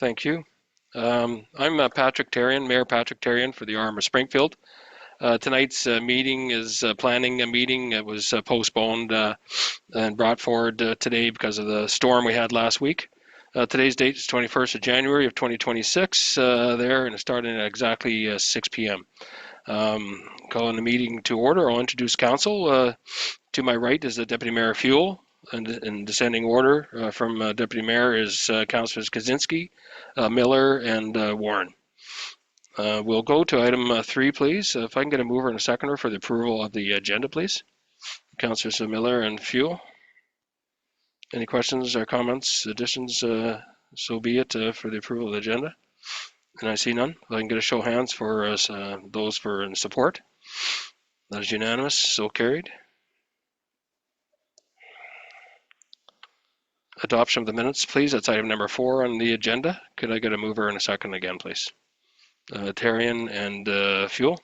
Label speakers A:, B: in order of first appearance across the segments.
A: Thank you. I'm Patrick Tarian, Mayor Patrick Tarian for the RM of Springfield. Tonight's meeting is planning a meeting. It was postponed and brought forward today because of the storm we had last week. Today's date is 21st of January of 2026 there, and it's starting at exactly 6 p.m. Calling the meeting to order, I'll introduce council. To my right is the Deputy Mayor Fuel, and in descending order from Deputy Mayor is Councillors Kaczynski, Miller, and Warren. We'll go to item 3, please. If I can get a mover and a seconder for the approval of the agenda, please. Councillors Miller and Fuel. Any questions or comments, additions, so be it, for the approval of the agenda? And I see none. If I can get a show of hands for those for in support. That is unanimous, so carried. Adoption of the minutes, please. That's item number 4 on the agenda. Could I get a mover and a second again, please? Tarian and Fuel.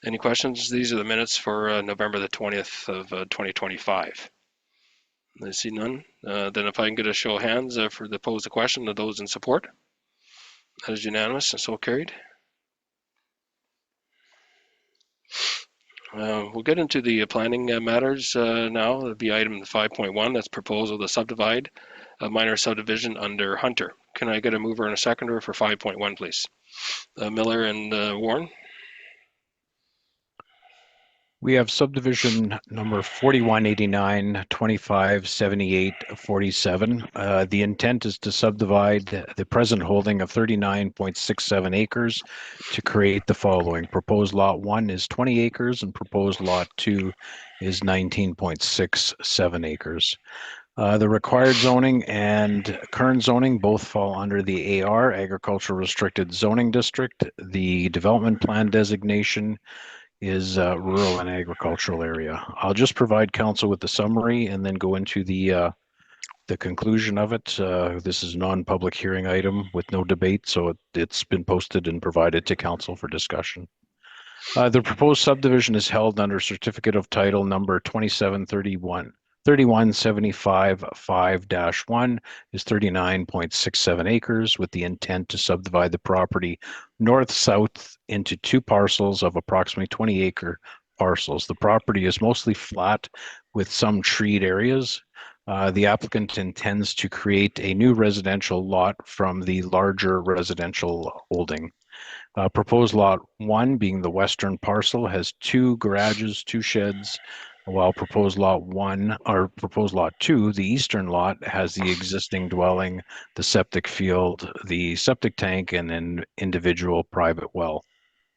A: Any questions? These are the minutes for November the 20th of 2025. I see none. Then if I can get a show of hands for the pose the question of those in support. That is unanimous and so carried. We'll get into the planning matters now. That'll be item 5.1. That's proposal to subdivide a minor subdivision under Hunter. Can I get a mover and a seconder for 5.1, please? Miller and Warren.
B: We have subdivision number 4189, 25, 78, 47. The intent is to subdivide the present holding of 39.67 acres to create the following. Proposed lot 1 is 20 acres and proposed lot 2 is 19.67 acres. The required zoning and current zoning both fall under the AR, Agricultural Restricted Zoning District. The development plan designation is rural and agricultural area. I'll just provide council with the summary and then go into the conclusion of it. This is a non-public hearing item with no debate, so it's been posted and provided to council for discussion. The proposed subdivision is held under certificate of title number 2775-5-1 is 39.67 acres with the intent to subdivide the property north-south into 2 parcels of approximately 20-acre parcels. The property is mostly flat with some treed areas. The applicant intends to create a new residential lot from the larger residential holding. Proposed lot 1, being the western parcel, has 2 garages, 2 sheds, while proposed lot 2, the eastern lot, has the existing dwelling, the septic field, the septic tank, and an individual private well.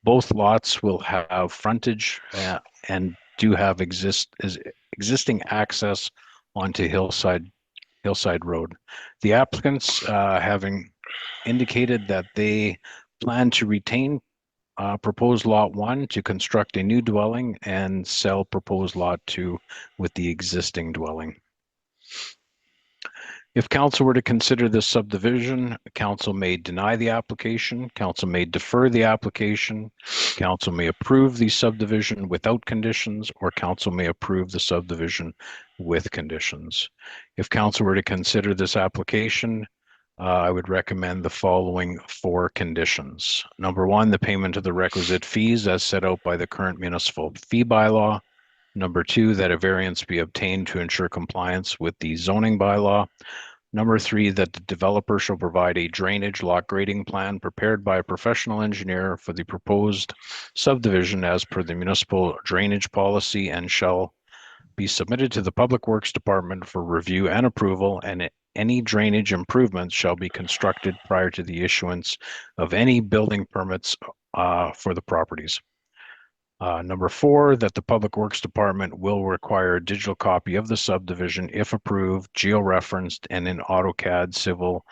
B: Both lots will have frontage and do have existing access onto Hillside Road. The applicants having indicated that they plan to retain proposed lot 1 to construct a new dwelling and sell proposed lot 2 with the existing dwelling. If council were to consider this subdivision, council may deny the application, council may defer the application, council may approve the subdivision without conditions, or council may approve the subdivision with conditions. If council were to consider this application, I would recommend the following 4 conditions. Number 1, the payment of the requisite fees as set out by the current municipal fee bylaw. Number 2, that a variance be obtained to ensure compliance with the zoning bylaw. Number 3, that the developer shall provide a drainage lot grading plan prepared by a professional engineer for the proposed subdivision as per the municipal drainage policy and shall be submitted to the Public Works Department for review and approval, and any drainage improvements shall be constructed prior to the issuance of any building permits for the properties. Number 4, that the Public Works Department will require a digital copy of the subdivision if approved, georeferenced, and in AutoCAD Civil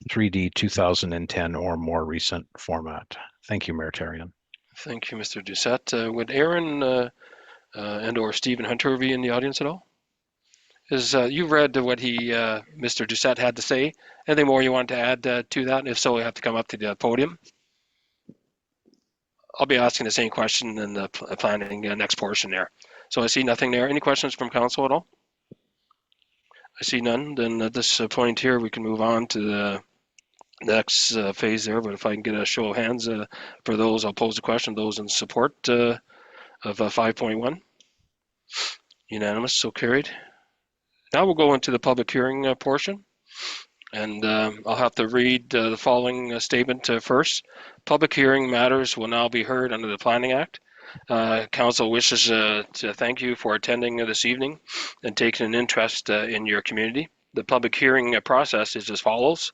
B: 3D 2010 or more recent format. Thank you, Mayor Tarian.
A: Thank you, Mr. Doucette. Would Aaron and or Stephen Hunter be in the audience at all? You read what Mr. Doucette had to say. Anything more you want to add to that? And if so, you have to come up to the podium. I'll be asking the same question in the planning next portion there. So I see nothing there. Any questions from council at all? I see none. Then at this point here, we can move on to the next phase there. But if I can get a show of hands for those, I'll pose a question. Those in support of 5.1. Unanimous, so carried. Now we'll go into the public hearing portion. And I'll have to read the following statement first. Public hearing matters will now be heard under the Planning Act. Council wishes to thank you for attending this evening and taking an interest in your community. The public hearing process is as follows.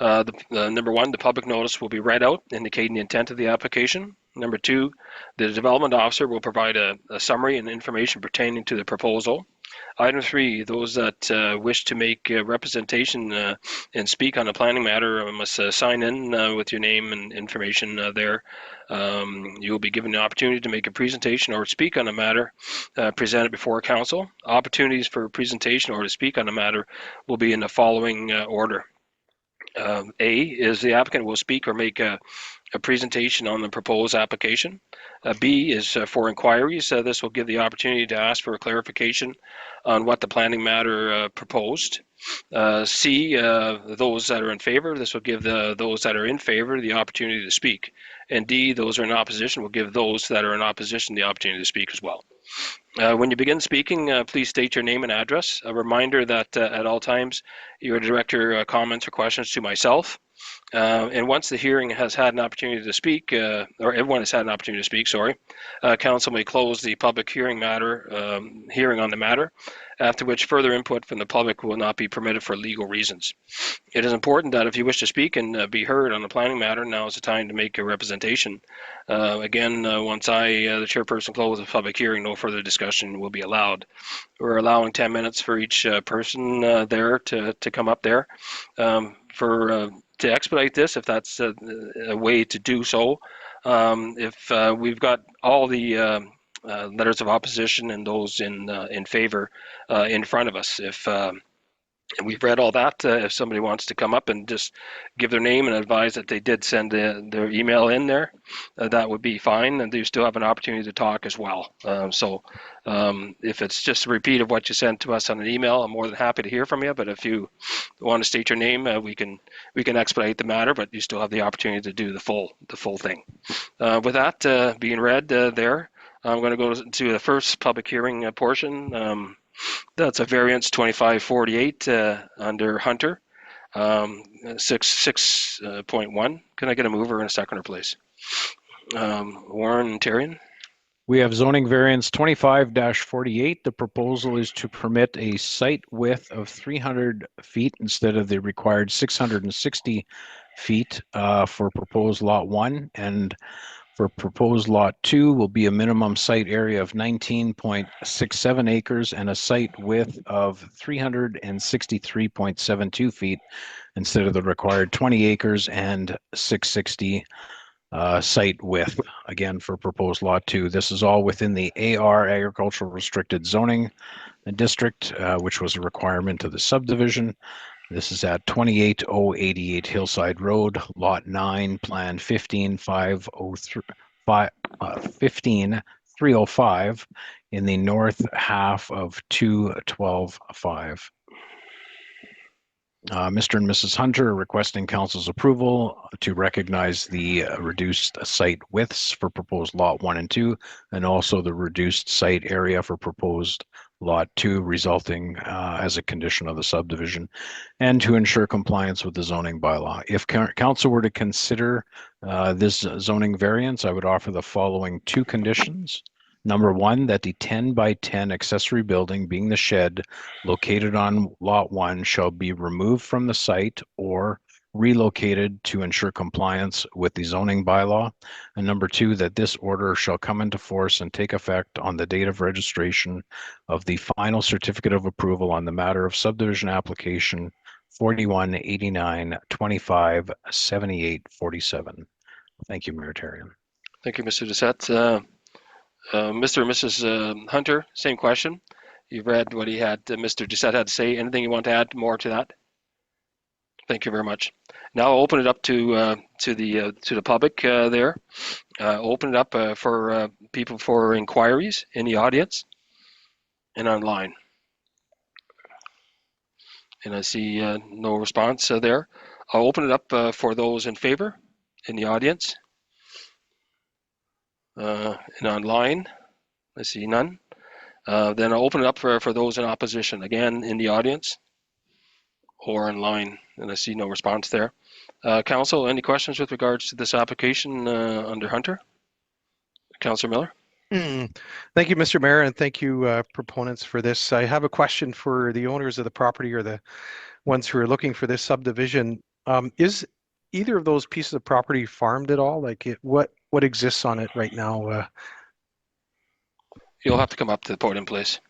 A: Number one, the public notice will be read out indicating the intent of the application. Number two, the development officer will provide a summary and information pertaining to the proposal. Item 3, those that wish to make representation and speak on a planning matter must sign in with your name and information there. You will be given the opportunity to make a presentation or speak on a matter presented before council. Opportunities for presentation or to speak on a matter will be in the following order. A is the applicant will speak or make a presentation on the proposed application. B is for inquiries. This will give the opportunity to ask for a clarification on what the planning matter proposed. C, those that are in favor. This will give those that are in favor the opportunity to speak. And D, those are in opposition will give those that are in opposition the opportunity to speak as well. When you begin speaking, please state your name and address. A reminder that at all times you are to direct your comments or questions to myself. And once the hearing has had an opportunity to speak, or everyone has had an opportunity to speak, council may close the public hearing hearing on the matter, after which further input from the public will not be permitted for legal reasons. It is important that if you wish to speak and be heard on the planning matter, now is the time to make a representation. Again, once the chairperson closes the public hearing, no further discussion will be allowed. We're allowing 10 minutes for each person there to come up there. To expedite this, if that's a way to do so, if we've got all the letters of opposition and those in favor in front of us, if we've read all that, if somebody wants to come up and just give their name and advise that they did send their email in there, that would be fine, and you still have an opportunity to talk as well. If it's just a repeat of what you sent to us on an email, I'm more than happy to hear from you. But if you want to state your name, we can expedite the matter, but you still have the opportunity to do the full thing. With that being read there, I'm going to go to the first public hearing portion. That's a variance 2548 under Hunter, 6.1. Can I get a mover and a seconder, please? Warren and Terrian.
B: We have zoning variance 25-48. The proposal is to permit a site width of 300 feet instead of the required 660 feet for proposed lot 1, and for proposed lot 2 will be a minimum site area of 19.67 acres and a site width of 363.72 feet instead of the required 20 acres and 660 site width, again, for proposed lot 2. This is all within the AR agricultural restricted zoning district, which was a requirement of the subdivision. This is at 28088 Hillside Road, Lot 9, Plan 15305 in the north half of 2125. Mr. and Mrs. Hunter are requesting council's approval to recognize the reduced site widths for proposed lot 1 and 2, and also the reduced site area for proposed lot 2 resulting as a condition of the subdivision, and to ensure compliance with the zoning bylaw. If council were to consider this zoning variance, I would offer the following 2 conditions. Number 1, that the 10 by 10 accessory building, being the shed located on lot 1, shall be removed from the site or relocated to ensure compliance with the zoning bylaw. And number 2, that this order shall come into force and take effect on the date of registration of the final certificate of approval on the matter of subdivision application 4189257847. Thank you, Mayor Terrian.
A: Thank you, Mr. Doucette. Mr. and Mrs. Hunter, same question. You've read what Mr. Doucette had to say. Anything you want to add more to that? Thank you very much. Now I'll open it up to the public there. Open it up for people for inquiries in the audience and online. And I see no response there. I'll open it up for those in favor in the audience. And online, I see none. Then I'll open it up for those in opposition, again, in the audience or online, and I see no response there. Council, any questions with regards to this application under Hunter? Councillor Miller?
C: Thank you, Mr. Mayor, and thank you, proponents, for this. I have a question for the owners of the property or the ones who are looking for this subdivision. Is either of those pieces of property farmed at all? Like, what exists on it right now?
A: You'll have to come up to the podium, please.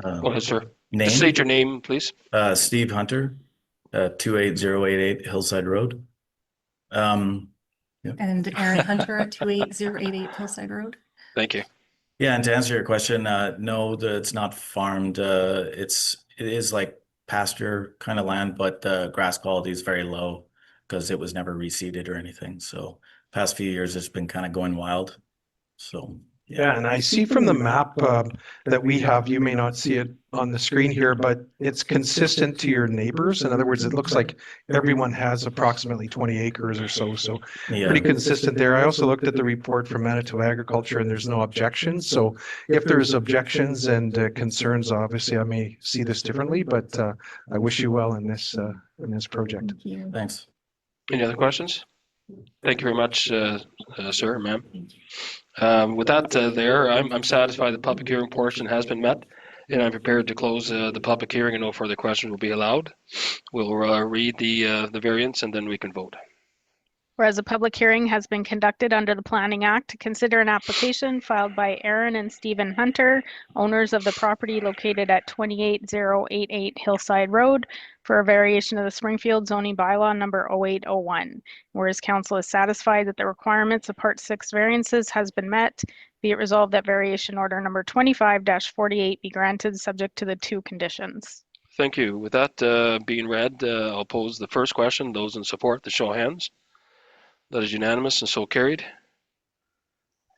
A: Go ahead, sir.
D: Name?
A: Just state your name, please.
D: Steve Hunter, 28088 Hillside Road.
E: And Aaron Hunter, 28088 Hillside Road.
A: Thank you.
D: Yeah, and to answer your question, no, it's not farmed. It is like pasture kind of land, but the grass quality is very low because it was never reseeded or anything. So past few years, it's been kind of going wild. So
C: Yeah, and I see from the map that we have, you may not see it on the screen here, but it's consistent to your neighbors. In other words, it looks like everyone has approximately 20 acres or so. So
D: yeah,
C: pretty consistent there. I also looked at the report from Manitoba Agriculture and there's no objections. So if there's objections and concerns, obviously I may see this differently, but I wish you well in this project.
E: Thank you.
D: thanks.
A: Any other questions? Thank you very much, sir, ma'am. With that I'm satisfied the public hearing portion has been met, and I'm prepared to close the public hearing and no further questions will be allowed. We'll read the variance and then we can vote.
F: Whereas a public hearing has been conducted under the Planning Act to consider an application filed by Aaron and Stephen Hunter, owners of the property located at 28088 Hillside Road, for a variation of the Springfield zoning bylaw number 0801. Whereas council is satisfied that the requirements of Part 6 variances has been met, be it resolved that variation order number 25-48 be granted subject to the two conditions.
A: Thank you. With that being read, I'll pose the first question. Those in support, the show of hands. That is unanimous and so carried.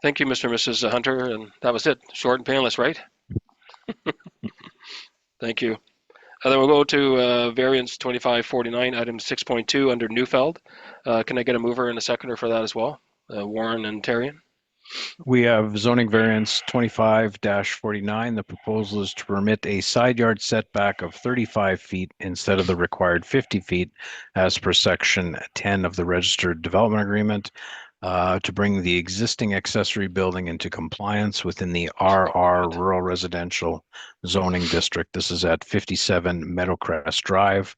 A: Thank you, Mr. and Mrs. Hunter, and that was it. Short and painless, right? Thank you. Then we'll go to variance 2549, item 6.2 under Neufeld. Can I get a mover and a seconder for that as well? Warren and Tarian.
B: We have zoning variance 25-49. The proposal is to permit a side yard setback of 35 feet instead of the required 50 feet as per section 10 of the registered development agreement to bring the existing accessory building into compliance within the RR Rural Residential Zoning District. This is at 57 Meadowcrest Drive.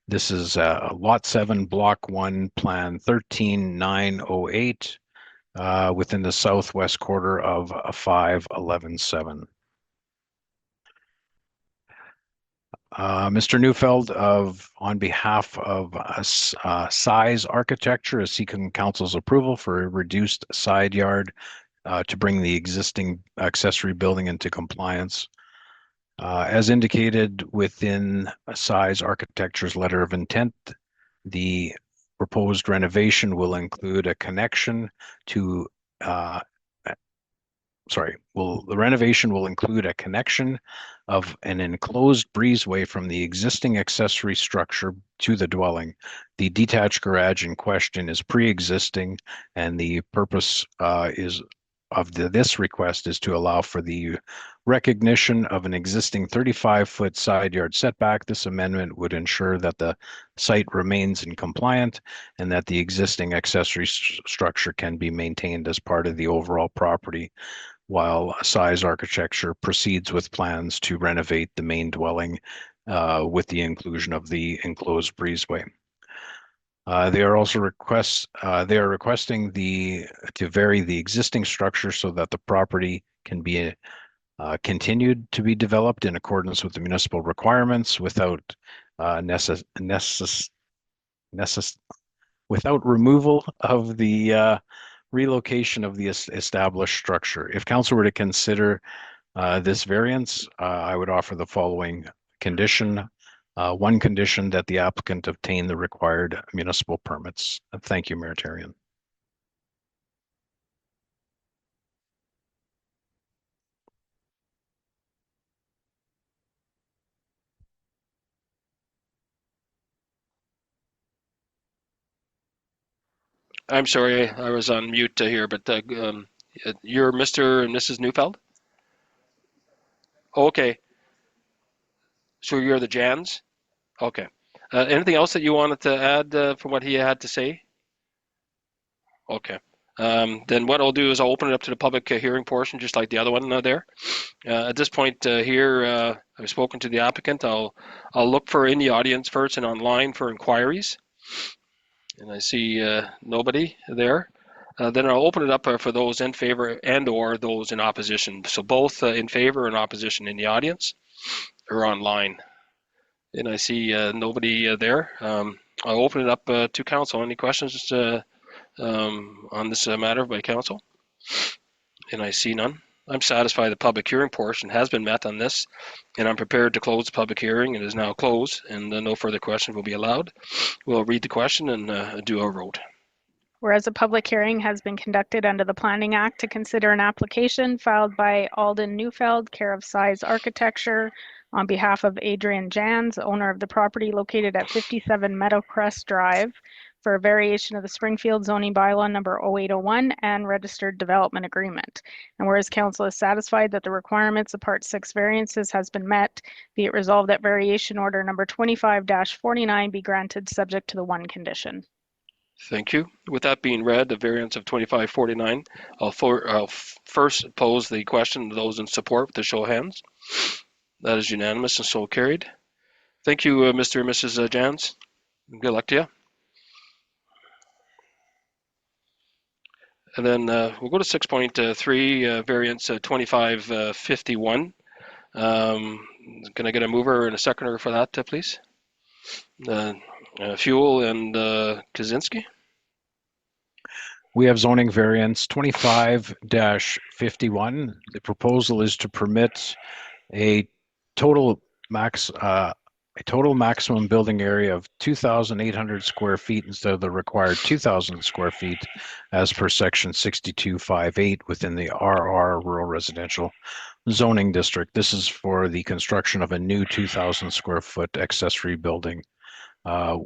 B: This is Lot 7, Block 1, Plan 13908. Within the southwest quarter of 5117. Mr. Neufeld, on behalf of Size Architecture, is seeking council's approval for a reduced side yard to bring the existing accessory building into compliance. As indicated within Size Architecture's letter of intent, the proposed renovation will include a connection to the renovation will include a connection of an enclosed breezeway from the existing accessory structure to the dwelling. The detached garage in question is pre-existing, and the purpose this request is to allow for the recognition of an existing 35-foot side yard setback. This amendment would ensure that the site remains in compliant and that the existing accessory structure can be maintained as part of the overall property, while Size Architecture proceeds with plans to renovate the main dwelling with the inclusion of the enclosed breezeway. They are also requesting to vary the existing structure so that the property can be continued to be developed in accordance with the municipal requirements without without removal of the relocation of the established structure. If council were to consider this variance, I would offer the following condition. One condition that the applicant obtain the required municipal permits. Thank you, Mayor Therrien.
A: I'm sorry, I was on mute here, but you're Mr. and Mrs. Neufeld? Okay. So you're the Jans? Okay. Anything else that you wanted to add from what he had to say? Okay. Then what I'll do is I'll open it up to the public hearing portion, just like the other one there. At this point here, I've spoken to the applicant. I'll look for in the audience first and online for inquiries. And I see nobody there. Then I'll open it up for those in favor and or those in opposition. So both in favor and opposition in the audience or online. And I see nobody there. I'll open it up to council. Any questions on this matter by council? And I see none. I'm satisfied the public hearing portion has been met on this, and I'm prepared to close the public hearing. It is now closed, and no further questions will be allowed. We'll read the question and do our vote.
F: Whereas a public hearing has been conducted under the Planning Act to consider an application filed by Alden Neufeld, care of Size Architecture, on behalf of Adrian Jans, owner of the property located at 57 Meadowcrest Drive, for a variation of the Springfield zoning bylaw number 0801 and registered development agreement. And whereas council is satisfied that the requirements of Part 6 variances has been met, be it resolved that variation order number 25-49 be granted subject to the one condition.
A: Thank you. With that being read, the variance of 2549, I'll first pose the question to those in support with the show of hands. That is unanimous and so carried. Thank you, Mr. and Mrs. Jans. Good luck to you. And then we'll go to 6.3, variance 2551. Can I get a mover and a seconder for that, please? Fuel and Kaczynski.
B: We have zoning variance 25-51. The proposal is to permit a total maximum building area of 2,800 square feet instead of the required 2,000 square feet as per section 6258 within the RR Rural Residential Zoning District. This is for the construction of a new 2,000 square foot accessory building,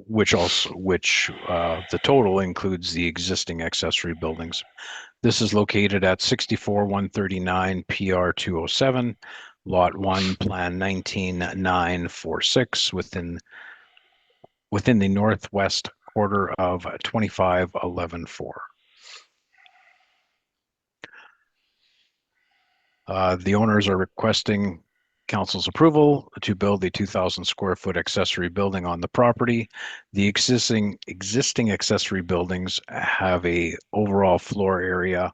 B: which the total includes the existing accessory buildings. This is located at 64-139 PR 207. Lot 1, Plan 19946 within the northwest quarter of 25114. The owners are requesting council's approval to build a 2,000 square foot accessory building on the property. The existing accessory buildings have a overall floor area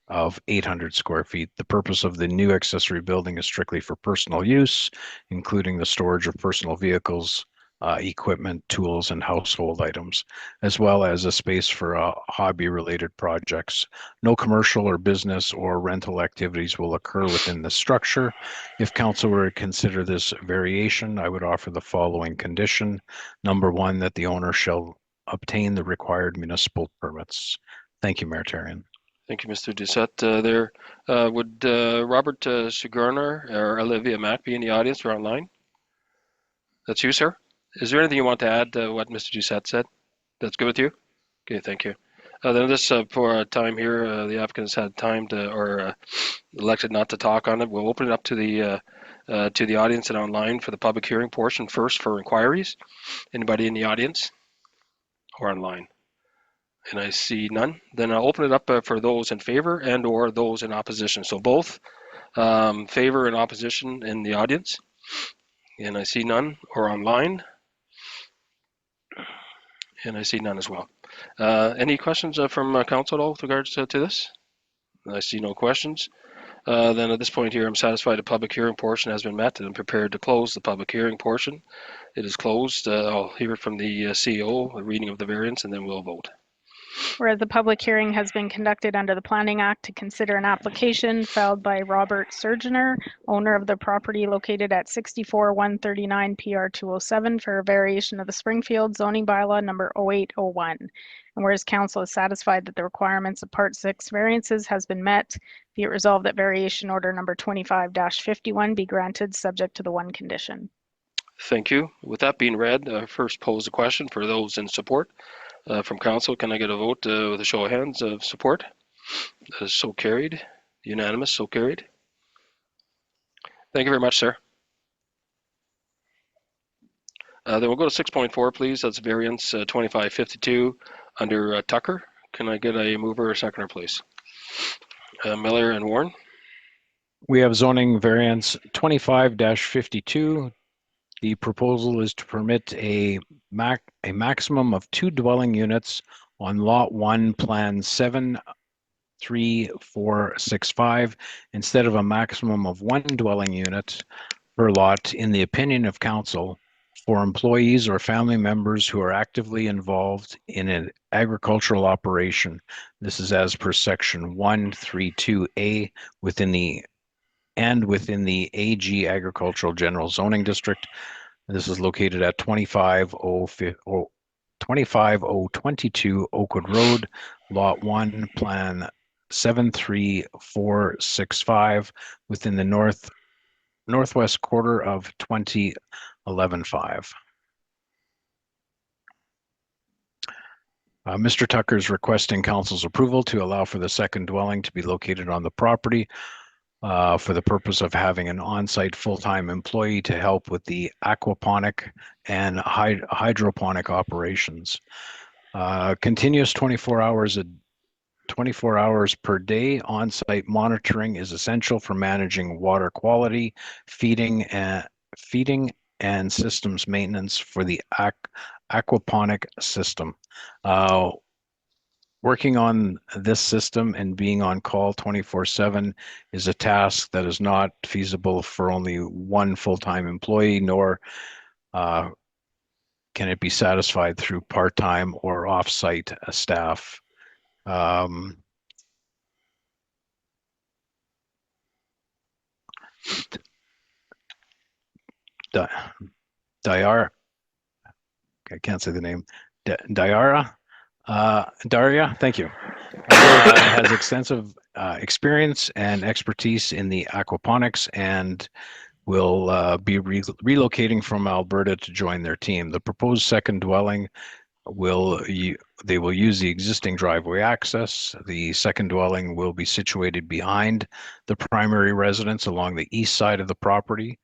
B: of 800 square feet. The purpose of the new accessory building is strictly for personal use, including the storage of personal vehicles, equipment, tools, and household items, as well as a space for hobby-related projects. No commercial or business or rental activities will occur within the structure. If council were to consider this variation, I would offer the following condition. Number one, that the owner shall obtain the required municipal permits. Thank you, Mayor Therrien.
A: Thank you, Mr. Doucette. Would Robert Sigourney or Olivia Mack be in the audience or online? That's you, sir. Is there anything you want to add to what Mr. Doucette said? That's good with you? Okay, thank you. Then this for time here, the applicant has had time to, or elected not to talk on it. We'll open it up to the audience and online for the public hearing portion first for inquiries. Anybody in the audience or online? And I see none. Then I'll open it up for those in favor and or those in opposition. So both favor and opposition in the audience. And I see none, or online. And I see none as well. Any questions from council at all with regards to this? I see no questions. Then at this point here, I'm satisfied the public hearing portion has been met and I'm prepared to close the public hearing portion. It is closed. I'll hear from the CEO, a reading of the variance, and then we'll vote.
F: Whereas the public hearing has been conducted under the Planning Act to consider an application filed by Robert Surgener, owner of the property located at 64-139 PR 207 for a variation of the Springfield zoning bylaw number 0801. And whereas council is satisfied that the requirements of Part 6 variances has been met, be it resolved that variation order number 25-51 be granted subject to the one condition.
A: Thank you. With that being read, first pose a question for those in support. From council, can I get a vote with a show of hands of support? That is so carried. Unanimous, so carried. Thank you very much, sir. Then we'll go to 6.4, please. That's variance 2552 under Tucker. Can I get a mover or seconder, please? Miller and Warren.
B: We have zoning variance 25-52. The proposal is to permit a maximum of 2 dwelling units on Lot 1, Plan 73465, instead of a maximum of 1 dwelling unit per lot, in the opinion of council, for employees or family members who are actively involved in an agricultural operation. This is as per section 132A within the AG Agricultural General Zoning District. This is located at 25022 Oakwood Road, Lot 1, Plan 73465, within the northwest quarter of 2011-5. Mr. Tucker is requesting council's approval to allow for the second dwelling to be located on the property for the purpose of having an on-site full-time employee to help with the aquaponic and hydroponic operations. Continuous 24 hours per day on-site monitoring is essential for managing water quality, feeding and systems maintenance for the aquaponic system. Working on this system and being on call 24/7 is a task that is not feasible for only one full-time employee, nor can it be satisfied through part-time or off-site staff. I can't say the name. Daria, thank you. Has extensive experience and expertise in the aquaponics and will be relocating from Alberta to join their team. The proposed second dwelling they will use the existing driveway access. The second dwelling will be situated behind the primary residence along the east side of the property.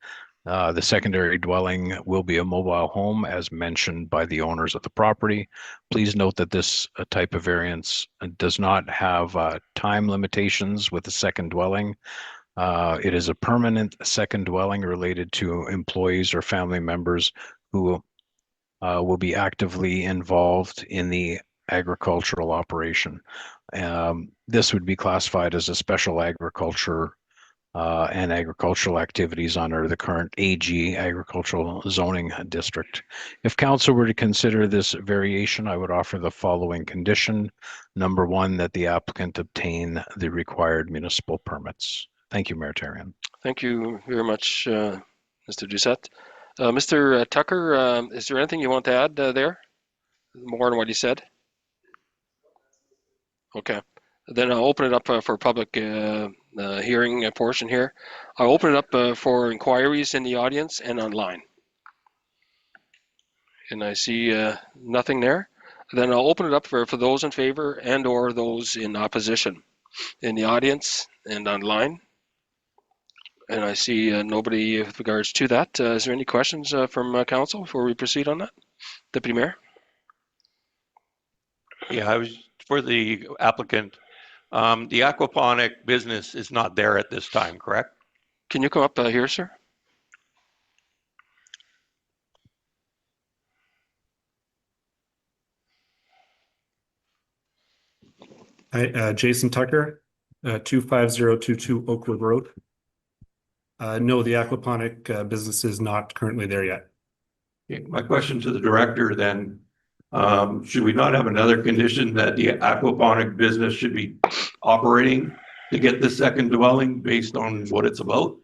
B: The secondary dwelling will be a mobile home as mentioned by the owners of the property. Please note that this type of variance does not have time limitations with the second dwelling. It is a permanent second dwelling related to employees or family members who will be actively involved in the agricultural operation. This would be classified as a special agriculture and agricultural activities under the current AG Agricultural Zoning District. If council were to consider this variation, I would offer the following condition. Number 1, that the applicant obtain the required municipal permits. Thank you, Mayor Tarion.
A: Thank you very much, Mr. Doucette. Mr. Tucker, is there anything you want to add there? More than what he said? Okay. Then I'll open it up for public hearing portion here. I'll open it up for inquiries in the audience and online. And I see nothing there. Then I'll open it up for those in favor and or those in opposition in the audience and online. And I see nobody with regards to that. Is there any questions from council before we proceed on that? Deputy Mayor?
G: Yeah, I was for the applicant. The aquaponic business is not there at this time, correct?
A: Can you come up here, sir?
H: Hi, Jason Tucker, 25022 Oakwood Road. No, the aquaponic business is not currently there yet.
G: Okay, my question to the director then, Should we not have another condition that the aquaponic business should be operating to get the second dwelling based on what it's about?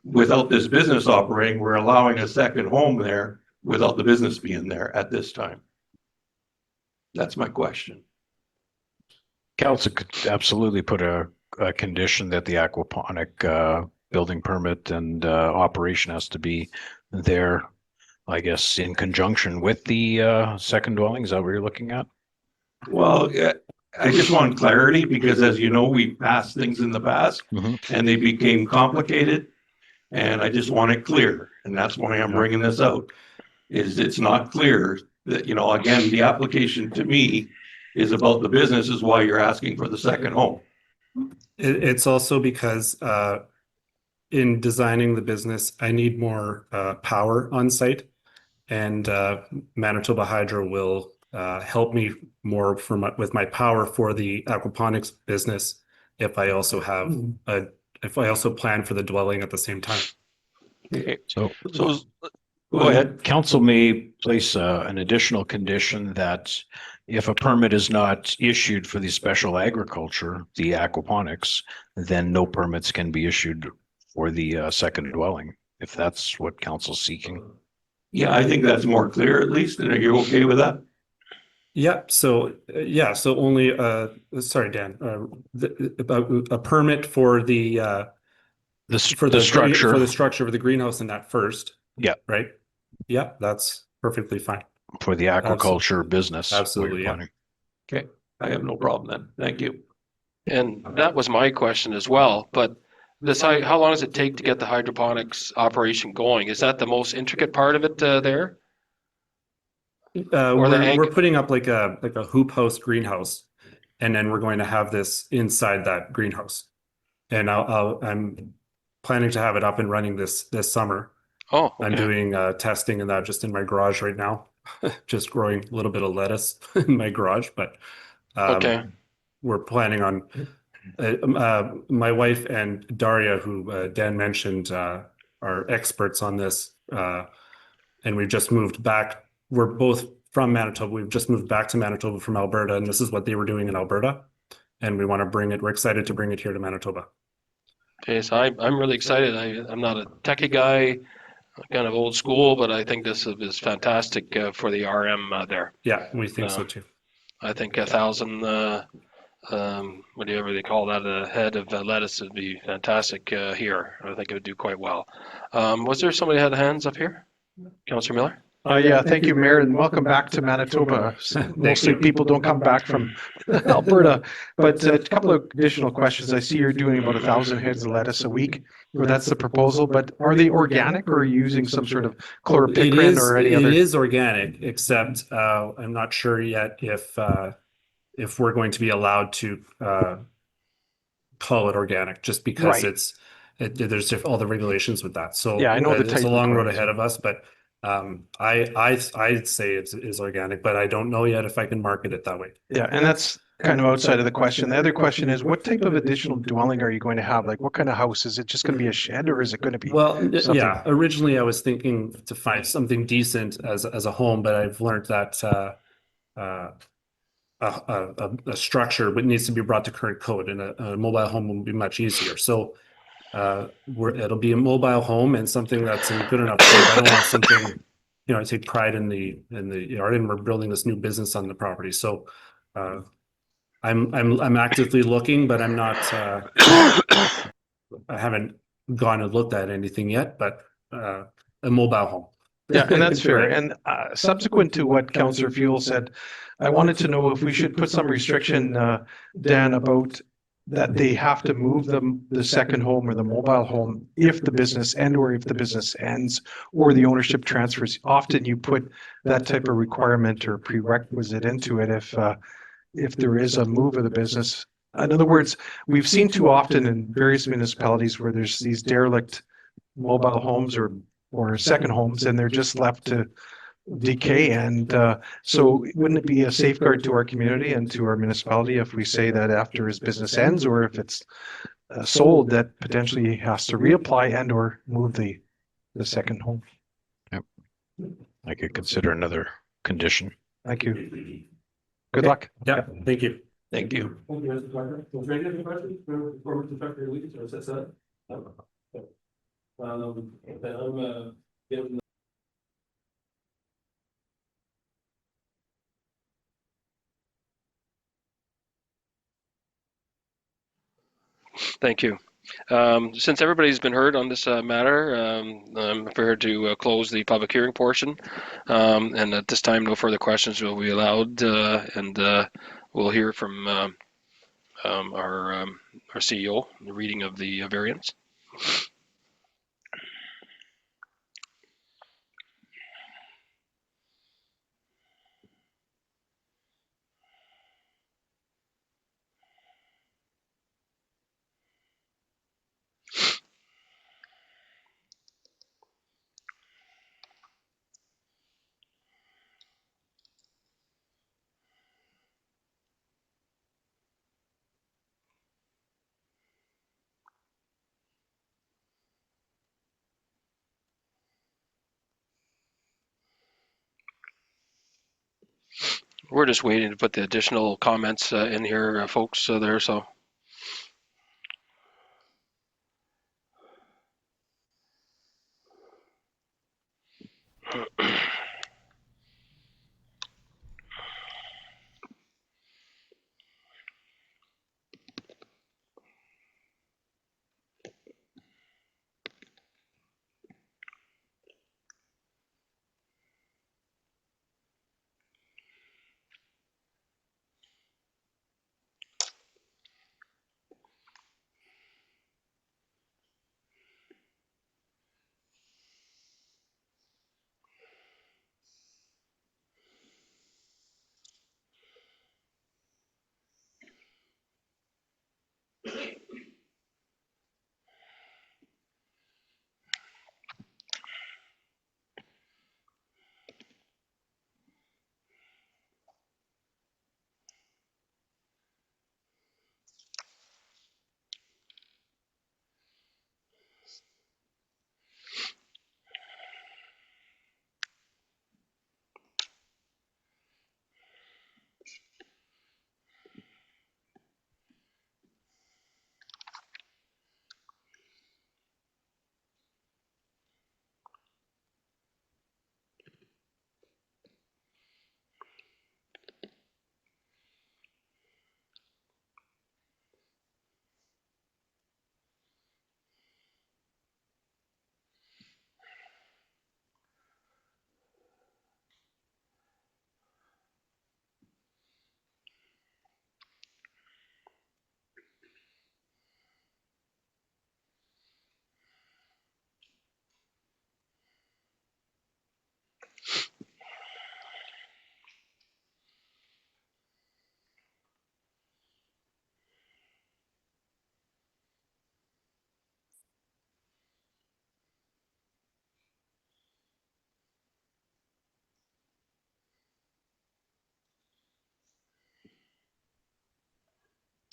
G: Without this business operating, we're allowing a second home there without the business being there at this time. That's my question.
B: Council could absolutely put a condition that the aquaponic building permit and operation has to be there, I guess, in conjunction with the second dwelling. Is that what you're looking at?
G: Well, I just want clarity because, as you know, we passed things in the past and they became complicated. And I just want it clear. And that's why I'm bringing this out. Is it's not clear that, you know, again, the application to me is about the business is why you're asking for the second home.
H: It's also because in designing the business, I need more power on site, and Manitoba Hydro will help me more with my power for the aquaponics business if I also have if I also plan for the dwelling at the same time.
G: Okay.
B: So
G: Go ahead.
B: Council may place an additional condition that if a permit is not issued for the special agriculture, the aquaponics, then no permits can be issued for the second dwelling, if that's what council's seeking.
G: Yeah, I think that's more clear at least. And are you okay with that?
H: Yeah. So so only sorry, Dan, a permit for the structure of the greenhouse in that first.
B: Yeah.
H: Right. Yeah, that's perfectly fine.
B: For the aquaculture business.
H: Absolutely. Yeah.
G: Okay. I have no problem then. Thank you.
A: And that was my question as well, but how long does it take to get the hydroponics operation going? Is that the most intricate part of it there?
H: We're putting up like a hoop house greenhouse, and then we're going to have this inside that greenhouse, and I'm planning to have it up and running this summer.
A: Oh, okay.
H: I'm doing testing and that just in my garage right now, just growing a little bit of lettuce in my garage, but
A: Okay.
H: we're planning on my wife and Daria, who Dan mentioned, are experts on this, and we've just moved back. We're both from Manitoba. We've just moved back to Manitoba from Alberta, and this is what they were doing in Alberta, and we want to bring it. We're excited to bring it here to Manitoba.
A: Okay, so I'm really excited. I'm not a techie guy, kind of old school, but I think this is fantastic for the RM there.
H: Yeah, we think so too.
A: I think 1,000, whatever they call that, a head of lettuce would be fantastic here. I think it would do quite well. Was there somebody who had hands up here? Councillor Miller?
C: Yeah, thank you, Mayor, and welcome back to Manitoba. Mostly people don't come back from Alberta, but a couple of additional questions. I see you're doing about 1,000 heads of lettuce a week, or that's the proposal, but are they organic or are you using some sort of chlorpicrin or any other?
H: It is organic, except I'm not sure yet if we're going to be allowed to call it organic, just because there's all the regulations with that. So
C: yeah, I know
H: it's a long road ahead of us, but I'd say it is organic, but I don't know yet if I can market it that way.
C: Yeah, and that's kind of outside of the question. The other question is, what type of additional dwelling are you going to have? Like, what kind of house? Is it just going to be a shed, or is it going to be?
H: Well,
C: something?
H: yeah, originally I was thinking to find something decent as a home, but I've learned that a structure needs to be brought to current code, and a mobile home will be much easier. So it'll be a mobile home and something that's in good enough shape. I don't want something, I take pride in the yard, and we're building this new business on the property. So I'm actively looking, but I'm not I haven't gone and looked at anything yet, but a mobile home.
C: Yeah, and that's fair. And subsequent to what Councillor Fuel said, I wanted to know if we should put some restriction, Dan, about that they have to move the second home or the mobile home if the business or if the business ends or the ownership transfers. Often you put that type of requirement or prerequisite into it if there is a move of the business. In other words, we've seen too often in various municipalities where there's these derelict mobile homes or second homes, and they're just left to decay. And so wouldn't it be a safeguard to our community and to our municipality if we say that after his business ends, or if it's sold, that potentially he has to reapply and or move the second home?
B: Yep. I could consider another condition.
C: Thank you. Good luck.
H: Yeah, thank you.
G: Thank you.
A: Thank you. Since everybody's been heard on this matter, I'm prepared to close the public hearing portion. And at this time, no further questions will be allowed, and we'll hear from our CEO, the reading of the variance. We're just waiting to put the additional comments in here, folks, there, so.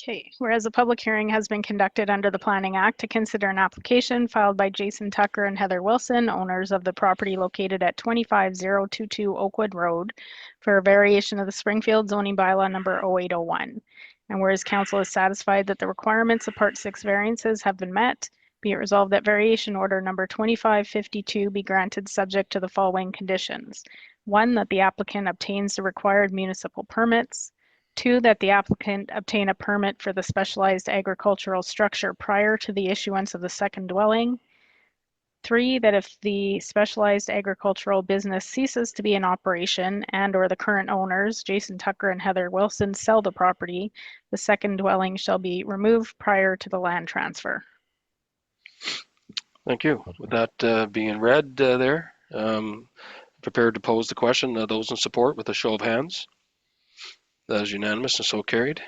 F: Okay, whereas a public hearing has been conducted under the Planning Act to consider an application filed by Jason Tucker and Heather Wilson, owners of the property located at 25022 Oakwood Road, for a variation of the Springfield zoning bylaw number 0801. And whereas council is satisfied that the requirements of Part 6 variances have been met, be it resolved that variation order number 2552 be granted subject to the following conditions. 1, that the applicant obtains the required municipal permits. 2, that the applicant obtain a permit for the specialized agricultural structure prior to the issuance of the second dwelling. 3, that if the specialized agricultural business ceases to be in operation and or the current owners, Jason Tucker and Heather Wilson, sell the property, the second dwelling shall be removed prior to the land transfer.
A: Thank you. With that being read there, prepared to pose the question. Those in support with a show of hands. That is unanimous and so carried.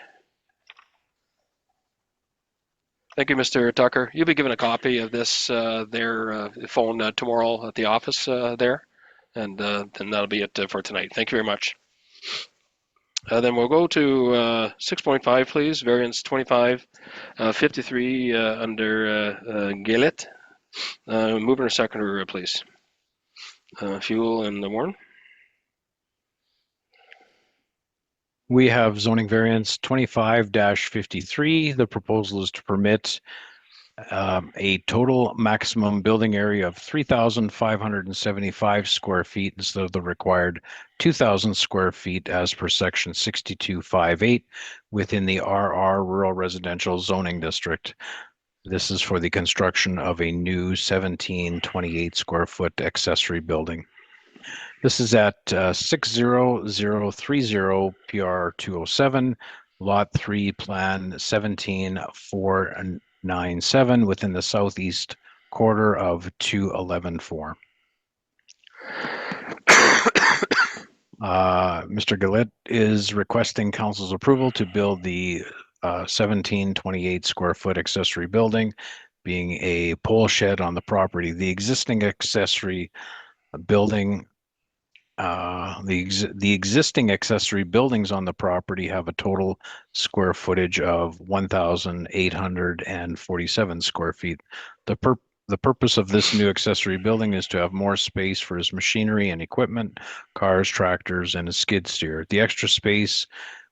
A: Thank you, Mr. Tucker. You'll be given a copy of this phone tomorrow at the office there, and then that'll be it for tonight. Thank you very much. Then we'll go to 6.5, please. Variance 2553 under Gailit. Mover and seconder, please. Fuel and the Warren.
B: We have zoning variance 25-53. The proposal is to permit a total maximum building area of 3,575 square feet instead of the required 2,000 square feet as per section 6258 within the RR Rural Residential Zoning District. This is for the construction of a new 1728 square foot accessory building. This is at 60030 PR 207, Lot 3, Plan 17497 within the southeast quarter of 2114. Mr. Gailit is requesting council's approval to build the 1728 square foot accessory building, being a pole shed on the property. The existing accessory building the existing accessory buildings on the property have a total square footage of 1,847 square feet. The purpose of this new accessory building is to have more space for his machinery and equipment, cars, tractors, and a skid steer. The extra space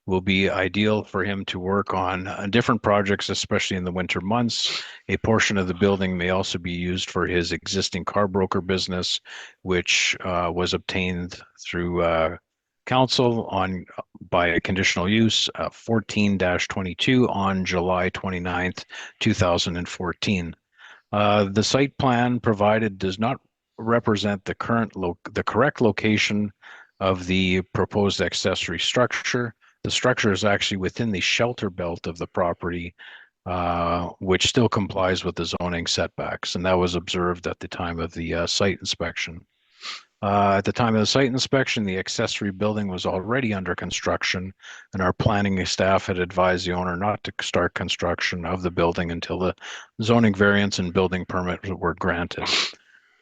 B: will be ideal for him to work on different projects, especially in the winter months. A portion of the building may also be used for his existing car broker business, which was obtained through council by a conditional use 14-22 on July 29th, 2014. The site plan provided does not represent the correct location of the proposed accessory structure. The structure is actually within the shelter belt of the property, which still complies with the zoning setbacks, and that was observed at the time of the site inspection. At the time of the site inspection, the accessory building was already under construction, and our planning staff had advised the owner not to start construction of the building until the zoning variance and building permit were granted.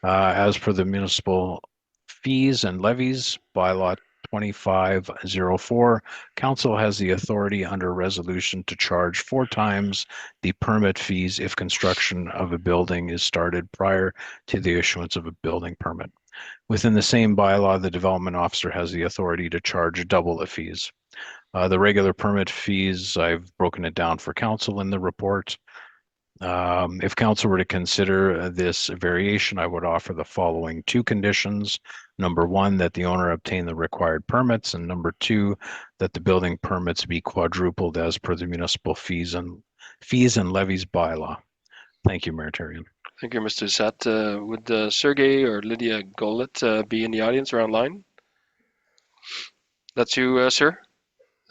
B: As per the municipal fees and levies bylaw 2504, council has the authority under resolution to charge 4 times the permit fees if construction of a building is started prior to the issuance of a building permit. Within the same bylaw, the development officer has the authority to charge double the fees. The regular permit fees, I've broken it down for council in the report. If council were to consider this variation, I would offer the following 2 conditions. Number 1, that the owner obtain the required permits, and number 2, that the building permits be quadrupled as per the municipal fees and levies bylaw. Thank you, Mayor Therrien.
A: Thank you, Mr. Sat. Would Sergey or Lydia Gailit be in the audience or online? That's you, sir.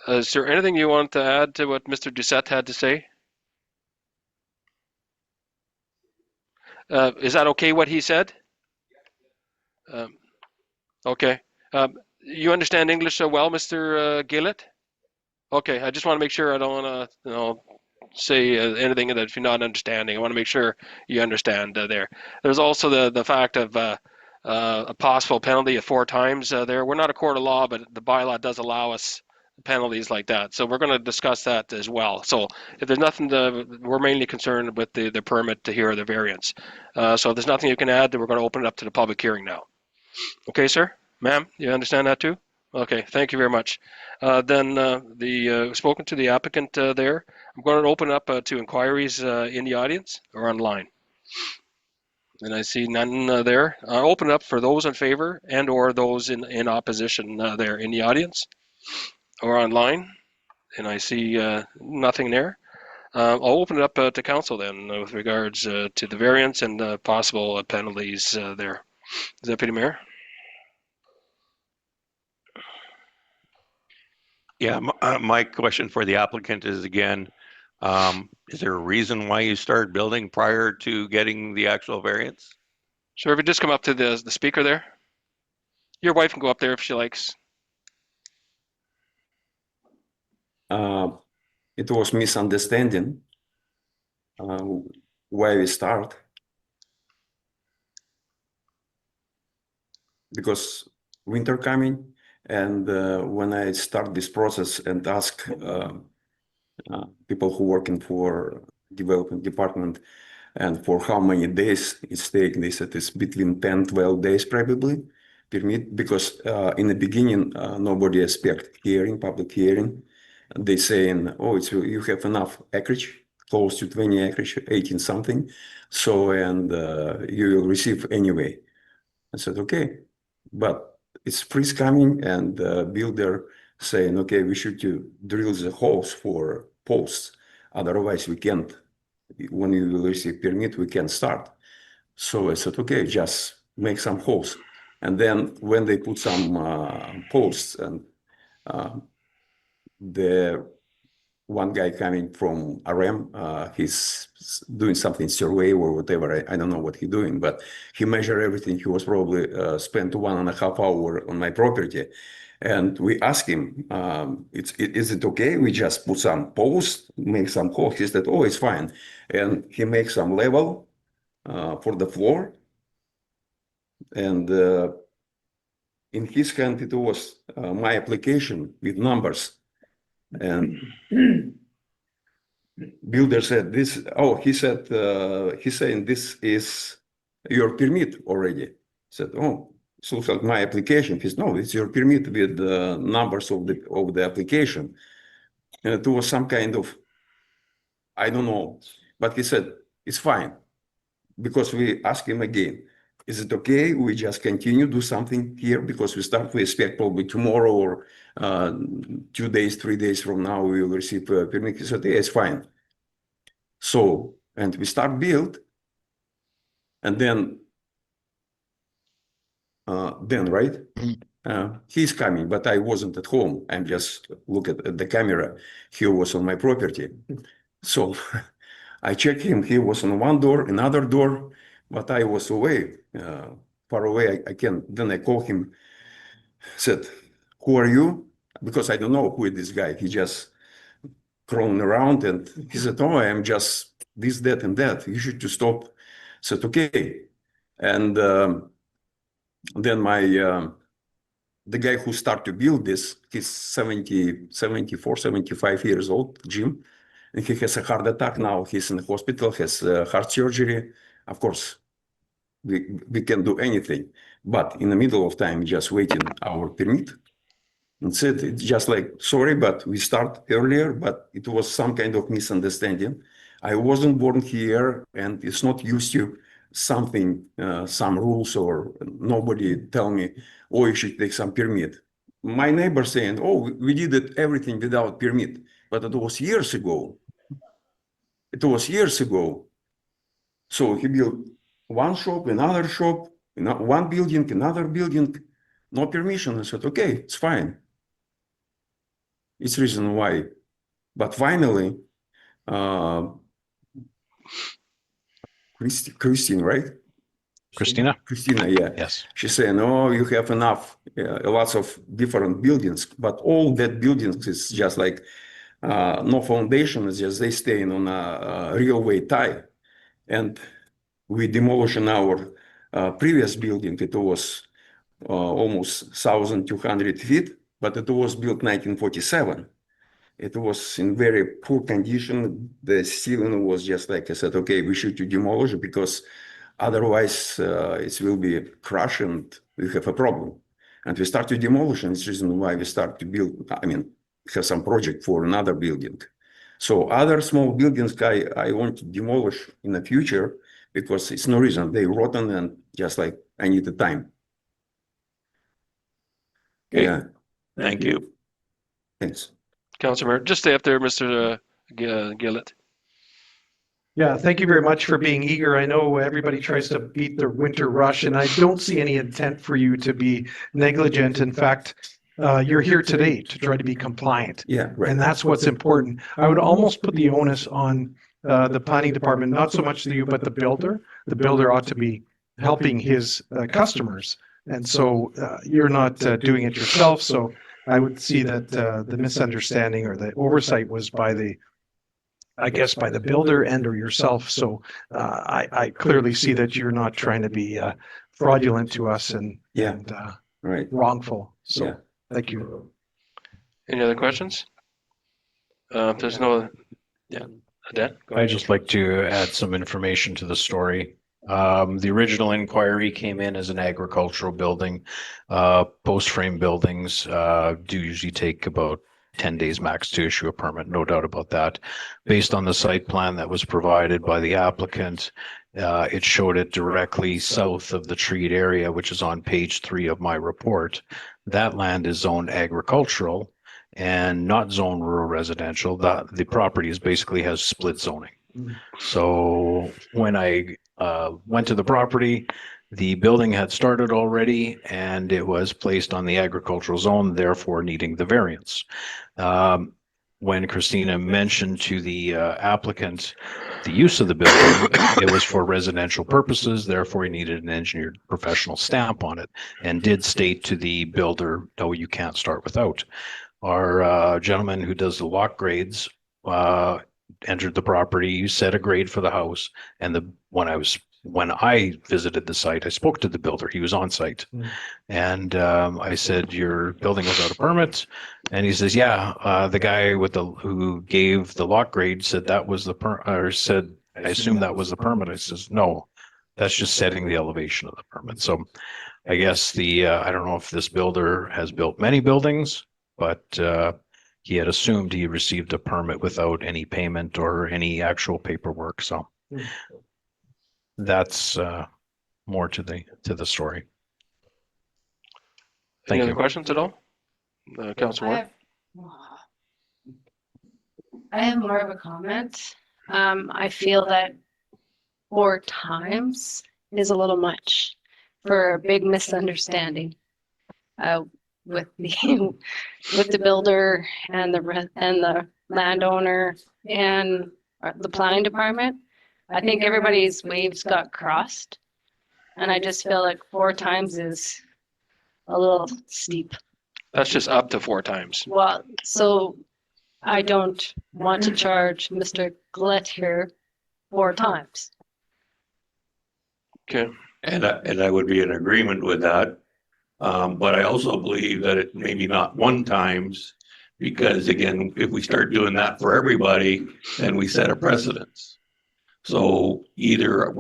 A: Is there anything you want to add to what Mr. Doucette had to say? Is that okay what he said? Okay. You understand English so well, Mr. Gailit? Okay, I just want to make sure I don't want to say anything that if you're not understanding. I want to make sure you understand there. There's also the fact of a possible penalty of 4 times there. We're not a court of law, but the bylaw does allow us penalties like that. So we're going to discuss that as well. So if there's nothing we're mainly concerned with the permit to hear the variance. So if there's nothing you can add, then we're going to open it up to the public hearing now. Okay, sir? Ma'am, you understand that too? Okay, thank you very much. Then spoken to the applicant there. I'm going to open up to inquiries in the audience or online. And I see none there. I'll open it up for those in favor and or those in opposition there in the audience or online. And I see nothing there. I'll open it up to council then with regards to the variance and possible penalties there. Deputy Mayor?
G: Yeah, my question for the applicant is again, is there a reason why you start building prior to getting the actual variance?
A: Sure, if you just come up to the speaker there. Your wife can go up there if she likes.
I: It was misunderstanding why we start. Because winter coming, and when I start this process and ask people who working for development department and for how many days it's taking, they said it's between 10-12 days probably permit because in the beginning nobody expect public hearing. They saying, oh, you have enough acreage, close to 20 acreage, 18 something, so and you will receive anyway. I said, okay, but it's freeze coming, and builder saying, okay, we should drill the holes for posts, otherwise we can't. When you will receive permit, we can start. So I said, okay, just make some holes. And then when they put some posts, and the one guy coming from RM, he's doing something survey or whatever. I don't know what he's doing, but he measured everything. He was probably spent 1.5 hours on my property. And we asked him, is it okay? We just put some posts, make some holes. He said, oh, it's fine. And he makes some level for the floor. And in his hand, it was my application with numbers. And builder said this, oh, he said, he's saying this is your permit already. I said, oh, so looks like my application. He said, no, it's your permit with the numbers of the application. And it was some kind of, I don't know, but he said, it's fine. Because we asked him again, is it okay? We just continue do something here because we expect probably tomorrow or 2 days, 3 days from now, we will receive a permit. He said, yeah, it's fine. So, and we start build, and then right, he's coming, but I wasn't at home. I'm just look at the camera. He was on my property. So I checked him. He was on one door, another door, but I was away, far away. I can't. Then I called him, said, who are you? Because I don't know who is this guy. He just crawling around, and he said, oh, I am just this, that, and that. You should just stop. I said, okay. And then the guy who started to build this, he's 74, 75 years old, Jim. And he has a heart attack now. He's in the hospital, has heart surgery. Of course, we can do anything. But in the middle of time, just waiting our permit. And said, it's just like, sorry, but we start earlier, but it was some kind of misunderstanding. I wasn't born here, and it's not used to something, some rules, or nobody tell me, oh, you should take some permit. My neighbor saying, oh, we did it everything without permit, but it was years ago. It was years ago. So he built one shop, another shop, one building, another building, no permission. I said, okay, it's fine. It's reason why. But finally, Christine, right?
B: Christina?
I: Christina, yeah.
B: Yes.
I: She said, no, you have enough, lots of different buildings, but all that buildings is just like no foundation, it's just they staying on a railway tie. And we demolishing our previous building. It was almost 1,200 feet, but it was built 1947. It was in very poor condition. The ceiling was just like, I said, okay, we should demolish it because otherwise it will be crushed and we have a problem. And we start to demolish, and it's the reason why we start to build, I mean, have some project for another building. So other small buildings I want to demolish in the future because it's no reason. They rotten and just like I need the time.
G: Okay.
I: Yeah.
G: Thank you.
I: Thanks.
A: Councilor, just stay up there, Mr. Gailit.
C: Yeah, thank you very much for being eager. I know everybody tries to beat the winter rush, and I don't see any intent for you to be negligent. In fact, you're here today to try to be compliant.
I: Yeah, right.
C: And that's what's important. I would almost put the onus on the planning department, not so much you, but the builder. The builder ought to be helping his customers. And so you're not doing it yourself. So I would see that the misunderstanding or the oversight was by the builder and or yourself. So I clearly see that you're not trying to be fraudulent to us and
I: right,
C: wrongful. So
I: yeah.
C: thank you.
A: Any other questions? If there's no, Dan, go
B: I'd
A: ahead.
B: just like to add some information to the story. The original inquiry came in as an agricultural building. Post-frame buildings do usually take about 10 days max to issue a permit, no doubt about that. Based on the site plan that was provided by the applicant, it showed it directly south of the treed area, which is on page 3 of my report. That land is zoned agricultural and not zoned rural residential. The property is basically has split zoning. So when I went to the property, the building had started already and it was placed on the agricultural zone, therefore needing the variance. When Christina mentioned to the applicant the use of the building, it was for residential purposes, therefore he needed an engineered professional stamp on it, and did state to the builder, no, you can't start without. Our gentleman who does the lock grades entered the property, set a grade for the house, and when I visited the site, I spoke to the builder. He was on site, and I said, "Your building without a permit," and he says, "Yeah." The guy who gave the lock grade said that was said, "I assume that was the permit." I says, "No, that's just setting the elevation of the permit." So, I guess I don't know if this builder has built many buildings, but he had assumed he received a permit without any payment or any actual paperwork. So that's more to the story.
A: Any other questions at all? Councilor Ward?
J: I have more of a comment. I feel that 4 times is a little much for a big misunderstanding with the builder and the landowner and the planning department. I think everybody's waves got crossed, and I just feel like 4 times is a little steep.
A: That's just up to 4 times.
J: Well, so I don't want to charge Mr. Gailit here 4 times.
A: Okay.
G: And I would be in agreement with that. But I also believe that it maybe not 1 times, because again, if we start doing that for everybody, then we set a precedence. So either,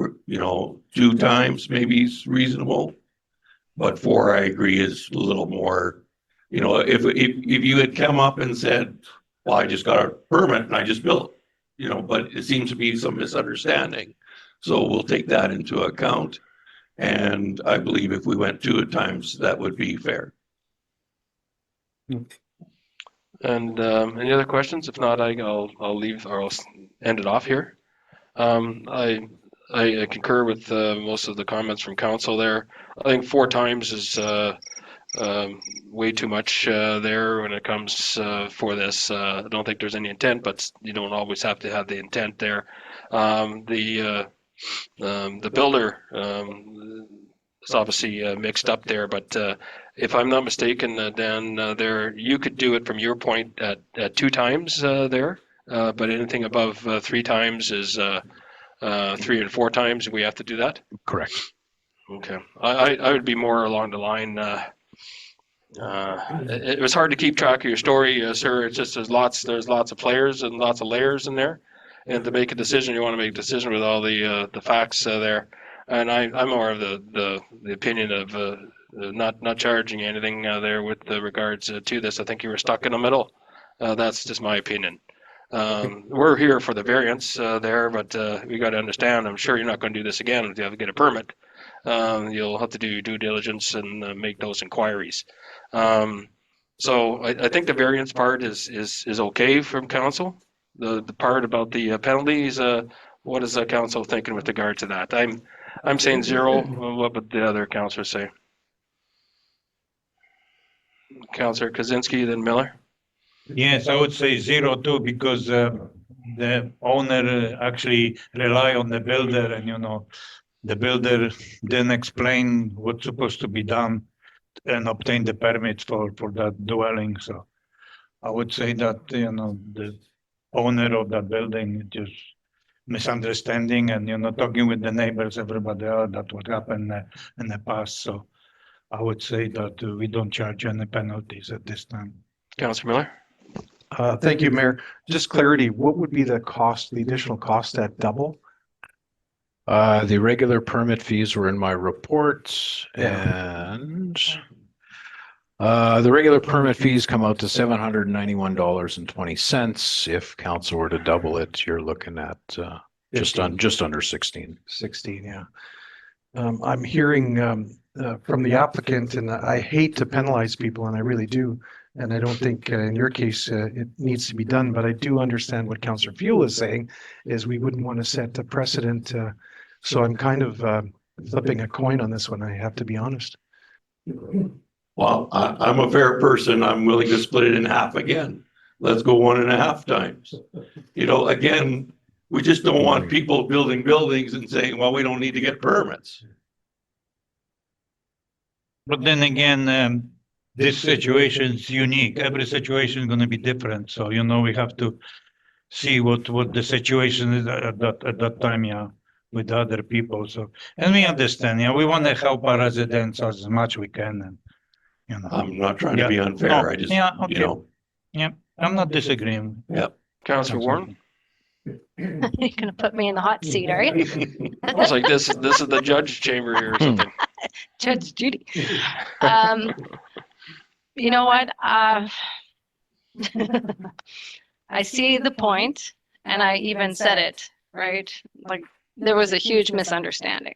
G: 2 times maybe is reasonable, but 4, I agree, is a little more, if you had come up and said, well, I just got a permit and I just built, but it seems to be some misunderstanding. So we'll take that into account. And I believe if we went 2 times, that would be fair.
A: And any other questions? If not, I'll leave, or I'll end it off here. I concur with most of the comments from council there. I think 4 times is way too much there when it comes for this. I don't think there's any intent, but you don't always have to have the intent there. The builder is obviously mixed up there, but if I'm not mistaken, Dan, there you could do it from your point at 2 times there, but anything above 3 times is 3 and 4 times. We have to do that.
B: Correct.
A: Okay, I would be more along the line. It was hard to keep track of your story, sir. It's just there's lots of players and lots of layers in there, and to make a decision, you want to make a decision with all the facts there. And I'm more of the opinion of not charging anything there with regards to this. I think you were stuck in the middle. That's just my opinion. We're here for the variance there, but we got to understand. I'm sure you're not going to do this again if you have to get a permit. You'll have to do due diligence and make those inquiries. So I think the variance part is okay from council. The part about the penalties, what is the council thinking with regard to that? I'm saying 0. What would the other councillors say? Councillor Kaczynski, then Miller.
K: Yes, I would say 0 too, because the owner actually rely on the builder, and the builder didn't explain what's supposed to be done and obtain the permits for that dwelling. So I would say that the owner of that building just misunderstanding, and talking with the neighbors, everybody else, that what happened in the past. So I would say that we don't charge any penalties at this time.
A: Councillor Miller.
C: Thank you, Mayor. Just clarity, what would be the additional cost at double?
B: The regular permit fees were in my report,
C: Yeah.
B: and the regular permit fees come out to $791.20. If council were to double it, you're looking at just under 16.
C: 16, yeah. I'm hearing from the applicant, and I hate to penalize people, and I really do. And I don't think in your case it needs to be done, but I do understand what Councillor Fuel is saying, is we wouldn't want to set a precedent. So I'm kind of flipping a coin on this one, I have to be honest.
G: Well, I'm a fair person. I'm willing to split it in half again. Let's go 1.5 times. You know, again, we just don't want people building buildings and saying, well, we don't need to get permits.
K: But then again, this situation is unique. Every situation is going to be different. So, you know, we have to see what the situation is at that time, yeah, with other people. So, and we understand, yeah, we want to help our residents as much we can. And, you know,
G: I'm not trying to
K: Yeah.
G: be unfair.
K: No,
G: I just,
K: yeah, okay.
G: you know,
K: yeah, I'm not disagreeing.
G: yeah.
A: Councillor Warren?
J: You're gonna put me in the hot seat, are you?
A: It's like this is the judge chamber here or something.
J: Judge Judy. You know what? I see the point, and I even said it, right? Like, there was a huge misunderstanding.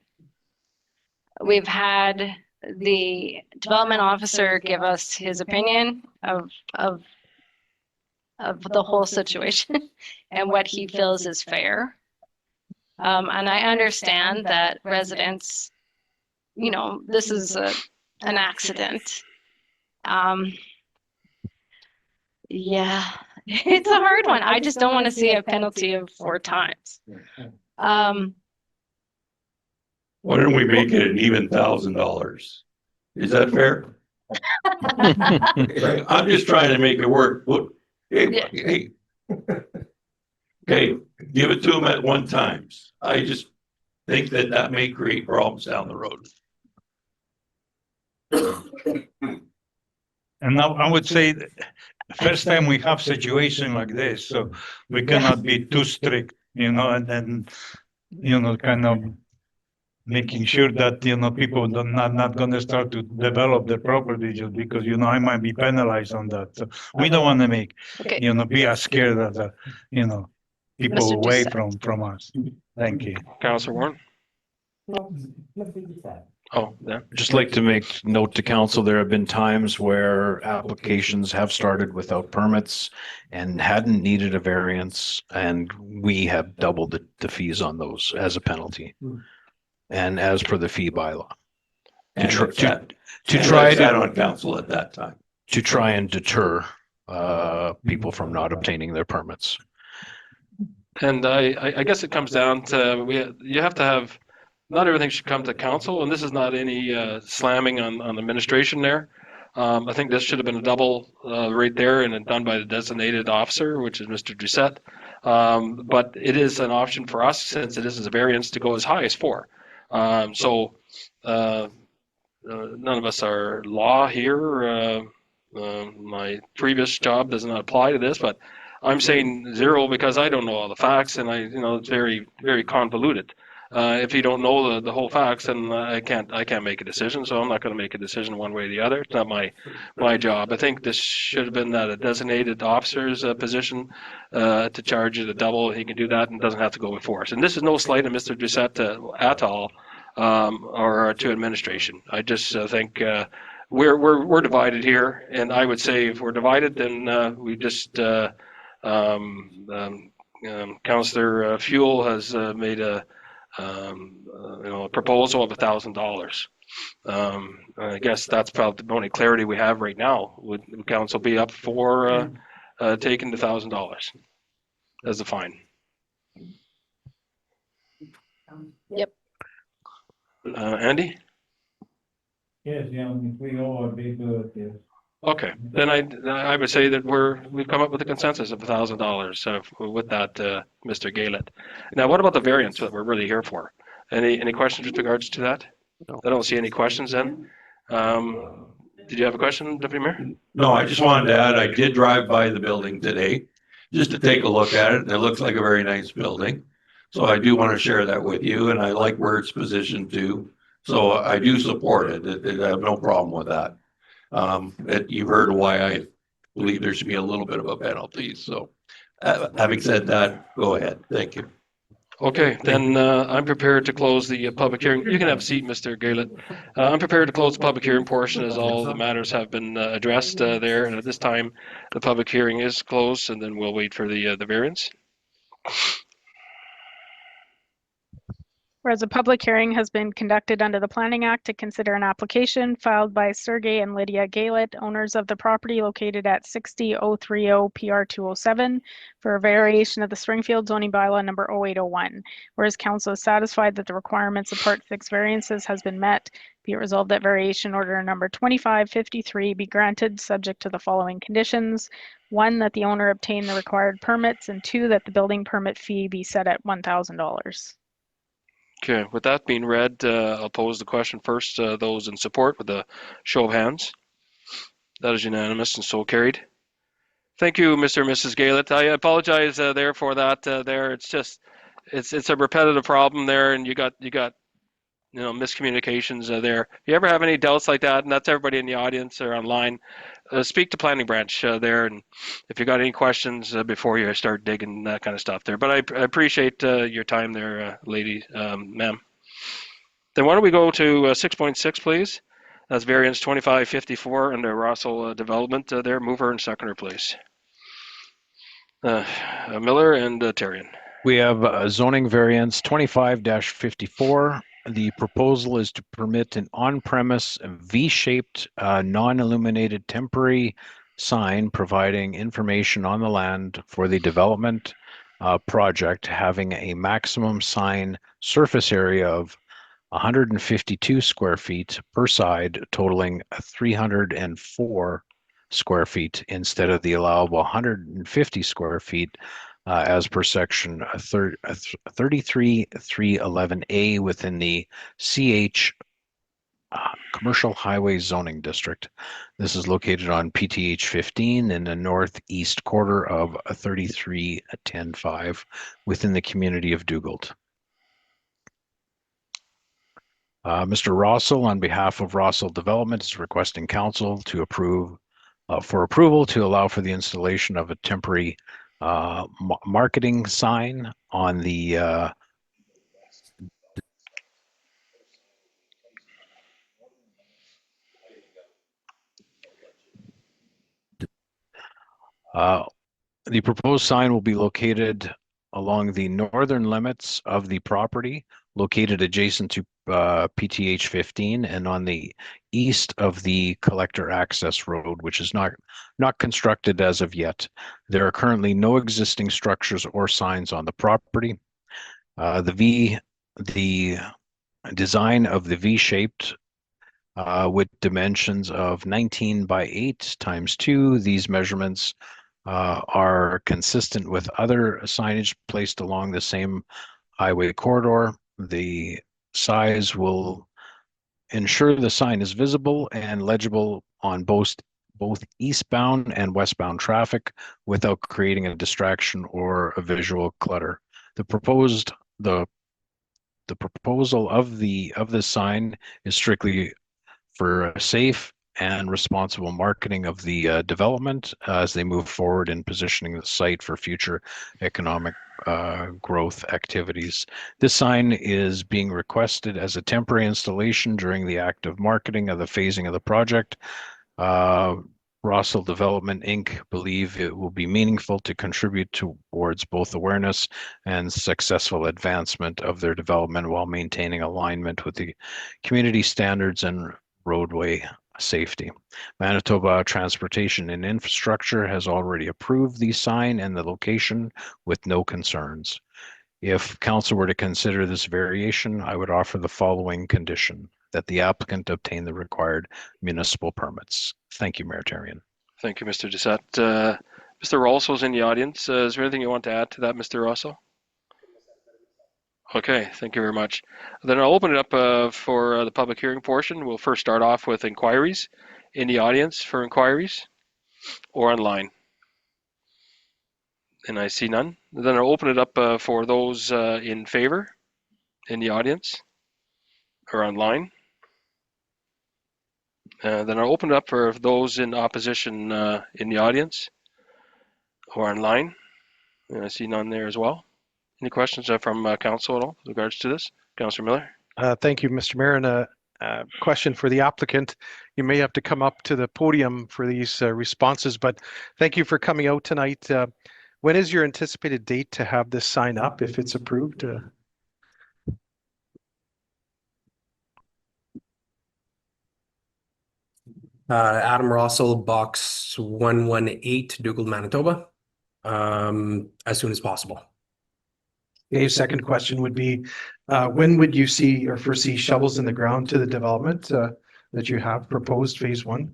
J: We've had the development officer give us his opinion of the whole situation and what he feels is fair. And I understand that residents, you know, this is an accident. Yeah, it's a hard one. I just don't want to see a penalty of 4 times.
G: Why don't we make it an even $1,000? Is that fair? I'm just trying to make it work. Look, hey, okay, give it to them at 1 time. I just think that may create problems down the road.
K: And now I would say, first time we have situation like this, so we cannot be too strict, you know, and then, you know, kind of making sure that, you know, people not going to start to develop their property just because, you know, I might be penalized on that. So we don't want to make,
J: Okay.
K: you know, be as scared as, you know, people
J: Mr.
K: away
J: Doucette.
K: from us. Thank you.
A: Councillor Warren? Oh, yeah.
B: Just like to make note to council, there have been times where applications have started without permits and hadn't needed a variance, and we have doubled the fees on those as a penalty. And as per the fee bylaw.
G: And
B: To
G: to
B: try
G: that
B: to
G: on council at that time.
B: to try and deter people from not obtaining their permits.
A: And I guess it comes down to you have to have, not everything should come to council, and this is not any slamming on administration there. I think this should have been a double right there and done by the designated officer, which is Mr. Doucette. But it is an option for us since it is a variance to go as high as 4. So none of us are law here. My previous job does not apply to this, but I'm saying 0 because I don't know all the facts, and it's very, very convoluted. If you don't know the whole facts, then I can't make a decision. So I'm not going to make a decision one way or the other. It's not my job. I think this should have been at a designated officer's position to charge it a double. He can do that and doesn't have to go before us. And this is no slight of Mr. Doucette at all, or to administration. I just think we're divided here, and I would say if we're divided, then we just Councillor Fuel has made a proposal of $1,000. I guess that's probably the only clarity we have right now. Would council be up for taking the $1,000 as a fine?
J: Yep.
A: Andy?
K: Yes, yeah, we all would be good, yes.
A: Okay, then I would say that we've come up with a consensus of $1,000 with that, Mr. Gailit. Now, what about the variance that we're really here for? Any questions with regards to that? No. I don't see any questions then. Did you have a question, Deputy Mayor?
G: No, I just wanted to add, I did drive by the building today just to take a look at it, and it looks like a very nice building. So I do want to share that with you, and I like where it's positioned too. So I do support it. I have no problem with that. You've heard why I believe there should be a little bit of a penalty. So having said that, go ahead. Thank you.
A: Okay, then I'm prepared to close the public hearing. You can have a seat, Mr. Gailit. I'm prepared to close the public hearing portion as all the matters have been addressed there. And at this time, the public hearing is closed, and then we'll wait for the variance.
F: Whereas a public hearing has been conducted under the Planning Act to consider an application filed by Sergey and Lydia Gailit, owners of the property located at 60030 PR 207 for a variation of the Springfield zoning bylaw number 0801. Whereas council is satisfied that the requirements of Part 6 variances has been met, be it resolved that variation order number 2553 be granted subject to the following conditions. 1, that the owner obtain the required permits, and 2, that the building permit fee be set at $1,000.
A: Okay, with that being read, I'll pose the question first. Those in support with a show of hands. That is unanimous and so carried. Thank you, Mr. and Mrs. Gailit. I apologize there for that. There, it's just, it's a repetitive problem there, and you got miscommunications there. If you ever have any doubts like that, and that's everybody in the audience or online, speak to planning branch there, and if you got any questions before you start digging that kind of stuff there. But I appreciate your time there, lady, ma'am. Then why don't we go to 6.6, please? That's variance 2554 under Rossol development there. Mover and seconder, please. Miller and Tarian.
B: We have zoning variance 25-54. The proposal is to permit an on-premise V-shaped non-illuminated temporary sign providing information on the land for the development project, having a maximum sign surface area of 152 square feet per side, totaling 304 square feet instead of the allowable 150 square feet as per section 33.311A within the CH Commercial Highway Zoning District. This is located on PTH 15 in the northeast quarter of 33.10.5 within the community of Dwlg. Mr. Rossol, on behalf of Rossol Development, is requesting council to approve for approval to allow for the installation of a temporary marketing sign on the the proposed sign will be located along the northern limits of the property, located adjacent to PTH 15 and on the east of the collector access road, which is not constructed as of yet. There are currently no existing structures or signs on the property. The design of the V-shaped with dimensions of 19 by 8 times 2. These measurements are consistent with other signage placed along the same highway corridor. The size will ensure the sign is visible and legible on both eastbound and westbound traffic without creating a distraction or a visual clutter. The proposal of this sign is strictly for safe and responsible marketing of the development as they move forward in positioning the site for future economic growth activities. This sign is being requested as a temporary installation during the active marketing of the phasing of the project. Rossol Development Inc. believe it will be meaningful to contribute towards both awareness and successful advancement of their development while maintaining alignment with the community standards and roadway safety. Manitoba Transportation and Infrastructure has already approved the sign and the location with no concerns. If council were to consider this variation, I would offer the following condition: that the applicant obtain the required municipal permits. Thank you, Mayor Tarian.
A: Thank you, Mr. Doucette. Mr. Rossol is in the audience. Is there anything you want to add to that, Mr. Rossol? Okay, thank you very much. Then I'll open it up for the public hearing portion. We'll first start off with inquiries in the audience for inquiries or online. And I see none. Then I'll open it up for those in favor in the audience or online. Then I'll open it up for those in opposition in the audience or online. And I see none there as well. Any questions from council at all with regards to this? Councillor Miller?
C: Thank you, Mr. Mayor. And a question for the applicant. You may have to come up to the podium for these responses, but thank you for coming out tonight. When is your anticipated date to have this sign up if it's approved?
L: Adam Rossol, box 118, Dwlg, Manitoba, as soon as possible.
C: Okay, second question would be, when would you see or foresee shovels in the ground to the development that you have proposed phase 1?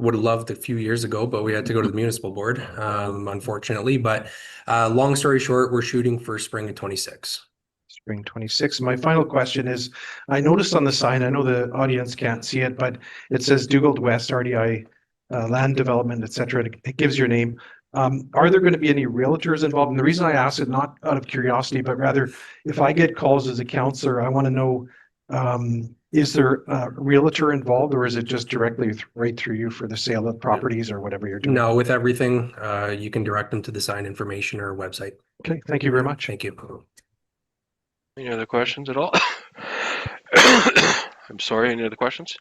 L: Would have loved a few years ago, but we had to go to the municipal board, unfortunately. But long story short, we're shooting for spring of 26.
C: Spring 26. My final question is, I noticed on the sign, I know the audience can't see it, but it says Dwlg West RDI land development, etc. It gives your name. Are there going to be any realtors involved? And the reason I ask it, not out of curiosity, but rather if I get calls as a councillor, I want to know, is there a realtor involved, or is it just directly right through you for the sale of properties or whatever you're doing?
L: No, with everything, you can direct them to the sign information or website.
C: Okay, thank you very much.
L: Thank you.
A: Any other questions at all? I'm sorry, any other questions?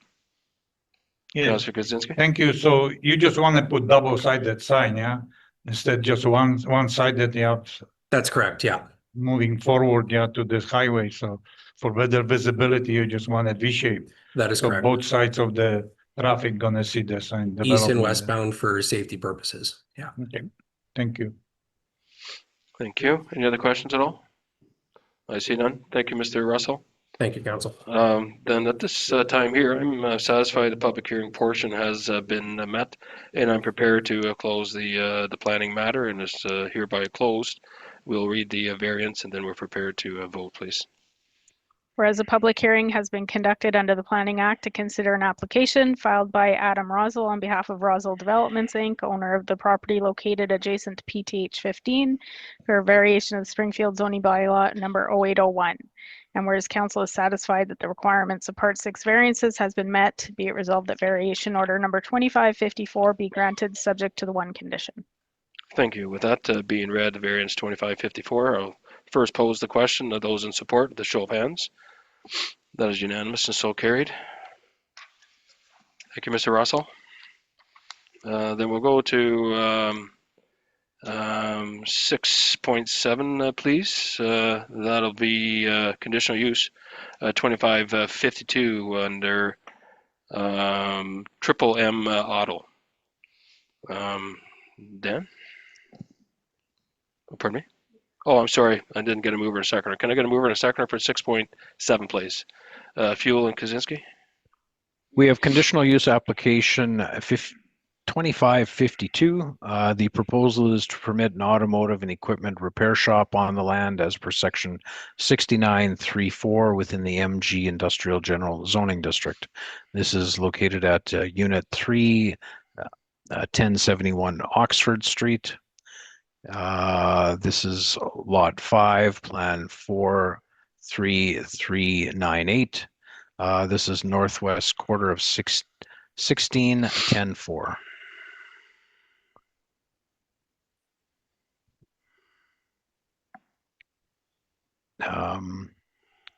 K: Yeah.
A: Councillor Kaczynski?
K: Thank you. So you just want to put double-sided sign, yeah? Instead just one-sided, yeah,
L: That's correct, yeah.
K: moving forward, yeah, to this highway. So for better visibility, you just want it V-shaped.
L: That is
K: So
L: correct.
K: both sides of the traffic gonna see the sign.
L: East and
K: development.
L: westbound for safety purposes, yeah.
K: Okay, thank you.
A: Thank you. Any other questions at all? I see none. Thank you, Mr. Russell.
L: Thank you, council.
A: Then at this time here, I'm satisfied the public hearing portion has been met, and I'm prepared to close the planning matter, and it's hereby closed. We'll read the variance, and then we're prepared to vote, please.
F: Whereas a public hearing has been conducted under the Planning Act to consider an application filed by Adam Rossol on behalf of Rossol Developments, Inc., owner of the property located adjacent to PTH 15 for a variation of the Springfield zoning bylaw number 0801. And whereas council is satisfied that the requirements of Part 6 variances has been met, be it resolved that variation order number 2554 be granted subject to the one condition.
A: Thank you. With that being read, the variance 2554, I'll first pose the question of those in support, the show of hands. That is unanimous and so carried. Thank you, Mr. Russell. Then we'll go to 6.7, please. That'll be conditional use 2552 under Triple M Auto. Dan? Oh, pardon me? Oh, I'm sorry. I didn't get a mover and a seconder. Can I get a mover and a seconder for 6.7, please? Fuel and Kaczynski?
B: We have conditional use application 2552. The proposal is to permit an automotive and equipment repair shop on the land as per section 6934 within the MG Industrial General Zoning District. This is located at Unit 3, 1071 Oxford Street. This is Lot 5, Plan 43398. This is northwest quarter of 1610-4.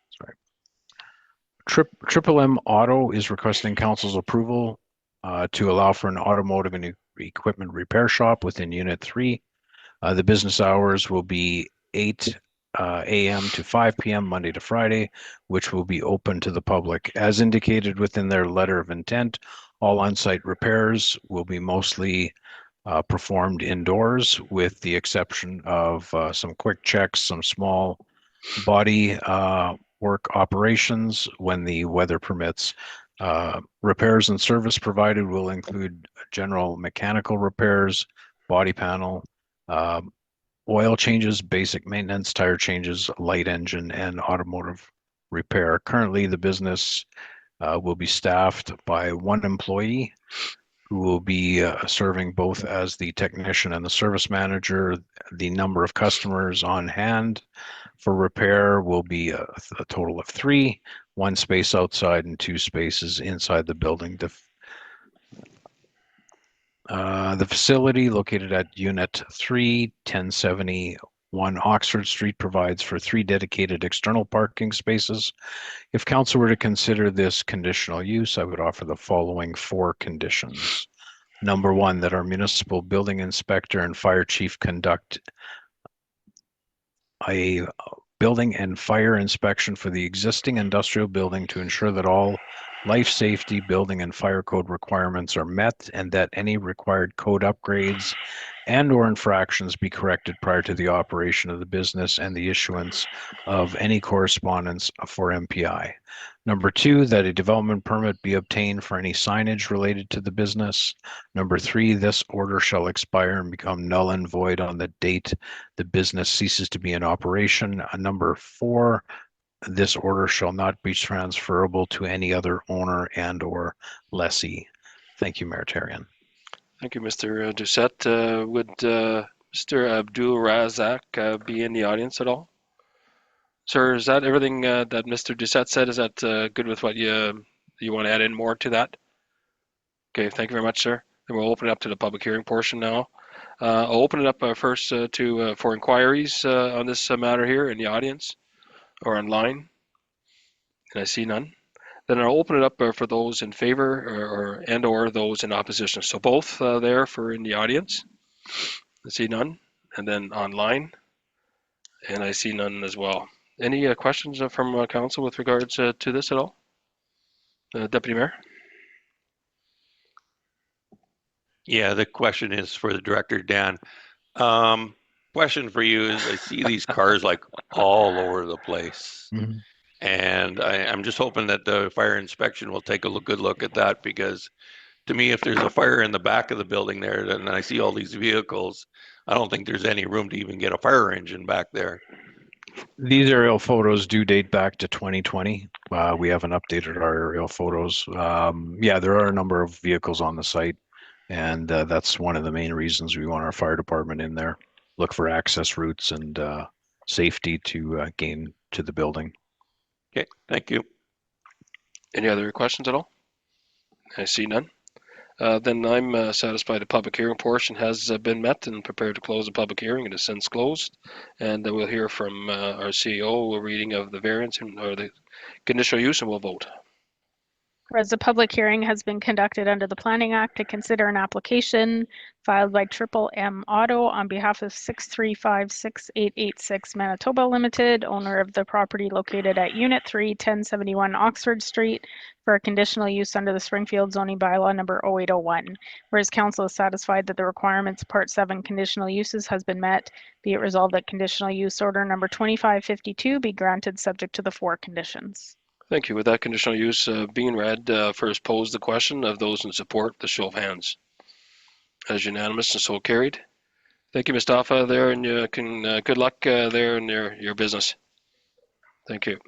B: Sorry. Triple M Auto is requesting council's approval to allow for an automotive and equipment repair shop within Unit 3. The business hours will be 8 a.m. to 5 p.m. Monday to Friday, which will be open to the public. As indicated within their letter of intent, all on-site repairs will be mostly performed indoors, with the exception of some quick checks, some small body work operations when the weather permits. Repairs and service provided will include general mechanical repairs, body panel, oil changes, basic maintenance, tire changes, light engine, and automotive repair. Currently, the business will be staffed by one employee. who will be serving both as the technician and the service manager. The number of customers on hand for repair will be a total of 3, 1 space outside and 2 spaces inside the building. The facility located at Unit 3, 1071 Oxford Street provides for 3 dedicated external parking spaces. If council were to consider this conditional use, I would offer the following 4 conditions. Number 1, that our municipal building inspector and fire chief conduct a building and fire inspection for the existing industrial building to ensure that all life safety, building and fire code requirements are met, and that any required code upgrades and/or infractions be corrected prior to the operation of the business and the issuance of any correspondence for MPI. Number 2, that a development permit be obtained for any signage related to the business. Number 3, this order shall expire and become null and void on the date the business ceases to be in operation. Number 4, this order shall not be transferable to any other owner and/or lessee. Thank you, Mayor Therrien.
A: Thank you, Mr. Doucette. Would Mr. Abdulrazzaq be in the audience at all? Sir, is that everything that Mr. Doucette said? Is that good with what you want to add in more to that? Okay, thank you very much, sir. Then we'll open it up to the public hearing portion now. I'll open it up first for inquiries on this matter here in the audience or online. And I see none. Then I'll open it up for those in favor or those in opposition. So both there for in the audience. I see none. And then online. And I see none as well. Any questions from council with regards to this at all? Deputy Mayor?
G: Yeah, the question is for the director, Dan. Question for you is, I see these cars like all over the place.
B: Mm-hmm.
G: And I'm just hoping that the fire inspection will take a good look at that, because to me, if there's a fire in the back of the building there, then I see all these vehicles, I don't think there's any room to even get a fire engine back there.
B: These aerial photos do date back to 2020. We haven't updated our aerial photos. Yeah, there are a number of vehicles on the site, and that's one of the main reasons we want our fire department in there. Look for access routes and safety to gain to the building.
G: Okay, thank you.
A: Any other questions at all? I see none. Then I'm satisfied the public hearing portion has been met and prepared to close the public hearing. It is since closed. And we'll hear from our CEO a reading of the variance or the conditional use, and we'll vote.
F: Whereas the public hearing has been conducted under the Planning Act to consider an application filed by Triple M Auto on behalf of 6356886 Manitoba Limited, owner of the property located at Unit 3, 1071 Oxford Street, for a conditional use under the Springfield zoning bylaw number 0801. Whereas council is satisfied that the requirements of Part 7 conditional uses has been met, be it resolved that conditional use order number 2552 be granted subject to the 4 conditions.
A: Thank you. With that conditional use being read, first pose the question. Of those in support, the show of hands. As unanimous and so carried. Thank you, Mustafa, there, and you can good luck there in your business. Thank you.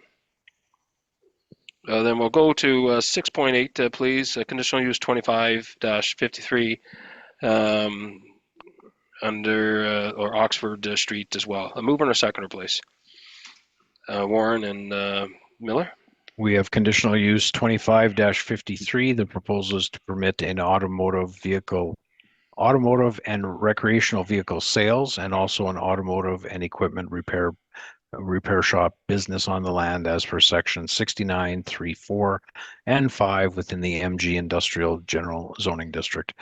A: Then we'll go to 6.8, please. Conditional use 25-53 under or Oxford Street as well. A mover and a seconder, please. Warren and Miller.
B: We have conditional use 25-53. The proposal is to permit an automotive and recreational vehicle sales, and also an automotive and equipment repair shop business on the land as per section 69, 3, 4, and 5 within the MG Industrial General Zoning District.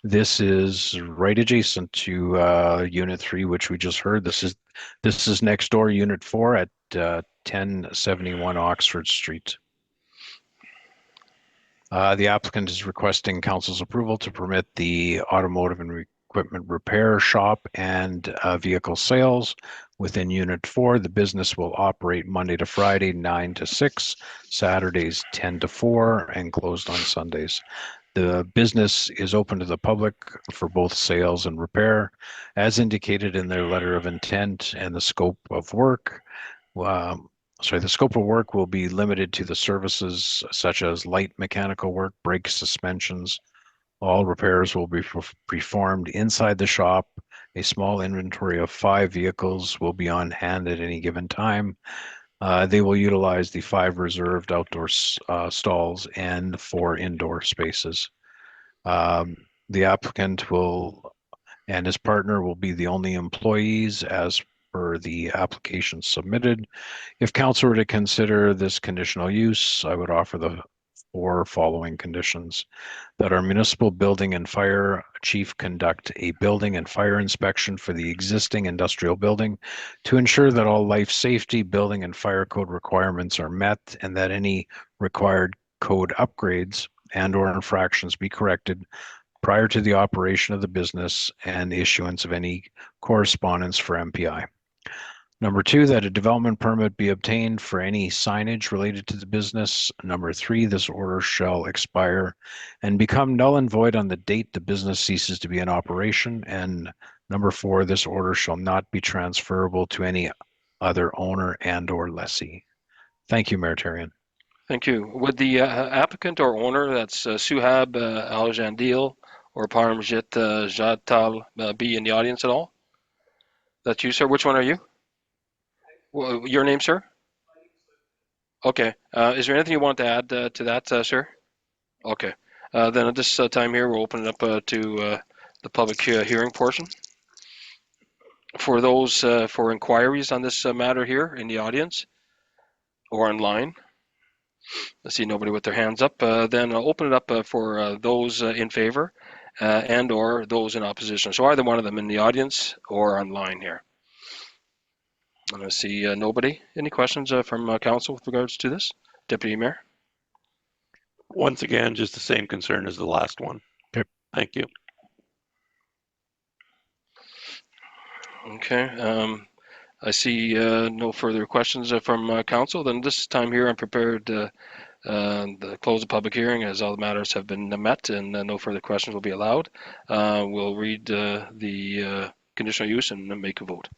B: This is right adjacent to Unit 3, which we just heard. This is next door, Unit 4 at 1071 Oxford Street. The applicant is requesting council's approval to permit the automotive and equipment repair shop and vehicle sales within Unit 4. The business will operate Monday to Friday, 9 to 6, Saturdays 10 to 4, and closed on Sundays. The business is open to the public for both sales and repair, as indicated in their letter of intent, and the scope of work. The scope of work will be limited to the services such as light mechanical work, brake suspensions, All repairs will be performed inside the shop. A small inventory of 5 vehicles will be on hand at any given time. They will utilize the 5 reserved outdoor stalls and 4 indoor spaces. The applicant will and his partner will be the only employees as per the application submitted. If council were to consider this conditional use, I would offer the 4 following conditions: that our municipal building and fire chief conduct a building and fire inspection for the existing industrial building to ensure that all life safety, building and fire code requirements are met, and that any required code upgrades and or infractions be corrected prior to the operation of the business and the issuance of any correspondence for MPI. Number 2, that a development permit be obtained for any signage related to the business. Number 3, this order shall expire and become null and void on the date the business ceases to be in operation. And number 4, this order shall not be transferable to any other owner and or lessee. Thank you, Mayor Therrien.
A: Thank you. Would the applicant or owner, that's Suhab Aljandeel or Parmjit Jadtal, be in the audience at all? That's you, sir. Which one are you? Your name, sir? Okay. Is there anything you want to add to that, sir? Okay. Then at this time here, we'll open it up to the public hearing portion. For those for inquiries on this matter here in the audience or online, I see nobody with their hands up. Then I'll open it up for those in favor and or those in opposition. So either one of them in the audience or online here. I see nobody. Any questions from council with regards to this? Deputy Mayor?
G: Once again, just the same concern as the last one.
B: Okay.
G: Thank you.
A: Okay. I see no further questions from council. Then this time here, I'm prepared to close the public hearing as all the matters have been met and no further questions will be allowed. We'll read the conditional use and make a vote.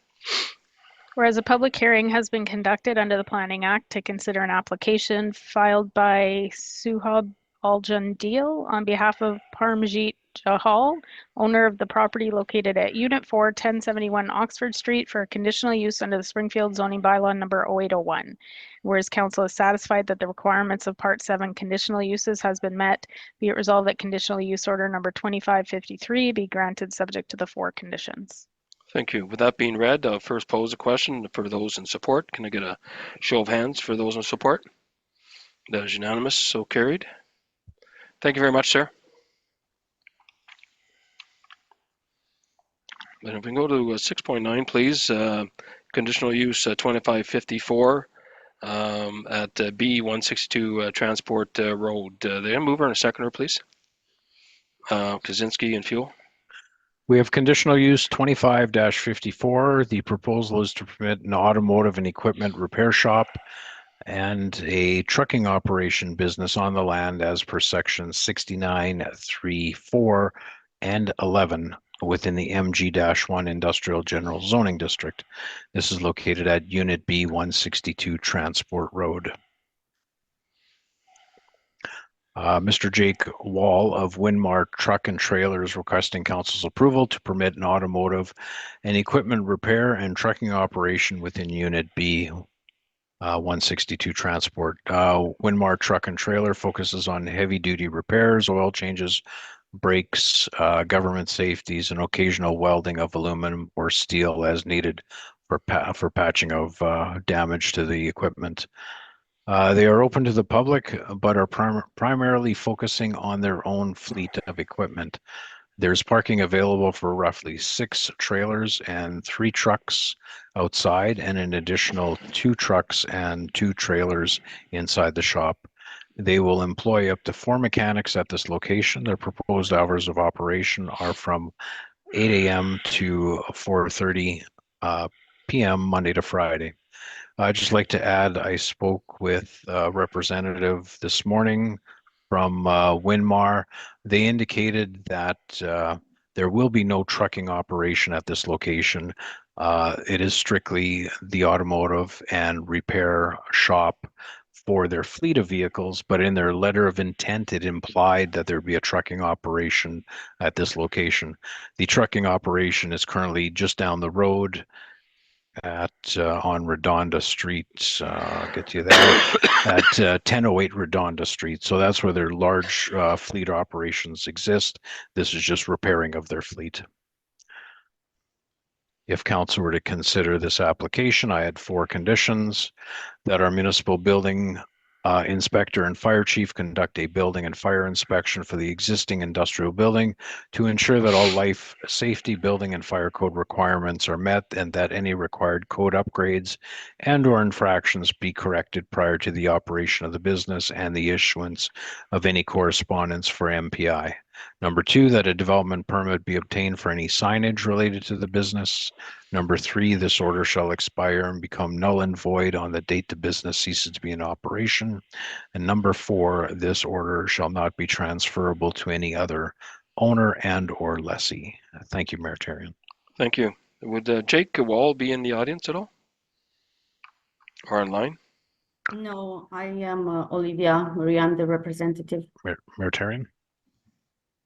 F: Whereas a public hearing has been conducted under the Planning Act to consider an application filed by Suhab Aljandeel on behalf of Parmjit Jahal, owner of the property located at Unit 4, 1071 Oxford Street, for a conditional use under the Springfield zoning bylaw number 0801. Whereas council is satisfied that the requirements of Part 7 conditional uses has been met, be it resolved that conditional use order number 2553 be granted subject to the 4 conditions.
A: Thank you. With that being read, I'll first pose a question for those in support. Can I get a show of hands for those in support? That is unanimous, so carried. Thank you very much, sir. And if we can go to 6.9, please. Conditional use 2554 at B162 Transport Road. The mover and a seconder, please. Kaczynski and Fuel.
B: We have conditional use 25-54. The proposal is to permit an automotive and equipment repair shop and a trucking operation business on the land as per section 69(3)(4) and 11 within the MG-1 Industrial General Zoning District. This is located at Unit B 162 Transport Road. Mr. Jake Wall of Winmar Truck and Trailers requesting council's approval to permit an automotive and equipment repair and trucking operation within Unit B 162 Transport. Winmar Truck and Trailer focuses on heavy-duty repairs, oil changes, brakes, government safeties, and occasional welding of aluminum or steel as needed for patching of damage to the equipment. They are open to the public, but are primarily focusing on their own fleet of equipment. There's parking available for roughly 6 trailers and 3 trucks outside, and an additional 2 trucks and 2 trailers inside the shop. They will employ up to 4 mechanics at this location. Their proposed hours of operation are from 8 a.m. to 4:30 p.m. Monday to Friday. I'd just like to add, I spoke with a representative this morning from Winmar. They indicated that there will be no trucking operation at this location. It is strictly the automotive and repair shop for their fleet of vehicles, but in their letter of intent, it implied that there'd be a trucking operation at this location. The trucking operation is currently just down the road at on Redonda Street. I'll get you there at 1008 Redonda Street. So that's where their large fleet operations exist. This is just repairing of their fleet. If council were to consider this application, I had 4 conditions: that our municipal building inspector and fire chief conduct a building and fire inspection for the existing industrial building to ensure that all life safety, building and fire code requirements are met, and that any required code upgrades and or infractions be corrected prior to the operation of the business and the issuance of any correspondence for MPI. Number 2, that a development permit be obtained for any signage related to the business. Number 3, this order shall expire and become null and void on the date the business ceases to be in operation. And number 4, this order shall not be transferable to any other owner and or lessee. Thank you, Mayor Therrien.
A: Thank you. Would Jake Wall be in the audience at all? Or online?
M: No, I am Olivia Marie. I'm the representative.
B: Mayor Therrien?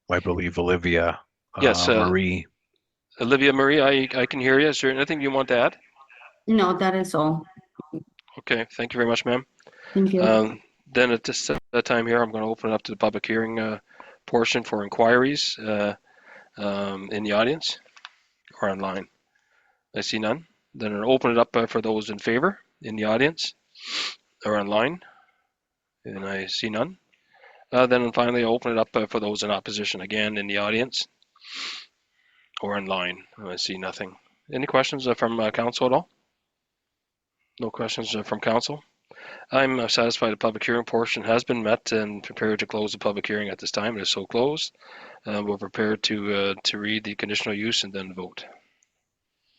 B: I believe Olivia
A: Yes,
B: Marie.
A: Olivia Marie, I can hear you. Is there anything you want to add?
M: No, that is all.
A: Okay, thank you very much, ma'am.
M: Thank you.
A: Then at this time here, I'm going to open it up to the public hearing portion for inquiries in the audience or online. I see none. Then I'll open it up for those in favor in the audience or online, and I see none. Then finally, I'll open it up for those in opposition again in the audience or online. I see nothing. Any questions from council at all? No questions from council. I'm satisfied the public hearing portion has been met and prepared to close the public hearing at this time. It is so closed. We're prepared to read the conditional use and then vote.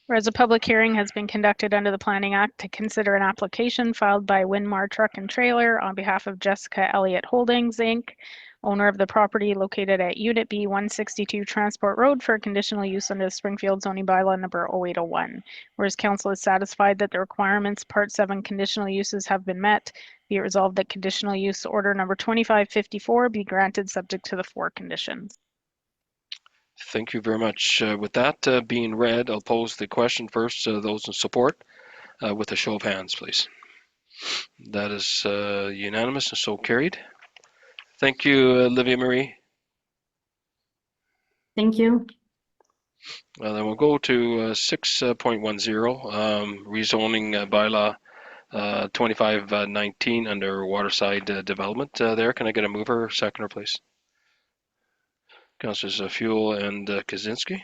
F: Whereas a public hearing has been conducted under the Planning Act to consider an application filed by Winmar Truck and Trailer on behalf of Jessica Elliott Holdings, Inc., owner of the property located at Unit B 162 Transport Road for conditional use under the Springfield zoning bylaw number 0801. Whereas council is satisfied that the requirements Part 7 conditional uses have been met, be it resolved that conditional use order number 2554 be granted subject to the 4 conditions.
A: Thank you very much. With that being read, I'll pose the question first to those in support with a show of hands, please. That is unanimous and so carried. Thank you, Olivia Marie.
M: Thank you.
A: Then we'll go to 6.10, rezoning bylaw 2519 under Waterside development there. Can I get a mover, seconder, please? Councilors Fuel and Kaczynski.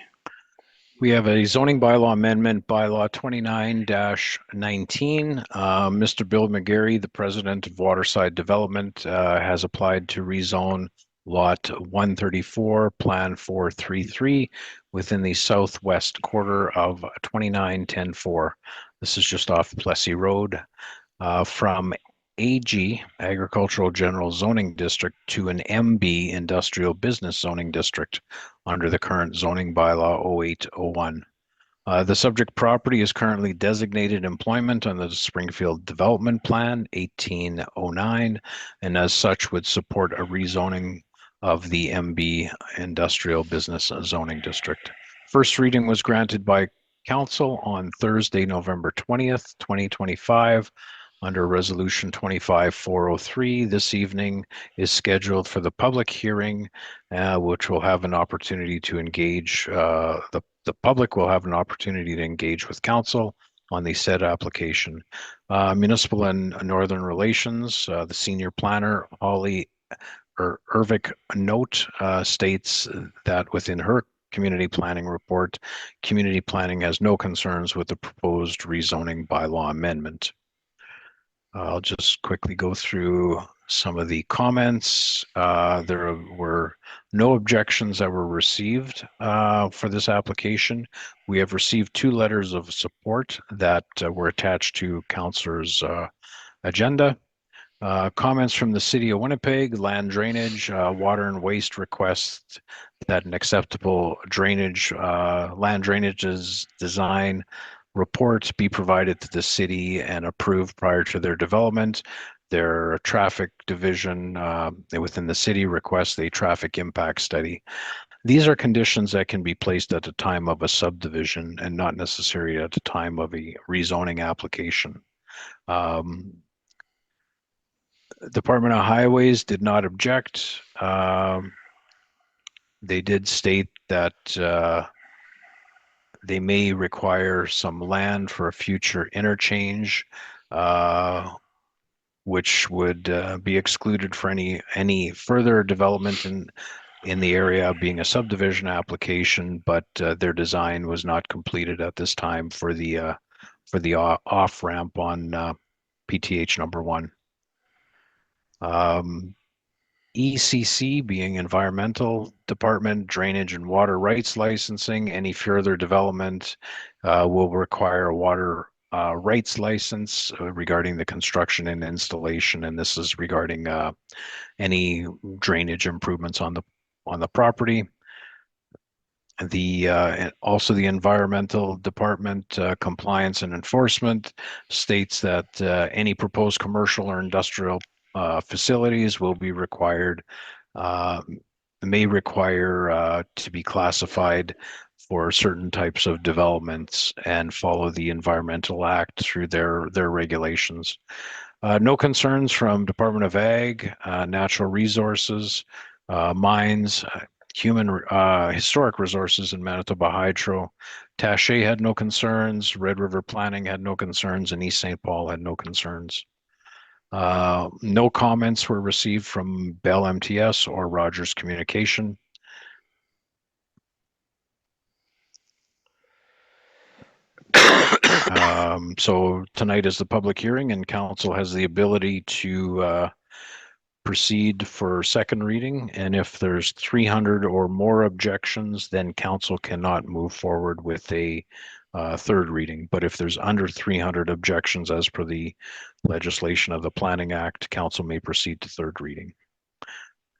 B: We have a zoning bylaw amendment, bylaw 29-19. Mr. Bill McGarry, the president of Waterside Development, has applied to rezone lot 134, plan 433 within the southwest quarter of 29-10-4. This is just off Plessy Road, from AG, Agricultural General Zoning District, to an MB, Industrial Business Zoning District, under the current zoning bylaw 0801. The subject property is currently designated employment under the Springfield Development Plan 1809, and as such would support a rezoning of the MB Industrial Business Zoning District. First reading was granted by Council on Thursday, November 20th, 2025, under Resolution 25403. This evening is scheduled for the public hearing, which will have an opportunity to engage, the public will have an opportunity to engage with council on the said application. Municipal and Northern Relations, the senior planner, Holly Ervik Note, states that within her community planning report, community planning has no concerns with the proposed rezoning bylaw amendment. I'll just quickly go through some of the comments. There were no objections that were received for this application. We have received 2 letters of support that were attached to Councillor's agenda. Comments from the City of Winnipeg, land drainage, water and waste request that an acceptable drainage, land drainage's design report be provided to the city and approved prior to their development. their traffic division within the city requests a traffic impact study. These are conditions that can be placed at the time of a subdivision and not necessarily at the time of a rezoning application. Department of Highways did not object. They did state that they may require some land for a future interchange, which would be excluded for any further development in the area being a subdivision application, but their design was not completed at this time for the off ramp on PTH number 1. ECC being Environmental Department, Drainage and Water Rights Licensing. Any further development will require a water rights license regarding the construction and installation, and this is regarding any drainage improvements on the property. Also the Environmental Department Compliance and Enforcement states that any proposed commercial or industrial facilities will be required, may require to be classified for certain types of developments and follow the Environmental Act through their regulations. No concerns from Department of Ag, Natural Resources, Mines, Human Historic Resources in Manitoba Hydro. Taché had no concerns, Red River Planning had no concerns, and East St. Paul had no concerns. No comments were received from Bell MTS or Rogers Communication. So tonight is the public hearing, and council has the ability to proceed for second reading. And if there's 300 or more objections, then council cannot move forward with a third reading. But if there's under 300 objections as per the legislation of the Planning Act, council may proceed to third reading.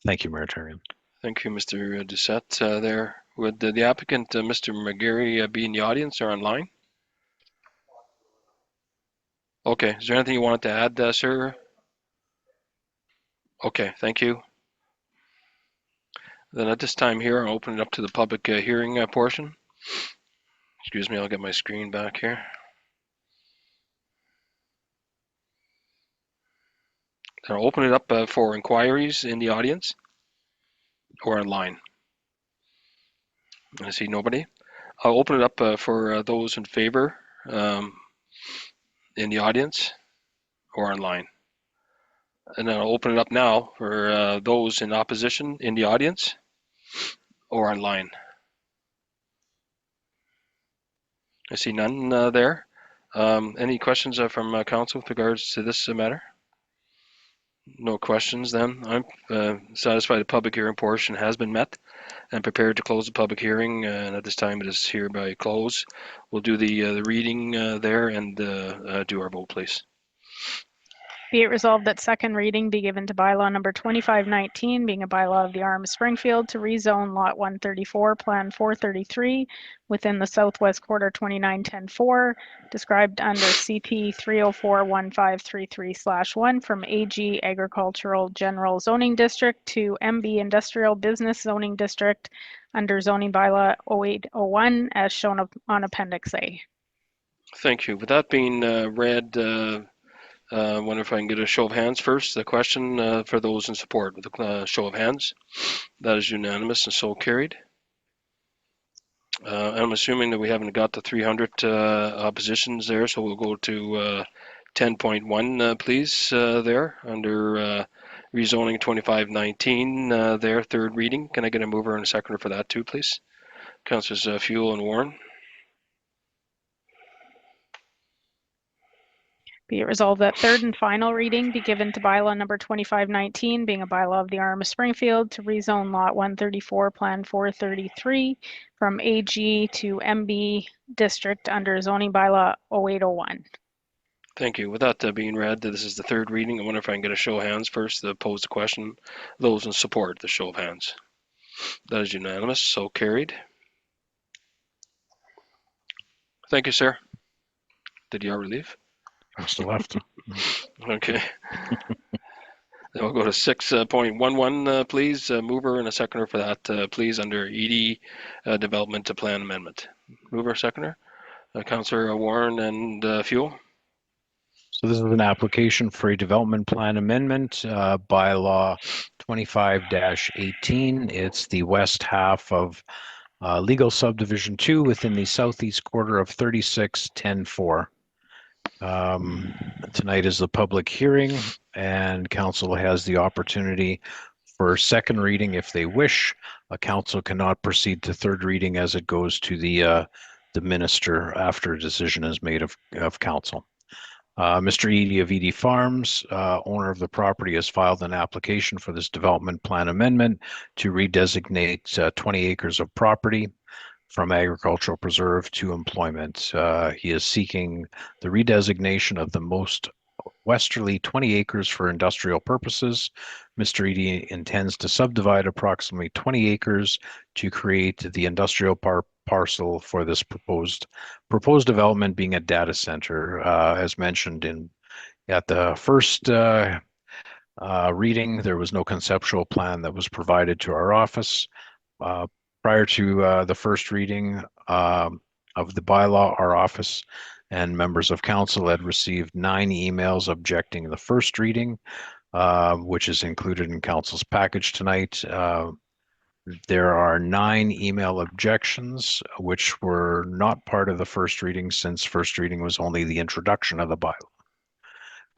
B: Thank you, Mayor Tarian.
A: Thank you, Mr. Doucette there. Would the applicant, Mr. McGarry, be in the audience or online? Okay, is there anything you wanted to add, sir? Okay, thank you. Then at this time here, I'll open it up to the public hearing portion. Excuse me, I'll get my screen back here. I'll open it up for inquiries in the audience or online. I see nobody. I'll open it up for those in favor in the audience or online. And then I'll open it up now for those in opposition in the audience or online. I see none there. Any questions from council with regards to this matter? No questions then. I'm satisfied the public hearing portion has been met and prepared to close the public hearing, and at this time it is hereby closed. We'll do the reading there and do our vote, please.
F: Be it resolved that second reading be given to bylaw number 2519, being a bylaw of the RM of Springfield to rezone lot 134, plan 433 within the southwest quarter 2910-4, described under CP 3041533/1 from AG Agricultural General Zoning District to MB Industrial Business Zoning District under zoning bylaw 0801 as shown on Appendix A.
A: Thank you. With that being read, I wonder if I can get a show of hands first. The question for those in support with a show of hands. That is unanimous and so carried. I'm assuming that we haven't got the 300 oppositions there, so we'll go to 10.1, please, there under rezoning 2519, there, third reading. Can I get a mover and a seconder for that too, please? Councilors Fuel and Warren.
F: Be it resolved that third and final reading be given to bylaw number 2519, being a bylaw of the RM of Springfield to rezone lot 134, plan 433 from AG to MB district under zoning bylaw 0801.
A: Thank you. With that being read, this is the third reading. I wonder if I can get a show of hands first to pose the question. Those in support, the show of hands. That is unanimous, so carried. Thank you, sir. Did you already leave?
B: Must have left.
A: Okay. Then we'll go to 6.11, please. Mover and a seconder for that, please, under Edie Development to Plan Amendment. Mover, seconder. Councillor Warren and Fuel.
B: So this is an application for a development plan amendment, bylaw 25-18. It's the west half of legal subdivision 2 within the southeast quarter of 36-10-4. Tonight is the public hearing, and council has the opportunity for second reading if they wish. A council cannot proceed to third reading as it goes to the minister after a decision is made of council. Mr. Edie of Edie Farms, owner of the property, has filed an application for this development plan amendment to redesignate 20 acres of property from agricultural preserve to employment. He is seeking the redesignation of the most westerly 20 acres for industrial purposes. Mr. Edie intends to subdivide approximately 20 acres to create the industrial parcel for this proposed development, being a data center. As mentioned at the first reading, there was no conceptual plan that was provided to our office. Prior to the first reading of the bylaw, our office and members of council had received 9 emails objecting the first reading, which is included in council's package tonight. There are 9 email objections, which were not part of the first reading, since first reading was only the introduction of the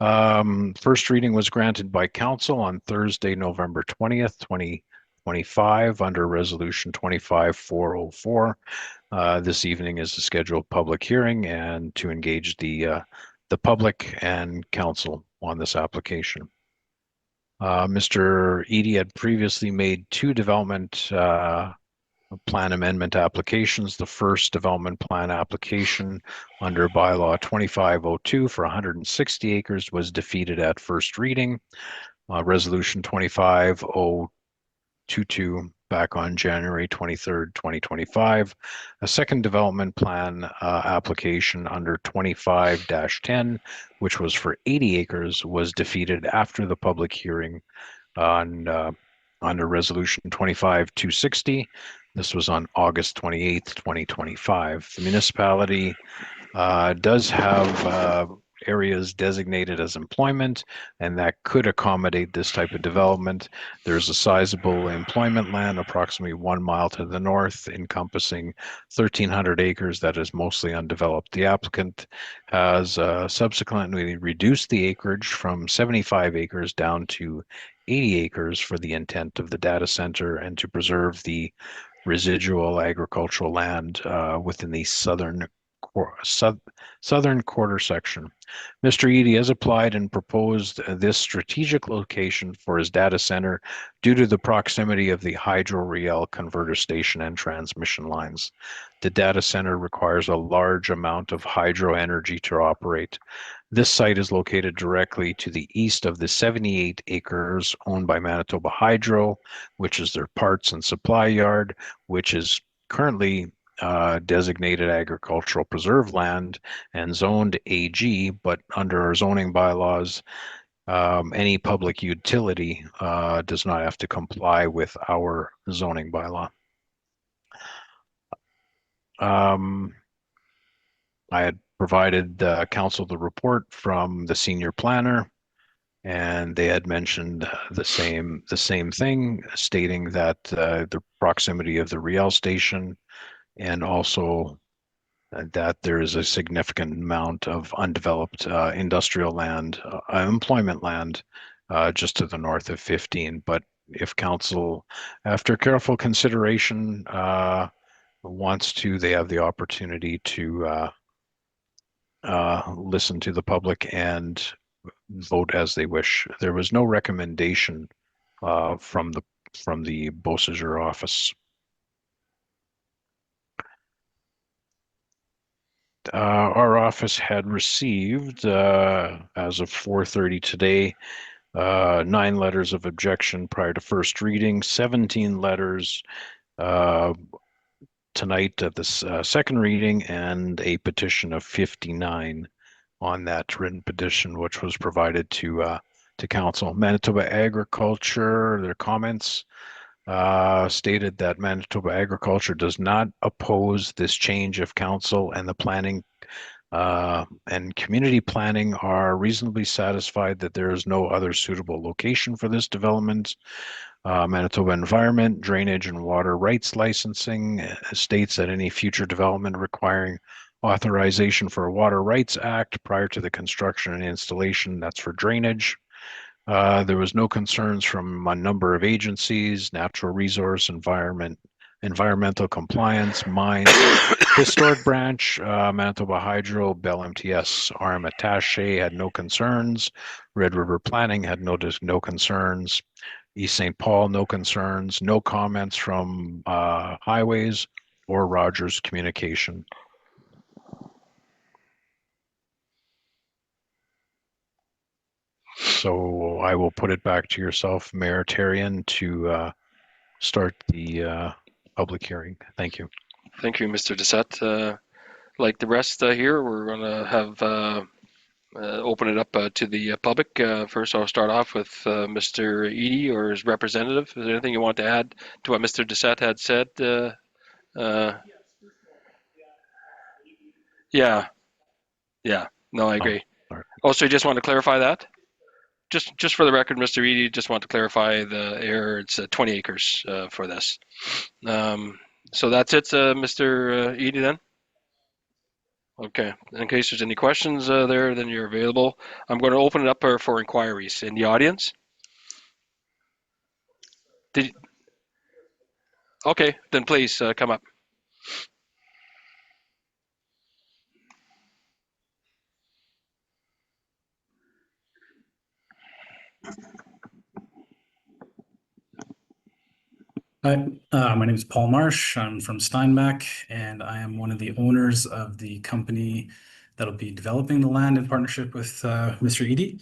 B: bylaw. First reading was granted by council on Thursday, November 20th, 2025, under Resolution 25-404. This evening is a scheduled public hearing and to engage the public and council on this application. Mr. Edie had previously made 2 development plan amendment applications. The first development plan application under bylaw 2502 for 160 acres was defeated at first reading. Resolution 25022 back on January 23rd, 2025. A second development plan application under 25-10, which was for 80 acres, was defeated after the public hearing on under Resolution 25260. This was on August 28th, 2025. The municipality does have areas designated as employment, and that could accommodate this type of development. There's a sizable employment land approximately 1 mile to the north, encompassing 1,300 acres that is mostly undeveloped. The applicant has subsequently reduced the acreage from 75 acres down to 80 acres for the intent of the data center and to preserve the residual agricultural land within the southern quarter section. Mr. Edie has applied and proposed this strategic location for his data center due to the proximity of the hydro-reel converter station and transmission lines. The data center requires a large amount of hydro energy to operate. This site is located directly to the east of the 78 acres owned by Manitoba Hydro, which is their parts and supply yard, which is currently designated agricultural preserve land and zoned AG, but under our zoning bylaws, any public utility does not have to comply with our zoning bylaw. I had provided council the report from the senior planner, and they had mentioned the same thing, stating that the proximity of the Riel station and also that there is a significant amount of undeveloped industrial land, employment land, just to the north of 15. But if council, after careful consideration, wants to, they have the opportunity to listen to the public and vote as they wish. There was no recommendation from the Beausejour office. Our office had received, as of 4:30 today, 9 letters of objection prior to first reading, 17 letters tonight at the second reading, and a petition of 59 on that written petition, which was provided to council. Manitoba Agriculture, their comments stated that Manitoba Agriculture does not oppose this change if council and the planning and community planning are reasonably satisfied that there is no other suitable location for this development. Manitoba Environment, Drainage and Water Rights Licensing states that any future development requiring authorization for a Water Rights Act prior to the construction and installation, that's for drainage. There was no concerns from a number of agencies, natural resource, environmental compliance, mines, historic branch, Manitoba Hydro, Bell MTS, RM Attaché had no concerns. Red River Planning had no concerns. East St. Paul, no concerns. No comments from Highways or Rogers Communication. So I will put it back to yourself, Mayor Therrien, to start the public hearing. Thank you.
A: Thank you, Mr. Doucette. Like the rest here, we're going to have open it up to the public. First, I'll start off with Mr. Edie or his representative. Is there anything you want to add to what Mr. Doucette had said? Yeah. No, I agree.
B: All right.
A: Also, you just want to clarify that? Just for the record, Mr. Edie, just want to clarify the error. It's 20 acres for this. So that's it, Mr. Edie, then? Okay. In case there's any questions there, then you're available. I'm going to open it up for inquiries in the audience. Okay, then please come up.
N: Hi, my name is Paul Marsh. I'm from Steinbach, and I am one of the owners of the company that'll be developing the land in partnership with Mr. Edie.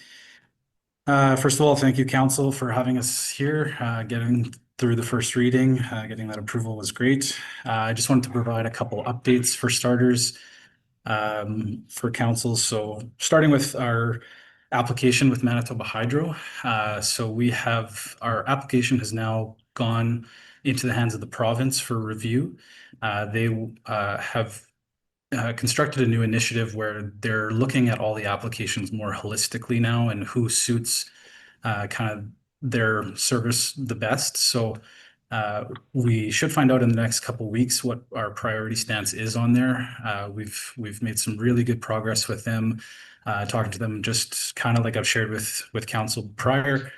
N: First of all, thank you, Council, for having us here, getting through the first reading. Getting that approval was great. I just wanted to provide a couple updates for starters for Council. So starting with our application with Manitoba Hydro. So we have, our application has now gone into the hands of the province for review. They have constructed a new initiative where they're looking at all the applications more holistically now and who suits kind of their service the best. So we should find out in the next couple of weeks what our priority stance is on there. We've made some really good progress with them, talking to them just kind of like I've shared with Council prior.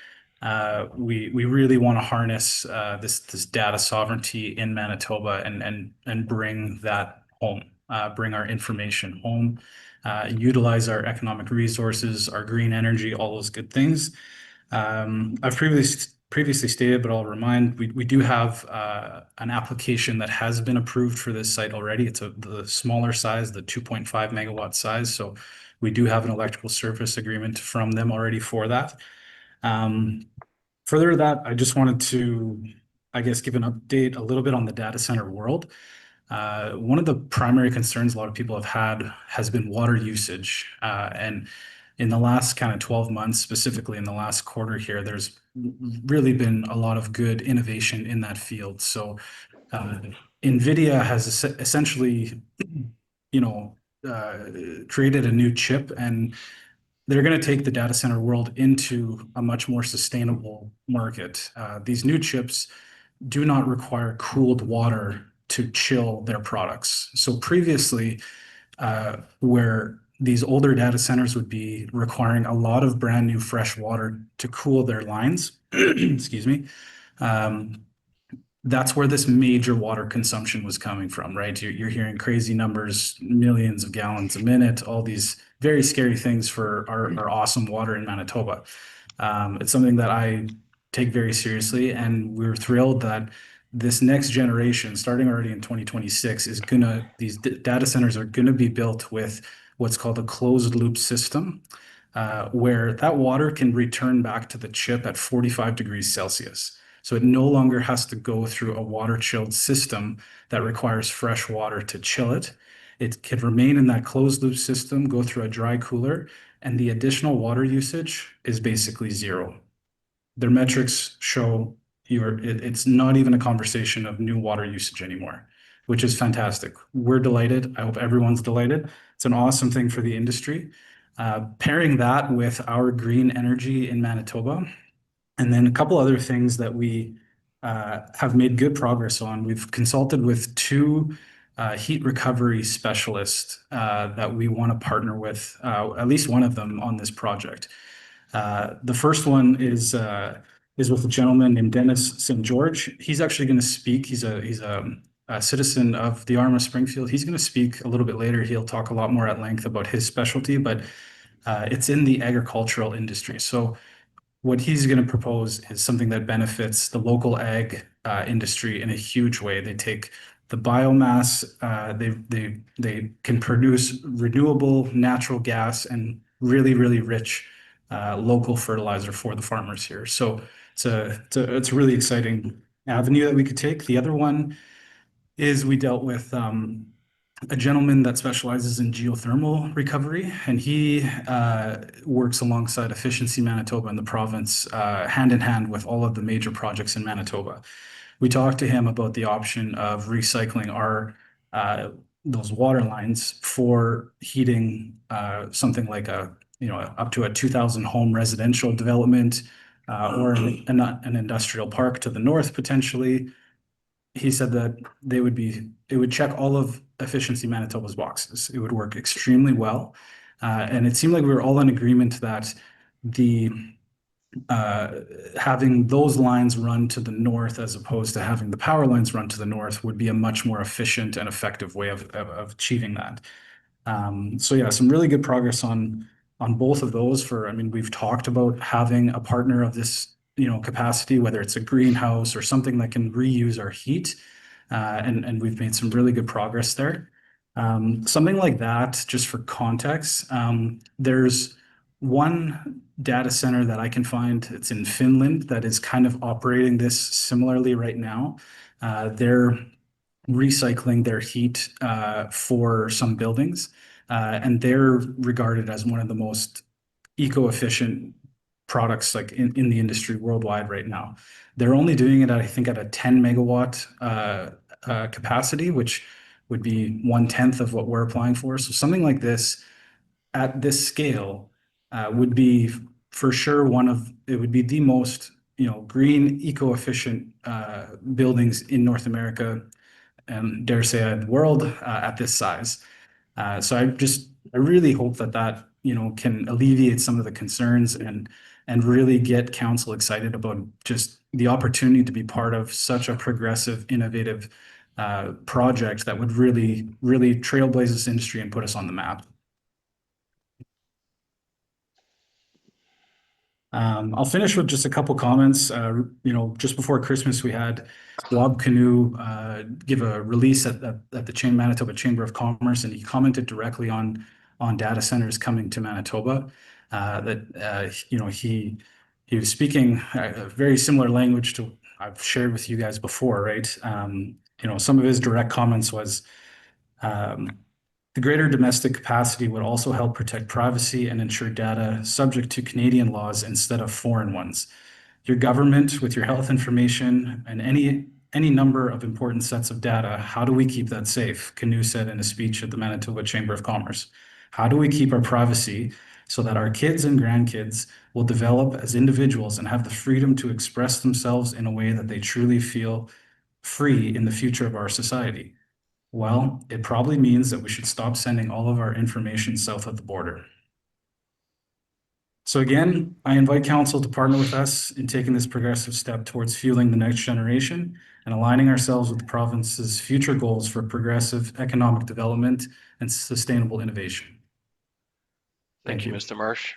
N: We really want to harness this data sovereignty in Manitoba and bring that home, bring our information home, utilize our economic resources, our green energy, all those good things. I've previously stated, but I'll remind, we do have an application that has been approved for this site already. It's the smaller size, the 2.5 megawatt size. So we do have an electrical service agreement from them already for that. Further to that, I just wanted to, I guess, give an update a little bit on the data center world. One of the primary concerns a lot of people have had has been water usage. And in the last kind of 12 months, specifically in the last quarter here, there's really been a lot of good innovation in that field. So NVIDIA has essentially, created a new chip, and they're going to take the data center world into a much more sustainable market. These new chips do not require cooled water to chill their products. So previously, where these older data centers would be requiring a lot of brand new fresh water to cool their lines, excuse me, that's where this major water consumption was coming from, right? You're hearing crazy numbers, millions of gallons a minute, all these very scary things for our awesome water in Manitoba. It's something that I take very seriously, and we're thrilled that this next generation, starting already in 2026, these data centers are gonna be built with what's called a closed loop system, where that water can return back to the chip at 45 degrees Celsius. So it no longer has to go through a water chilled system that requires fresh water to chill it. It can remain in that closed loop system, go through a dry cooler, and the additional water usage is basically zero. Their metrics show it's not even a conversation of new water usage anymore, which is fantastic. We're delighted. I hope everyone's delighted. It's an awesome thing for the industry. Pairing that with our green energy in Manitoba, and then a couple other things that we have made good progress on. We've consulted with two heat recovery specialists that we want to partner with, at least one of them on this project. The first one is with a gentleman named Dennis St. George. He's actually going to speak. He's a citizen of the Arm of Springfield. He's going to speak a little bit later. He'll talk a lot more at length about his specialty, but it's in the agricultural industry. So what he's going to propose is something that benefits the local ag industry in a huge way. They take the biomass, they can produce renewable natural gas and really, really rich local fertilizer for the farmers here. So it's a really exciting avenue that we could take. The other one is we dealt with a gentleman that specializes in geothermal recovery, and he works alongside Efficiency Manitoba in the province, hand in hand with all of the major projects in Manitoba. We talked to him about the option of recycling those water lines for heating something like up to a 2,000 home residential development or an industrial park to the north potentially. He said that it would check all of Efficiency Manitoba's boxes. It would work extremely well. And it seemed like we were all in agreement that having those lines run to the north as opposed to having the power lines run to the north would be a much more efficient and effective way of achieving that. So yeah, some really good progress on both of those. We've talked about having a partner of this capacity, whether it's a greenhouse or something that can reuse our heat. And we've made some really good progress there. Something like that, just for context, there's one data center that I can find, it's in Finland, that is kind of operating this similarly right now. They're recycling their heat for some buildings, and they're regarded as one of the most eco-efficient products like in the industry worldwide right now. They're only doing it, I think, at a 10 megawatt capacity, which would be 1/10 of what we're applying for. So something like this at this scale would be for sure it would be the most green, eco-efficient buildings in North America and dare say the world at this size. So I really hope that can alleviate some of the concerns and really get council excited about just the opportunity to be part of such a progressive, innovative project that would really, really trailblaze this industry and put us on the map. I'll finish with just a couple comments. Just before Christmas, we had Dwlg Canoe give a release at the Manitoba Chamber of Commerce, and he commented directly on data centers coming to Manitoba. He was speaking a very similar language to I've shared with you guys before, right? Some of his direct comments was, the greater domestic capacity would also help protect privacy and ensure data subject to Canadian laws instead of foreign ones. Your government, with your health information and any number of important sets of data, how do we keep that safe? Canoe said in a speech at the Manitoba Chamber of Commerce. How do we keep our privacy so that our kids and grandkids will develop as individuals and have the freedom to express themselves in a way that they truly feel free in the future of our society? Well, it probably means that we should stop sending all of our information south of the border. So again, I invite council to partner with us in taking this progressive step towards fueling the next generation and aligning ourselves with the province's future goals for progressive economic development and sustainable innovation.
A: Thank you, Mr. Marsh.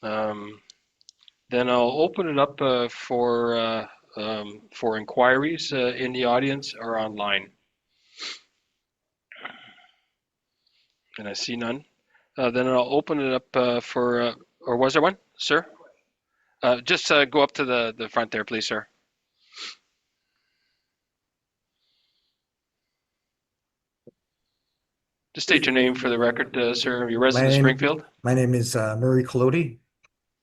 A: Then I'll open it up for inquiries in the audience or online. And I see none. Then I'll open it up or was there one, sir? Just go up to the front there, please, sir. Just state your name for the record, sir. You're resident of
O: name-
A: Springfield?
O: My name is Murray Colodi.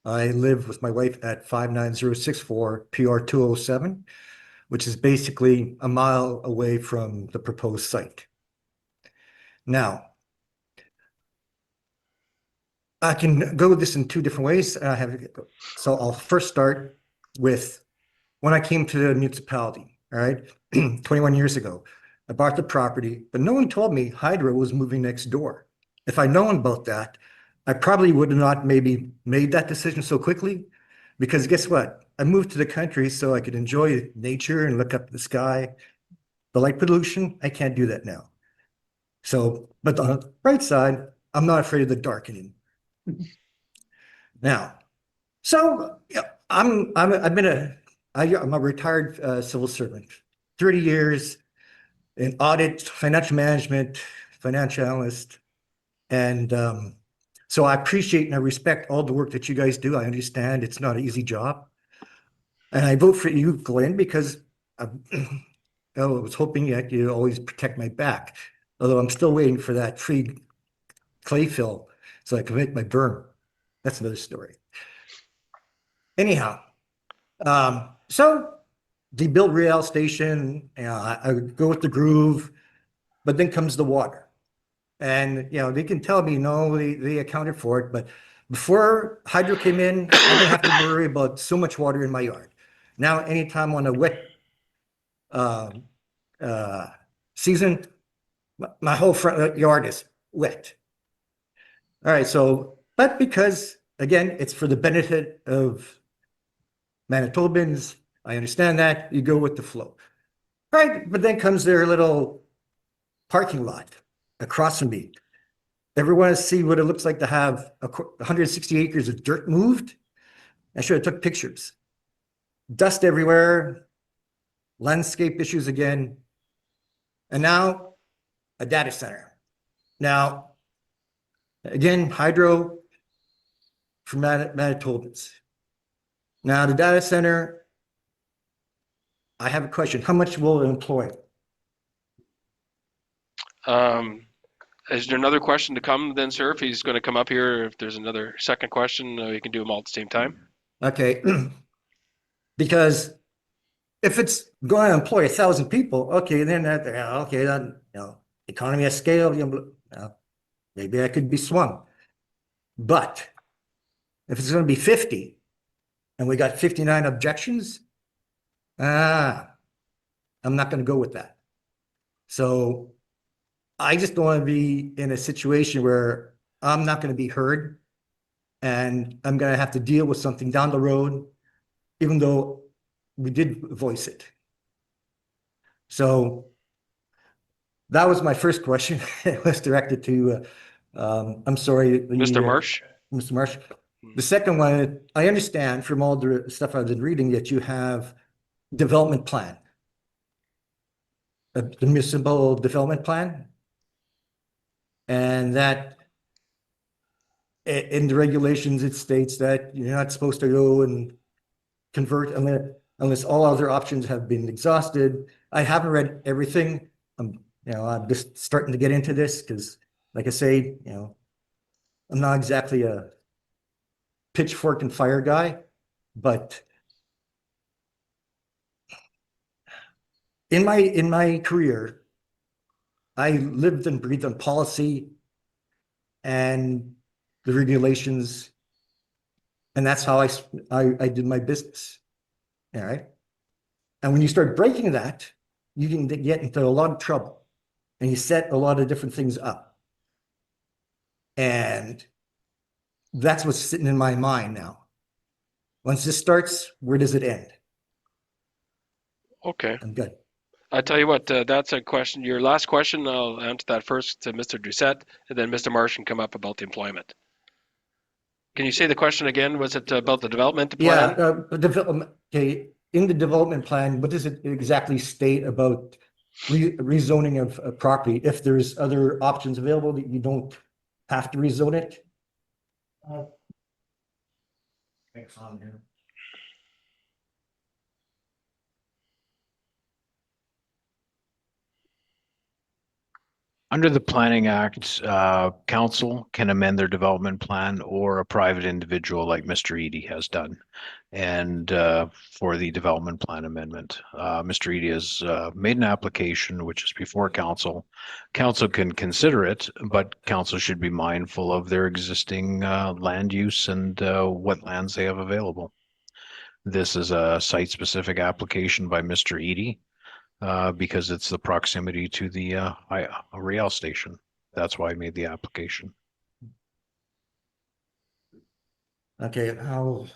O: I live with my wife at 59064 PR 207, which is basically a mile away from the proposed site. Now, I can go with this in two different ways. So I'll first start with when I came to the municipality, all right, 21 years ago. I bought the property, but no one told me Hydro was moving next door. If I'd known about that, I probably would have not maybe made that decision so quickly, because guess what? I moved to the country so I could enjoy nature and look up at the sky. The light pollution, I can't do that now. So, but on the bright side, I'm not afraid of the darkening. Now, so yeah, I'm a retired civil servant, 30 years in audit, financial management, financial analyst, and so I appreciate and I respect all the work that you guys do. I understand it's not an easy job, and I vote for you, Glenn, because I was hoping that you always protect my back. Although I'm still waiting for that free clay fill so I can make my berm. That's another story. Anyhow, so they built rail station. I go with the groove, but then comes the water, and they can tell me no, they accounted for it. But before Hydro came in, I didn't have to worry about so much water in my yard. Now, anytime on a wet season, my whole front yard is wet. All right, so, but because, again, it's for the benefit of Manitobans, I understand that, you go with the flow. All right, but then comes their little parking lot across from me. Everyone see what it looks like to have 160 acres of dirt moved? I should have took pictures. Dust everywhere, landscape issues again, and now a data center. Now, again, Hydro for Manitobans. Now, the data center, I have a question. How much will it employ?
A: Is there another question to come then, sir? If he's going to come up here, if there's another second question, we can do them all at the same time.
O: Okay, because if it's going to employ 1,000 people, okay, then economy of scale, maybe I could be swung. But if it's going to be 50 and we got 59 objections, I'm not going to go with that. So I just don't want to be in a situation where I'm not going to be heard and I'm going to have to deal with something down the road, even though we did voice it. So that was my first question. It was directed to, I'm sorry.
A: Mr. Marsh.
O: Mr. Marsh. The second one, I understand from all the stuff I've been reading that you have development plan, the municipal development plan, and that in the regulations, it states that you're not supposed to go and convert unless all other options have been exhausted. I haven't read everything. I'm just starting to get into this because, like I say, I'm not exactly a pitchfork and fire guy, but in my career, I lived and breathed on policy and the regulations, and that's how I did my business. All right. And when you start breaking that, you can get into a lot of trouble and you set a lot of different things up. And that's what's sitting in my mind now. Once this starts, where does it end?
A: Okay.
O: I'm good.
A: I tell you what, that's a question. Your last question, I'll answer that first to Mr. Doucette, and then Mr. Marsh can come up about the employment. Can you say the question again? Was it about the development plan?
O: Yeah, development. Okay, in the development plan, what does it exactly state about rezoning of a property? If there's other options available that you don't have to rezone it? Thanks on here.
B: Under the Planning Act, council can amend their development plan or a private individual like Mr. Edie has done. And for the development plan amendment, Mr. Edie has made an application which is before council. Council can consider it, but council should be mindful of their existing land use and what lands they have available. This is a site-specific application by Mr. Edie. Because it's the proximity to the rail station. That's why I made the application.
O: Okay, I'll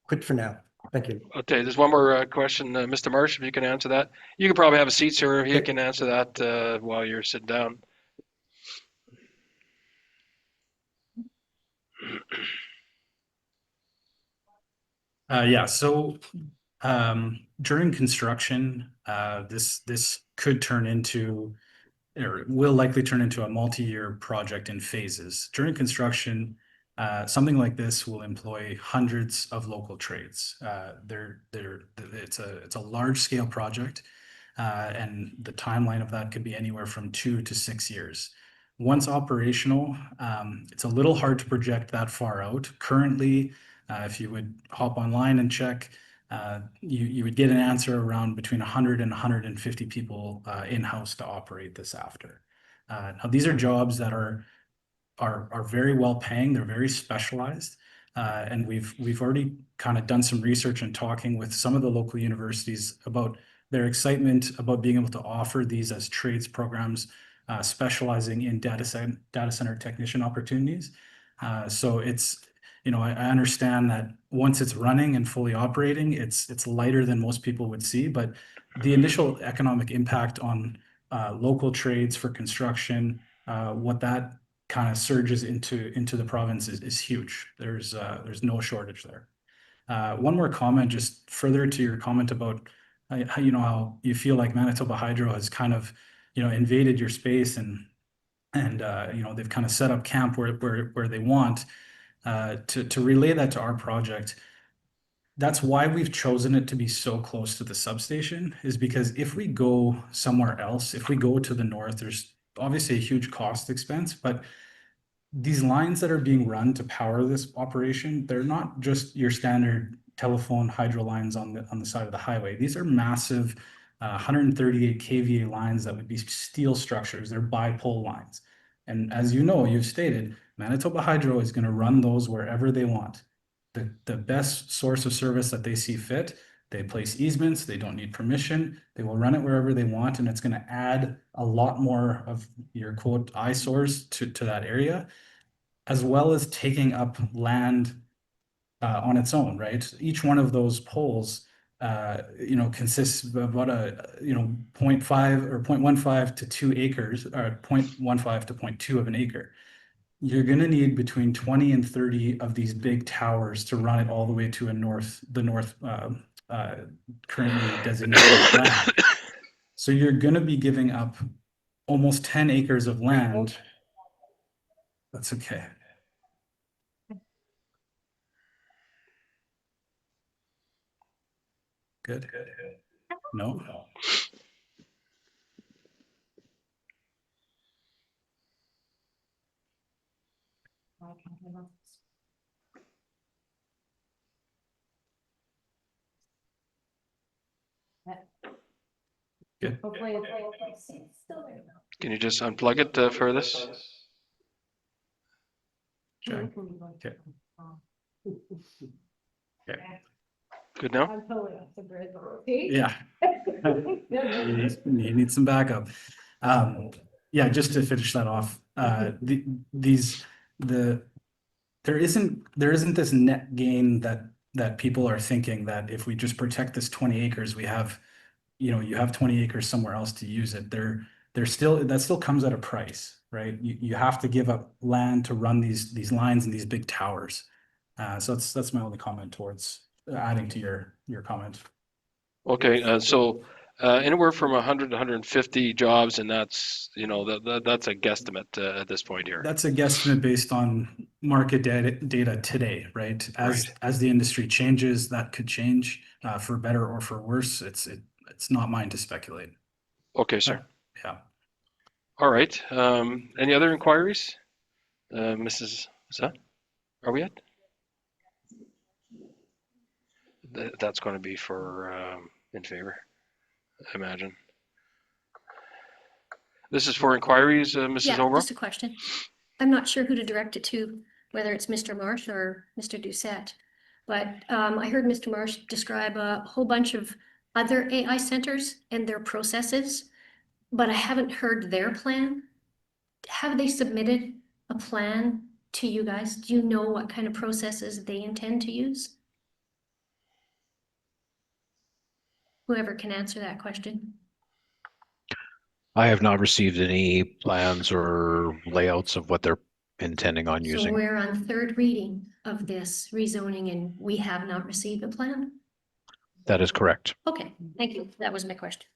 O: quit for now. Thank you.
A: Okay, there's one more question, Mr. Marsh, if you can answer that. You can probably have a seat, sir. He can answer that while you're sitting down.
N: Yeah, so during construction, this could turn into, or will likely turn into a multi-year project in phases. During construction, something like this will employ hundreds of local trades. It's a large-scale project, and the timeline of that could be anywhere from 2 to 6 years. Once operational, it's a little hard to project that far out. Currently, if you would hop online and check, you would get an answer around between 100 and 150 people in-house to operate this after. Now, these are jobs that are very well paying. They're very specialized. And we've already kind of done some research and talking with some of the local universities about their excitement about being able to offer these as trades programs, specializing in data center technician opportunities. So it's, I understand that once it's running and fully operating, it's lighter than most people would see, but the initial economic impact on local trades for construction, what that kind of surges into the province is huge. There's no shortage there. One more comment, just further to your comment about how you feel like Manitoba Hydro has kind of invaded your space and they've kind of set up camp where they want. To relay that to our project, that's why we've chosen it to be so close to the substation, is because if we go somewhere else, if we go to the north, there's obviously a huge cost expense, but these lines that are being run to power this operation, they're not just your standard telephone hydro lines on the side of the highway. These are massive 138 kVA lines that would be steel structures. They're bipole lines. And as you know, you've stated, Manitoba Hydro is going to run those wherever they want. The best source of service that they see fit, they place easements, they don't need permission, they will run it wherever they want, and it's going to add a lot more of your quote eyesores to that area, as well as taking up land on its own, right? Each one of those poles consists of about 0.5 or 0.15 to 2 acres, or 0.15 to 0.2 of an acre. You're going to need between 20 and 30 of these big towers to run it all the way to the north currently designated land. So you're going to be giving up almost 10 acres of land. That's okay. Good. No. Good.
A: Can you just unplug it for this?
N: Sure. Okay. Okay.
A: Good now?
N: Yeah. You need some backup. Yeah, just to finish that off, there isn't this net gain that people are thinking that if we just protect this 20 acres, we have, you have 20 acres somewhere else to use it. That still comes at a price, right? You have to give up land to run these lines and these big towers. So that's my only comment towards adding to your comment.
A: Okay, so anywhere from 100 to 150 jobs, and that's that's a guesstimate at this point here.
N: That's a guesstimate based on market data today, right? As the industry changes, that could change for better or for worse. It's not mine to speculate.
A: Okay, sir.
N: Yeah.
A: All right. Any other inquiries? Mrs. Is that? Are we at? That's going to be for in favor, I imagine. This is for inquiries, Mrs.
P: Yeah,
A: O'Rourke?
P: just a question. I'm not sure who to direct it to, whether it's Mr. Marsh or Mr. Doucette. But I heard Mr. Marsh describe a whole bunch of other AI centers and their processes, but I haven't heard their plan. Have they submitted a plan to you guys? Do you know what kind of processes they intend to use? Whoever can answer that question.
B: I have not received any plans or layouts of what they're intending on
P: So
B: using.
P: we're on third reading of this rezoning and we have not received a plan?
B: That is correct.
P: Okay, thank you. That was my question.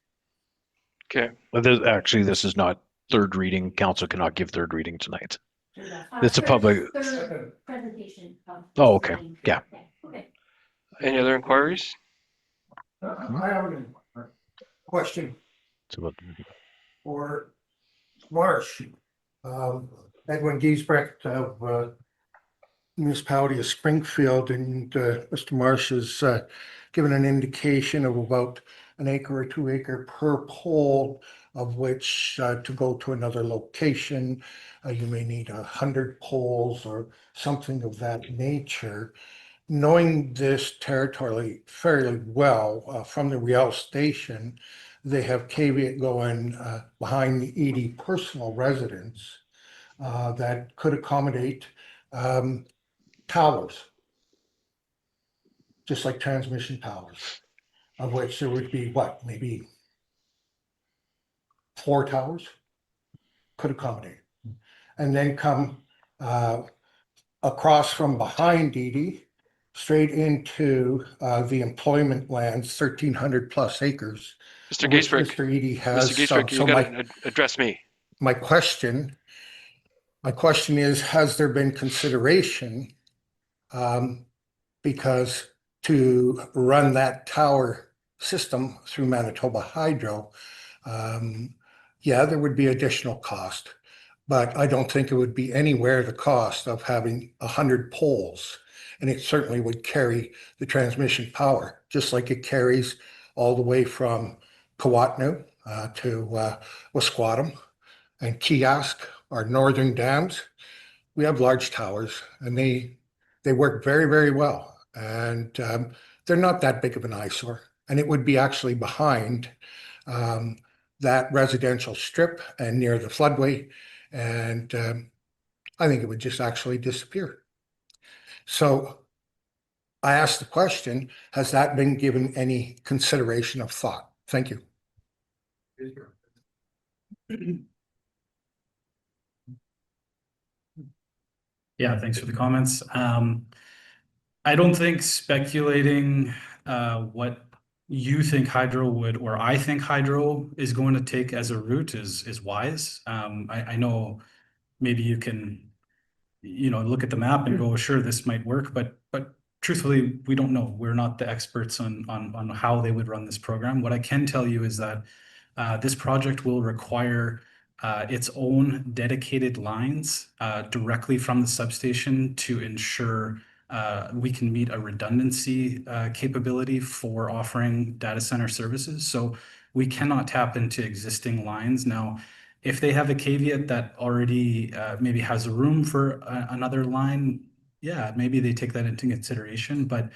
A: Okay.
B: But actually, this is not third reading. Council cannot give third reading tonight. It's a public.
P: Third presentation.
B: Oh, okay. Yeah.
P: Okay.
A: Any other inquiries?
O: I have a question
B: It's about
O: for Marsh. Edwin Giesbrecht of municipality of Springfield, and Mr. Marsh has given an indication of about an acre or 2 acre per pole, of which to go to another location, you may need 100 poles or something of that nature. Knowing this territory fairly well from the Riel station, they have caveat going behind the Edie personal residence that could accommodate towers, just like transmission towers, of which there would be what, maybe 4 towers could accommodate, and then come across from behind Edie straight into the employment lands, 1,300 plus acres.
A: Mr.
O: which
A: Giesbrecht.
O: Mr. Edie has.
A: Mr. Giesbrecht, you got to address me.
O: My question is, has there been consideration, because to run that tower system through Manitoba Hydro, yeah, there would be additional cost, but I don't think it would be anywhere the cost of having 100 poles. And it certainly would carry the transmission power, just like it carries all the way from Kawatnu to Wasquatum and Kiosk, our northern dams. We have large towers, and they work very, very well. And they're not that big of an eyesore. And it would be actually behind that residential strip and near the floodway. And I think it would just actually disappear. So I asked the question, has that been given any consideration of thought? Thank you.
N: Yeah, thanks for the comments. I don't think speculating what you think hydro would, or I think hydro is going to take as a route is wise. I know maybe you can, look at the map and go, sure, this might work, but truthfully, we don't know. We're not the experts on how they would run this program. What I can tell you is that this project will require its own dedicated lines directly from the substation to ensure we can meet a redundancy capability for offering data center services. So we cannot tap into existing lines. Now, if they have a caveat that already maybe has a room for another line, yeah, maybe they take that into consideration. But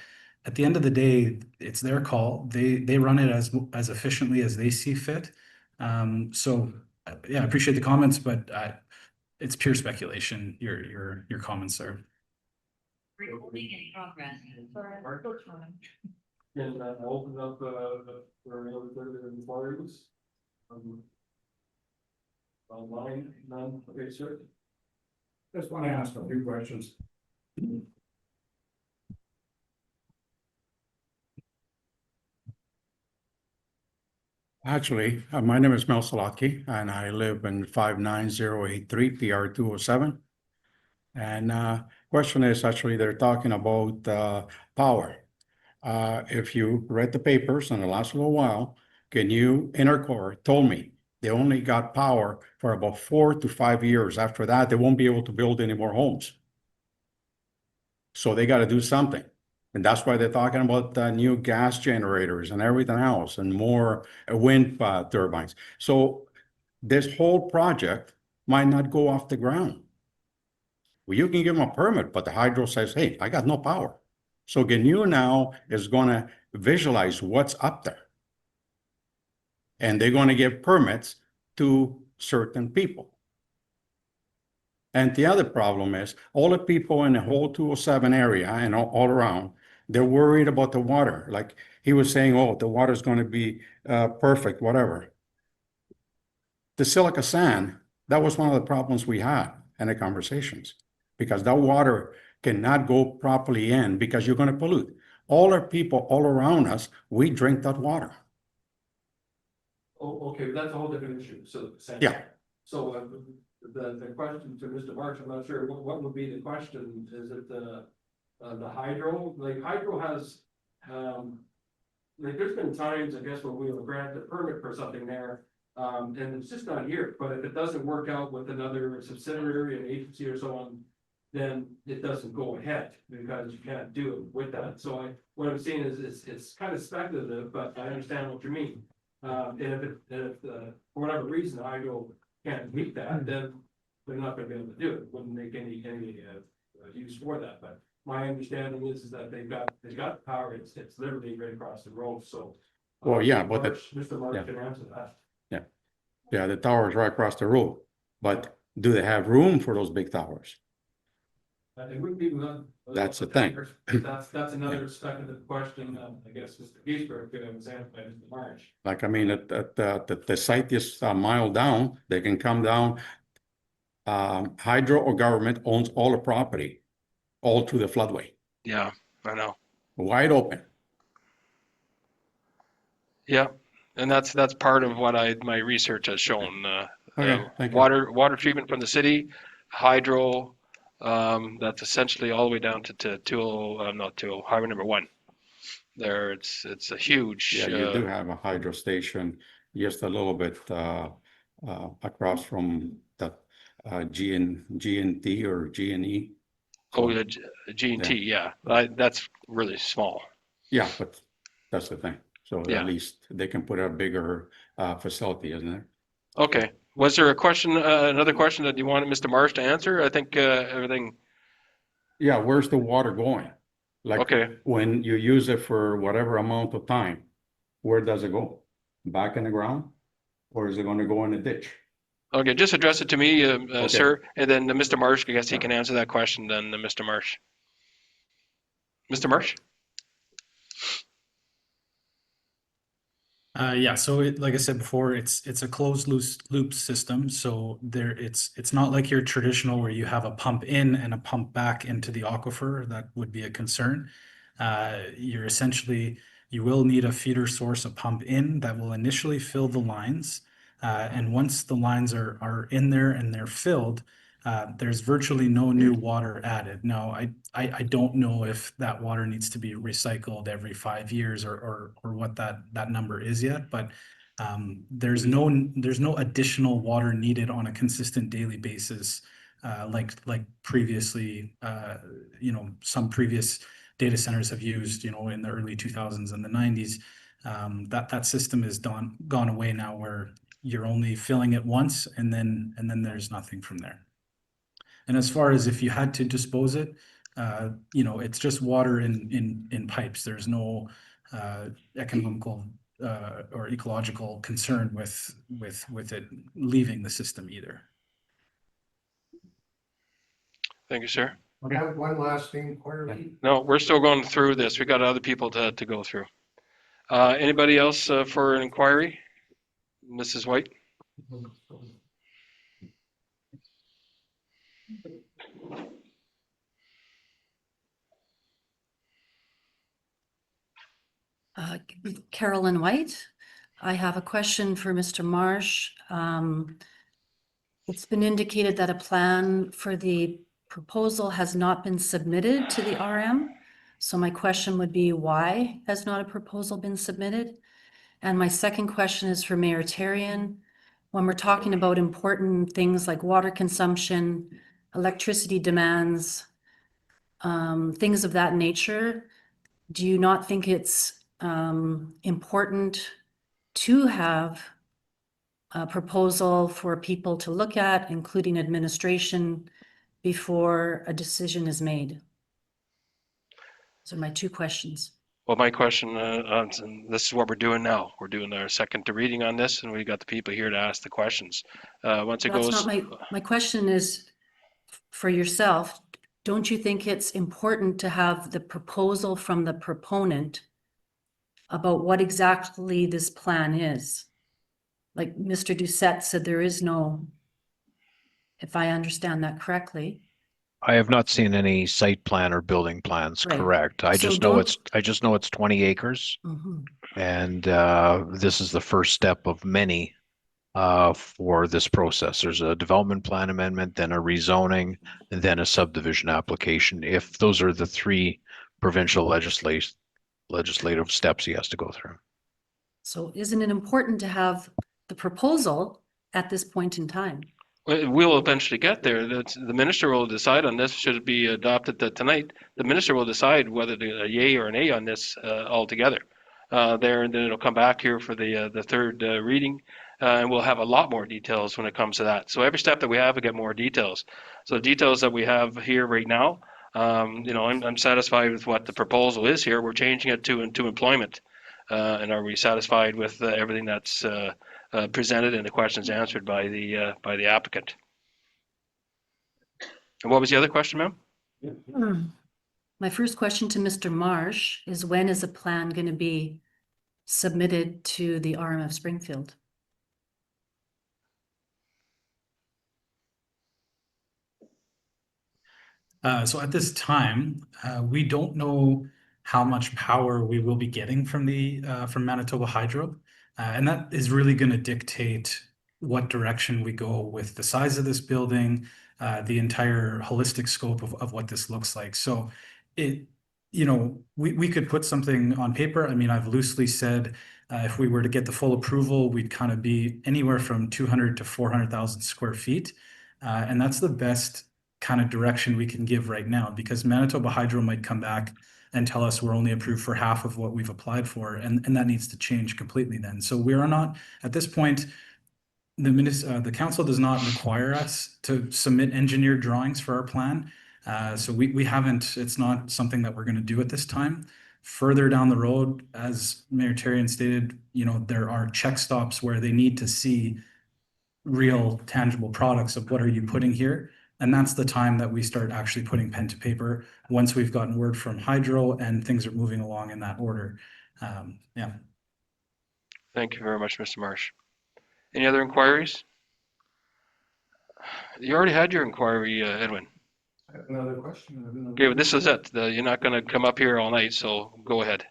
N: at the end of the day, it's their call. They run it as efficiently as they see fit. So yeah, I appreciate the comments, but it's pure speculation. Your comments are.
Q: Recording in progress.
A: Can open up for any other inquiries? Online, none, okay, sir.
R: Just want to ask a few questions. Actually, my name is Mel Salaki, and I live in 59083 PR 207. And question is, actually, they're talking about power. If you read the papers in the last little while, can you, Intercore told me They only got power for about 4 to 5 years. After that, they won't be able to build any more homes. So they got to do something. And that's why they're talking about new gas generators and everything else and more wind turbines. So this whole project might not go off the ground. Well, you can give them a permit, but the hydro says, hey, I got no power. So GNU now is going to visualize what's up there. And they're going to give permits to certain people. And the other problem is all the people in the whole 207 area and all around, they're worried about the water. Like he was saying, oh, the water's going to be perfect, whatever. The silica sand, that was one of the problems we had in the conversations, because that water cannot go properly in because you're going to pollute. All our people all around us, we drink that water.
A: Oh, okay, that's a whole different issue. So
R: Yeah.
A: So the question to Mr. March, I'm not sure what would be the question. Is it the hydro? Like hydro has like there's been times I guess when we will grant the permit for something there, and it's just not here. But if it doesn't work out with another subsidiary, an agency, or so on, then it doesn't go ahead because you can't do it with that. So what I'm seeing is it's kind of speculative, but I understand what you mean. And if for whatever reason hydro can't meet that, then they're not going to be able to do it. Wouldn't make any use for that. But my understanding is that they've got power. It's literally right across the road. So
R: Well, yeah, but
A: Mr. Mark can answer that.
R: Yeah, the tower is right across the road. But do they have room for those big towers?
A: It wouldn't be
R: That's the thing.
A: That's another speculative question. I guess Mr. Giesbrecht could have answered by Mr. March.
R: Like, I mean, the site is a mile down, they can come down. Hydro or government owns all the property, all to the floodway,
A: Yeah, I know.
R: wide open.
A: Yeah, and that's part of what my research has shown.
R: Okay, thank you.
A: Water treatment from the city, hydro. That's essentially all the way down to highway number 1. There, it's a huge.
R: Yeah, you do have a hydro station just a little bit across from the G&T or G&E.
A: Oh, the G&T, yeah. That's really small.
R: Yeah, but that's the thing. So
A: Yeah.
R: at least they can put a bigger facility, isn't there?
A: Okay. Was there a question, another question that you wanted Mr. Marsh to answer? I think everything.
R: Yeah, where's the water going? Like
A: Okay.
R: when you use it for whatever amount of time, where does it go? Back in the ground? Or is it going to go in a ditch?
A: Okay, just address it to me,
R: Okay.
A: sir, and then Mr. Marsh, I guess he can answer that question then, Mr. Marsh. Mr. Marsh?
N: Yeah, so like I said before, it's a closed loop system. So it's not like your traditional where you have a pump in and a pump back into the aquifer. That would be a concern. You will need a feeder source, a pump in that will initially fill the lines. And once the lines are in there and they're filled, there's virtually no new water added. Now, I don't know if that water needs to be recycled every 5 years or what that number is yet, but there's no additional water needed on a consistent daily basis, like previously, some previous data centers have used, in the early 2000s and the 90s. That system is gone away now, where you're only filling it once and then there's nothing from there. And as far as if you had to dispose it, it's just water in pipes. There's no economical or ecological concern with it leaving the system either.
A: Thank you, sir.
S: I have one last inquiry.
A: No, we're still going through this. We got other people to go through. Anybody else for an inquiry? Mrs. White?
T: Carolyn White. I have a question for Mr. Marsh. It's been indicated that a plan for the proposal has not been submitted to the RM. So my question would be, why has not a proposal been submitted? And my second question is for Mayor Therrien. when we're talking about important things like water consumption, electricity demands, things of that nature, do you not think it's important to have a proposal for people to look at, including administration, before a decision is made? Those are my two questions.
A: Well, my question, and this is what we're doing now. We're doing our second reading on this, and we got the people here to ask the questions. Once it
T: That's
A: goes,
T: not my question is for yourself. Don't you think it's important to have the proposal from the proponent about what exactly this plan is? Like Mr. Doucette said, there is no, if I understand that correctly.
B: I have not seen any site plan or building plans,
T: Right.
B: correct. I
T: So
B: just know
T: don't-
B: I just know it's 20 acres.
T: Mhm.
B: And this is the first step of many for this process. There's a development plan amendment, then a rezoning, and then a subdivision application. If those are the three provincial legislative steps he has to go through.
T: So isn't it important to have the proposal at this point in time?
A: we'll eventually get there. The minister will decide on this. Should it be adopted tonight? The minister will decide whether a yay or an nay on this altogether. And then it'll come back here for the third reading, and we'll have a lot more details when it comes to that. So every step that we have, we get more details. So the details that we have here right now, I'm satisfied with what the proposal is here. We're changing it to employment, and are we satisfied with everything that's presented and the questions answered by the applicant? And what was the other question, ma'am?
T: My first question to Mr. Marsh is, when is a plan going to be submitted to the RM of Springfield?
N: So at this time, we don't know how much power we will be getting from from Manitoba Hydro, and that is really going to dictate what direction we go with the size of this building, the entire holistic scope of what this looks like. So we could put something on paper. I mean, I've loosely said if we were to get the full approval, we'd kind of be anywhere from 200 to 400,000 square feet, and that's the best kind of direction we can give right now, because Manitoba Hydro might come back and tell us we're only approved for half of what we've applied for, and that needs to change completely then. So we are not, at this point, the council does not require us to submit engineered drawings for our plan. So we haven't, it's not something that we're going to do at this time. Further down the road, as Mayor Therrien stated, there are check stops where they need to see real tangible products of what are you putting here. And that's the time that we start actually putting pen to paper, once we've gotten word from Hydro and things are moving along in that order. Yeah.
A: Thank you very much, Mr. Marsh. Any other inquiries? You already had your inquiry, Edwin.
S: I have another question.
A: Okay, well, this is it. You're not going to come up here all night, so go ahead.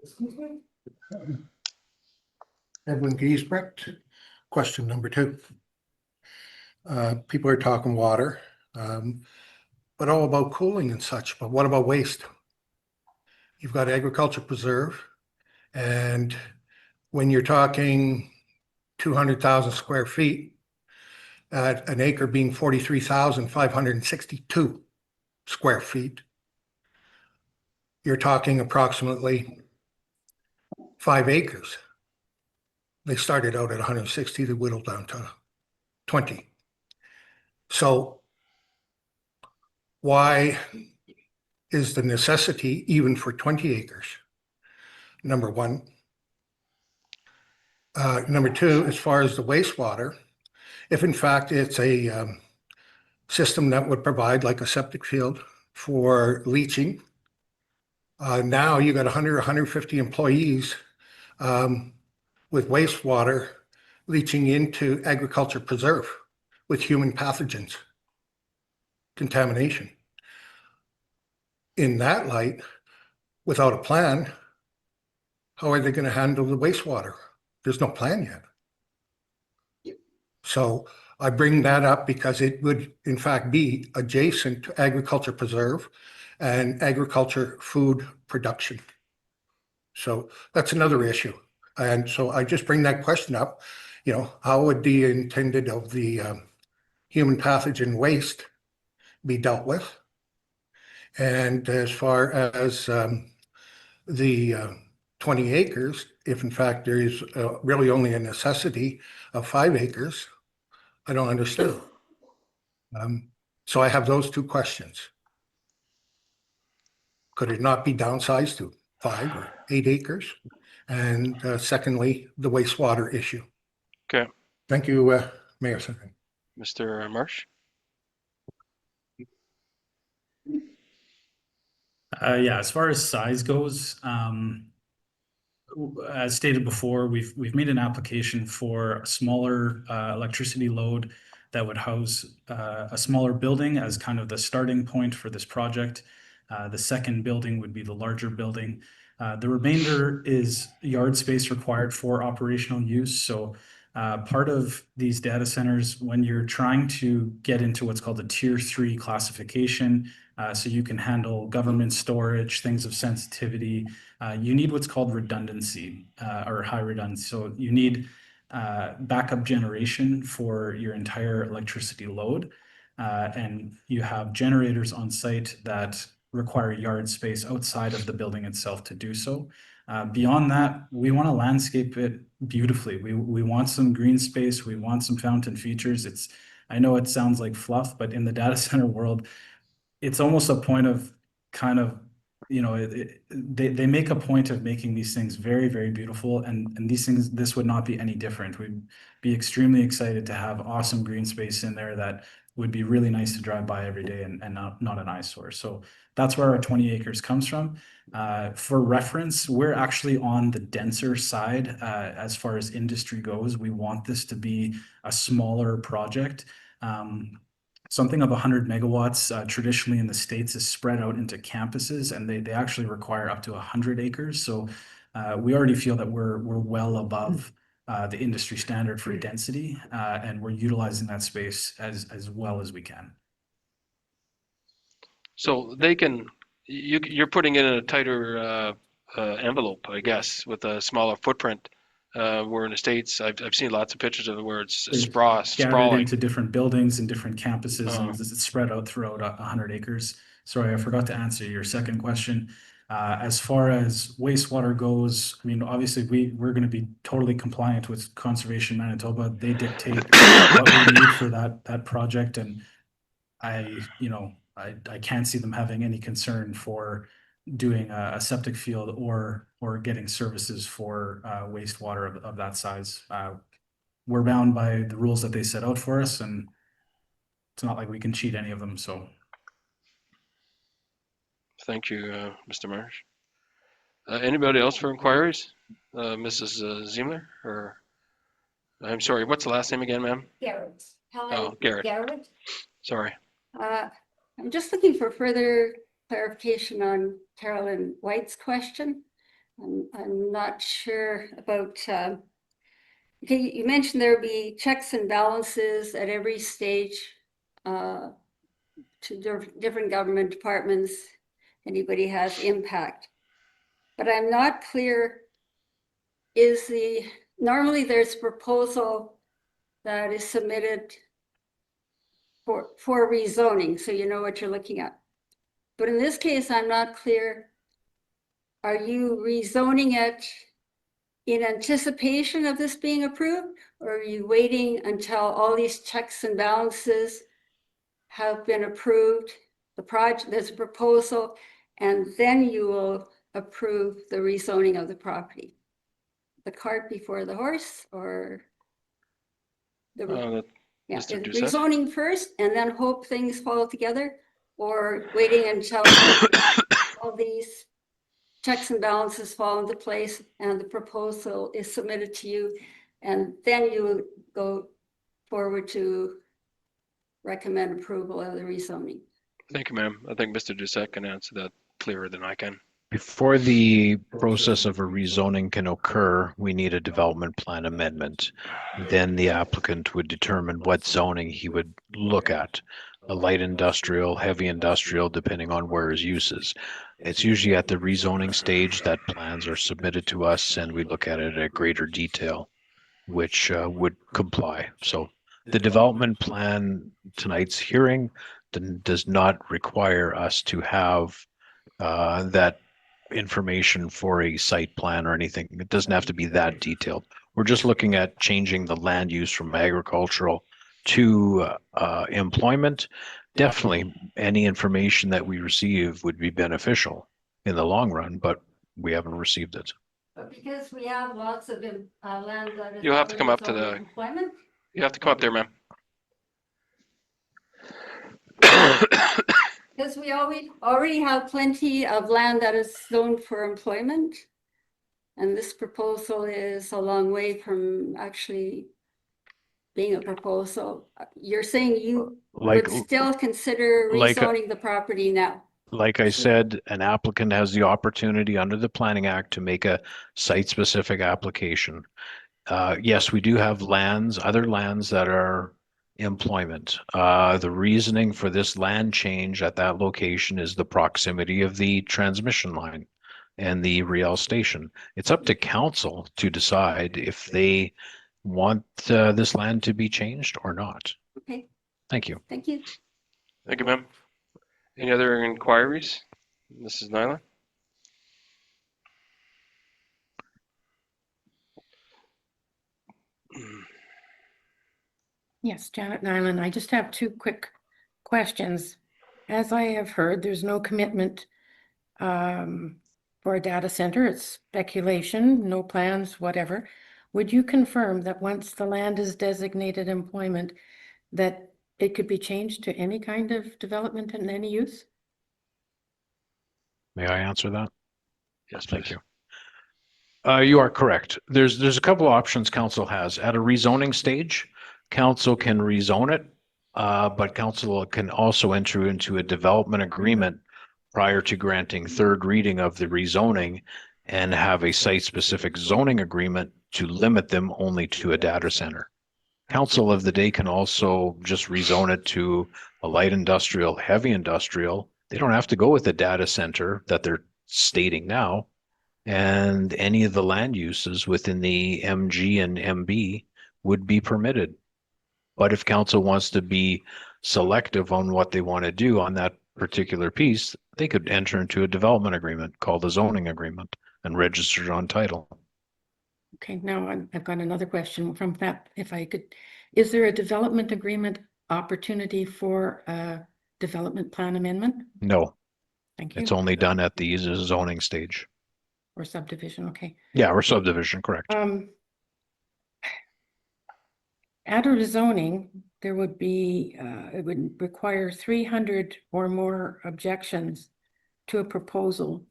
S: Excuse me? Edwin Giesbrecht. Question number 2. People are talking water, but all about cooling and such, but what about waste? You've got agriculture preserve, and when you're talking 200,000 square feet, at an acre being 43,562 square feet, you're talking approximately 5 acres. They started out at 160, they whittled down to 20. So why is the necessity even for 20 acres? Number one. Number 2, as far as the wastewater, if in fact it's a system that would provide like a septic field for leaching, now you got 100 or 150 employees with wastewater leaching into agriculture preserve with human pathogens, contamination. In that light, without a plan, how are they going to handle the wastewater? There's no plan yet. So I bring that up because it would in fact be adjacent to agriculture preserve and agriculture food production. So that's another issue. And so I just bring that question up, how would the intended of the human pathogen waste be dealt with? And as far as the 20 acres, if in fact there is really only a necessity of 5 acres, I don't understand. So I have those two questions. Could it not be downsized to 5 or 8 acres? And secondly, the wastewater issue.
A: Okay.
S: Thank you, Mayor.
A: Mr. Marsh?
N: Yeah, as far as size goes, as stated before, we've made an application for a smaller electricity load that would house a smaller building as kind of the starting point for this project. The second building would be the larger building. The remainder is yard space required for operational use. So part of these data centers, when you're trying to get into what's called a tier 3 classification, so you can handle government storage, things of sensitivity, you need what's called redundancy or high redundancy. So you need backup generation for your entire electricity load. And you have generators on site that require yard space outside of the building itself to do so. Beyond that, we want to landscape it beautifully. We want some green space. We want some fountain features. I know it sounds like fluff, but in the data center world, it's almost a point of kind of, they make a point of making these things very, very beautiful. And this would not be any different. We'd be extremely excited to have awesome green space in there that would be really nice to drive by every day and not an eyesore. So that's where our 20 acres comes from. For reference, we're actually on the denser side as far as industry goes. We want this to be a smaller project. Something of 100 megawatts traditionally in the States is spread out into campuses, and they actually require up to 100 acres. So we already feel that we're well above the industry standard for density, and we're utilizing that space as well as we can.
A: So you're putting it in a tighter envelope, I guess, with a smaller footprint. Where in the States, I've seen lots of pictures of it where it's sprawling
N: into different buildings and different campuses, and it's spread out throughout 100 acres. Sorry, I forgot to answer your second question. As far as wastewater goes, I mean, obviously we're going to be totally compliant with Conservation Manitoba. They dictate what we need for that project, and I can't see them having any concern for doing a septic field or getting services for wastewater of that size. We're bound by the rules that they set out for us, and it's not like we can cheat any of them. So
A: thank you, Mr. Marsh. Anybody else for inquiries? Mrs. Ziemler, or I'm sorry, what's the last name again, ma'am?
U: Garrett.
A: Garrett.
U: Garrett.
A: Sorry.
U: I'm just looking for further clarification on Carolyn White's question. I'm not sure about, okay, you mentioned there would be checks and balances at every stage to different government departments, anybody has impact. But I'm not clear, normally there's a proposal that is submitted for rezoning, so you know what you're looking at. But in this case, I'm not clear, are you rezoning it in anticipation of this being approved? Or are you waiting until all these checks and balances have been approved? The project, there's a proposal, and then you will approve the rezoning of the property. The cart before the horse, or rezoning first and then hope things fall together, or waiting until all these checks and balances fall into place and the proposal is submitted to you, and then you go forward to recommend approval of the rezoning.
A: Thank you, ma'am. I think Mr. Dusek can answer that clearer than I can.
B: Before the process of a rezoning can occur, we need a development plan amendment. Then the applicant would determine what zoning he would look at. a light industrial, heavy industrial, depending on where his use is. It's usually at the rezoning stage that plans are submitted to us and we look at it at greater detail, which would comply. So the development plan tonight's hearing does not require us to have that information for a site plan or anything. It doesn't have to be that detailed. We're just looking at changing the land use from agricultural to employment. Definitely any information that we receive would be beneficial in the long run, but we haven't received it.
U: But because we have lots of land that is.
A: You'll have to come up to
U: zoned
A: the.
U: Employment.
A: You have to come up there, ma'am.
U: Because we already have plenty of land that is zoned for employment. And this proposal is a long way from actually being a proposal. You're saying you would still consider rezoning the property now?
B: Like I said, an applicant has the opportunity under the Planning Act to make a site-specific application. Yes, we do have other lands that are employment. The reasoning for this land change at that location is the proximity of the transmission line and the rail station. It's up to council to decide if they want this land to be changed or not.
U: Okay.
B: Thank you.
U: Thank you.
A: Thank you, ma'am. Any other inquiries? Mrs. Nyland?
E: Yes, Janet Nyland. I just have two quick questions. As I have heard, there's no commitment for a data center. It's speculation, no plans, whatever. Would you confirm that once the land is designated employment, that it could be changed to any kind of development and any use?
B: May I answer that?
A: Yes,
B: thank you. You are correct. There's a couple of options council has. At a rezoning stage, council can rezone it, but council can also enter into a development agreement prior to granting third reading of the rezoning and have a site-specific zoning agreement to limit them only to a data center. Council of the day can also just rezone it to a light industrial, heavy industrial. They don't have to go with the data center that they're stating now. And any of the land uses within the MG and MB would be permitted. But if council wants to be selective on what they want to do on that particular piece, they could enter into a development agreement called a zoning agreement and register it on title.
E: Okay, now I've got another question from that. If I could, is there a development agreement opportunity for a development plan amendment?
B: No.
E: Thank you.
B: It's only done at the zoning stage.
E: Or subdivision, okay.
B: Yeah, or subdivision, correct.
E: At a rezoning, there would be, it would require 300 or more objections to a proposal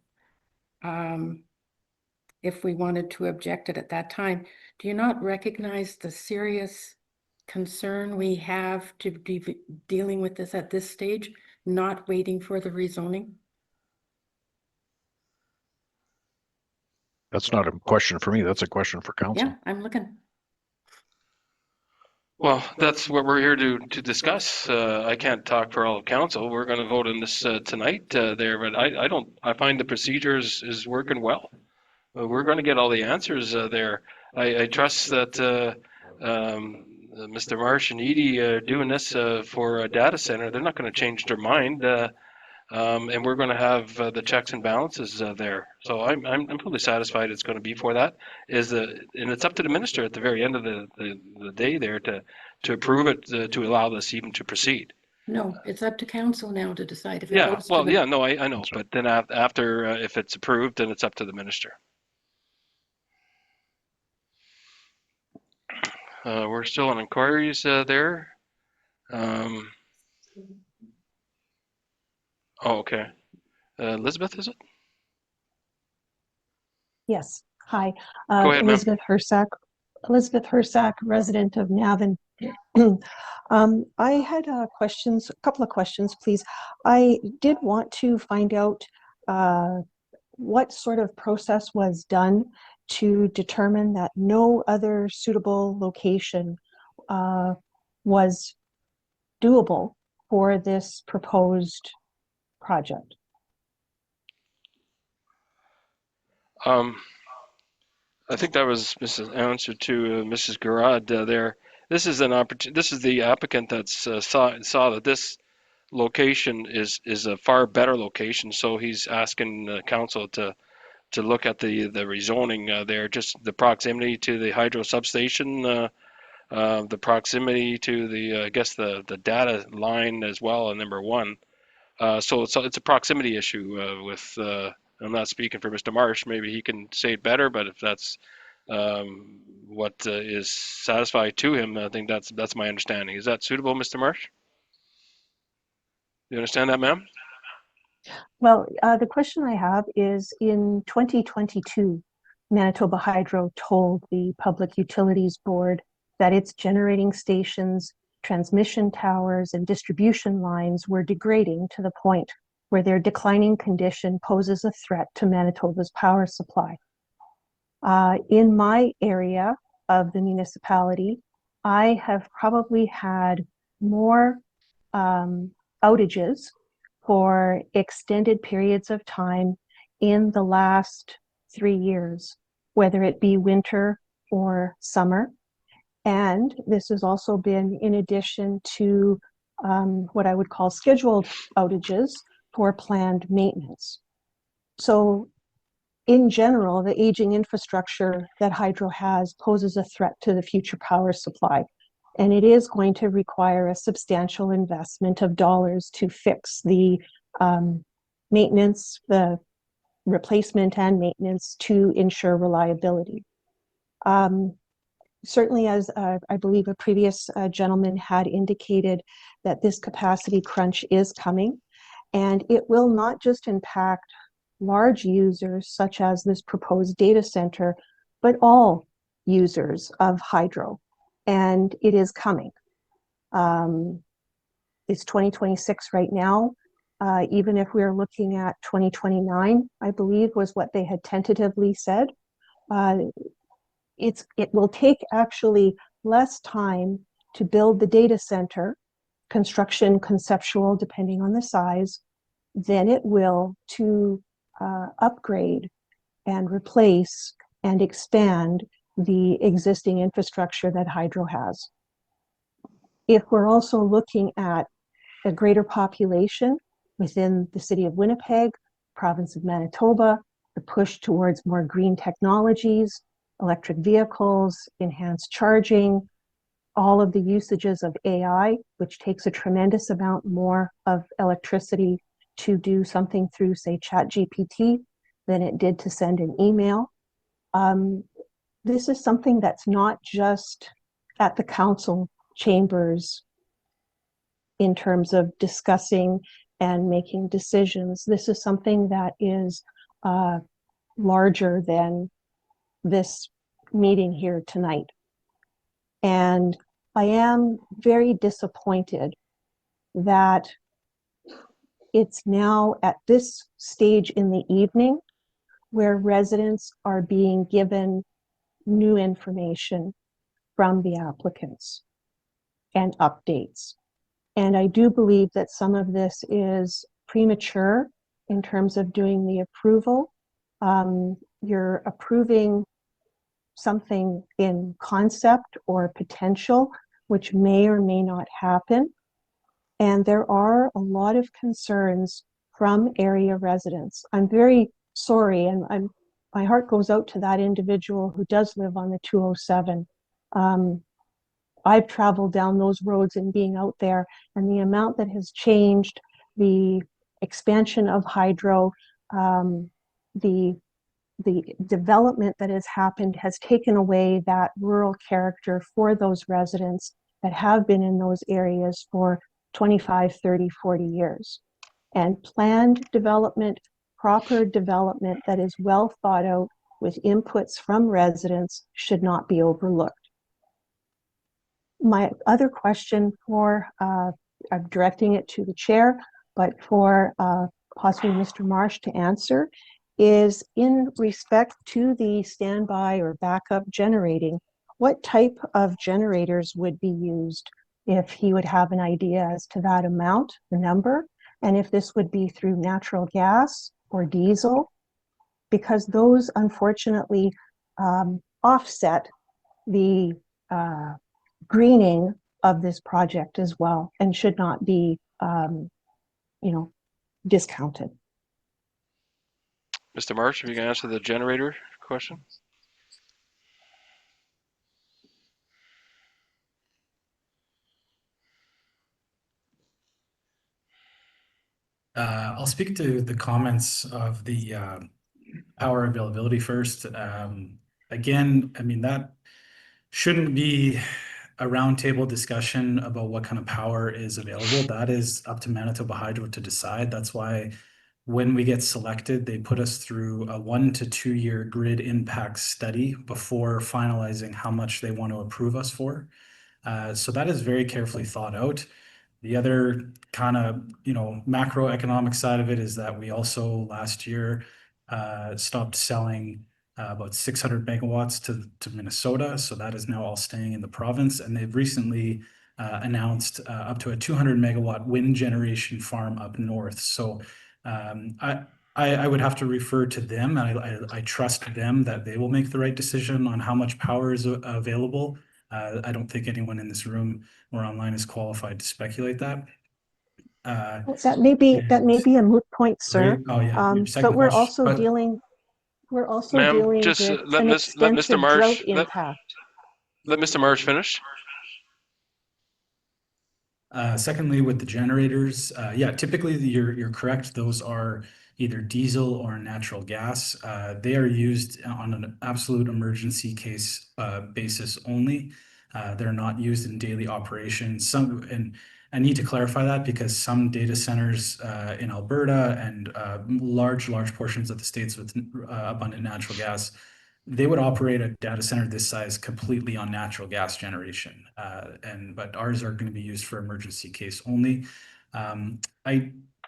E: if we wanted to object it at that time. Do you not recognize the serious concern we have to be dealing with this at this stage, not waiting for the rezoning?
B: That's not a question for me. That's a question for council.
E: Yeah, I'm looking.
A: Well, that's what we're here to discuss. I can't talk for all of council. We're going to vote on this tonight there, but I find the procedure is working well. We're going to get all the answers there. I trust that Mr. Marsh and Edie are doing this for a data center. They're not going to change their mind, and we're going to have the checks and balances there. So I'm fully satisfied it's going to be for that. And it's up to the minister at the very end of the day there to approve it to allow this even to proceed.
E: No, it's up to council now to decide if it
A: Yeah,
E: goes to
A: well,
E: the...
A: yeah, no, I know, but then after if it's approved, then it's up to the minister. We're still on inquiries there. Oh, okay. Elizabeth, is it?
V: Yes. Hi.
A: Go ahead,
V: Elizabeth Hersack. Elizabeth Hersack, resident of Navan. I had a couple of questions, please. I did want to find out what sort of process was done to determine that no other suitable location was doable for this proposed project?
A: I think that was Mrs. answer to Mrs. Garad there. This is an opportunity. This is the applicant that's saw that this location is a far better location, so he's asking council to look at the rezoning there, just the proximity to the hydro substation, the proximity to the I guess the data line as well, number one. So it's a proximity issue with. I'm not speaking for Mr. Marsh. Maybe he can say it better, but if that's what is satisfied to him, I think that's my understanding. Is that suitable, Mr. Marsh? You understand that, ma'am?
V: Well, the question I have is, in 2022, Manitoba Hydro told the Public Utilities Board that its generating stations, transmission towers, and distribution lines were degrading to the point where their declining condition poses a threat to Manitoba's power supply. In my area of the municipality, I have probably had more outages for extended periods of time in the last 3 years, whether it be winter or summer. And this has also been in addition to what I would call scheduled outages for planned maintenance. So in general, the aging infrastructure that hydro has poses a threat to the future power supply. And it is going to require a substantial investment of dollars to fix the maintenance, the replacement and maintenance to ensure reliability. Certainly, as I believe a previous gentleman had indicated, that this capacity crunch is coming, and it will not just impact large users such as this proposed data center, but all users of hydro. And it is coming. It's 2026 right now. Even if we're looking at 2029, I believe was what they had tentatively said. It will take actually less time to build the data center, construction, conceptual, depending on the size, than it will to upgrade and replace and expand the existing infrastructure that hydro has. If we're also looking at a greater population within the city of Winnipeg, province of Manitoba, the push towards more green technologies, electric vehicles, enhanced charging, all of the usages of AI, which takes a tremendous amount more of electricity to do something through, say, ChatGPT than it did to send an email. This is something that's not just at the council chambers in terms of discussing and making decisions. This is something that is larger than this meeting here tonight. And I am very disappointed that it's now at this stage in the evening where residents are being given new information from the applicants and updates. And I do believe that some of this is premature in terms of doing the approval. You're approving something in concept or potential, which may or may not happen. And there are a lot of concerns from area residents. I'm very sorry, and my heart goes out to that individual who does live on the 207. I've traveled down those roads and being out there, and the amount that has changed, the expansion of hydro, the development that has happened has taken away that rural character for those residents that have been in those areas for 25, 30, 40 years. And planned development, proper development that is well thought out with inputs from residents should not be overlooked. My other question for, I'm directing it to the chair, but for possibly Mr. Marsh to answer, is in respect to the standby or backup generating, what type of generators would be used if he would have an idea as to that amount, the number, and if this would be through natural gas or diesel, because those unfortunately offset the greening of this project as well, and should not be, discounted.
A: Mr. Marsh, if you can answer the generator question.
N: I'll speak to the comments of the power availability first. Again, I mean, that shouldn't be a roundtable discussion about what kind of power is available. That is up to Manitoba Hydro to decide. That's why when we get selected, they put us through a 1 to 2 year grid impact study before finalizing how much they want to approve us for. So that is very carefully thought out. The other kind of, macroeconomic side of it is that we also last year stopped selling about 600 megawatts to Minnesota. So that is now all staying in the province. And they've recently announced up to a 200 megawatt wind generation farm up north. So I would have to refer to them. I trust them that they will make the right decision on how much power is available. I don't think anyone in this room or online is qualified to speculate that.
V: That may be a moot point, sir.
N: Oh yeah.
V: But we're also dealing with an extensive drought impact.
A: Let Mr. Marsh finish.
N: Secondly, with the generators, yeah, typically you're correct. Those are either diesel or natural gas. They are used on an absolute emergency case basis only. They're not used in daily operations. And I need to clarify that because some data centers in Alberta and large portions of the states with abundant natural gas, they would operate a data center this size completely on natural gas generation. But ours are going to be used for emergency case only.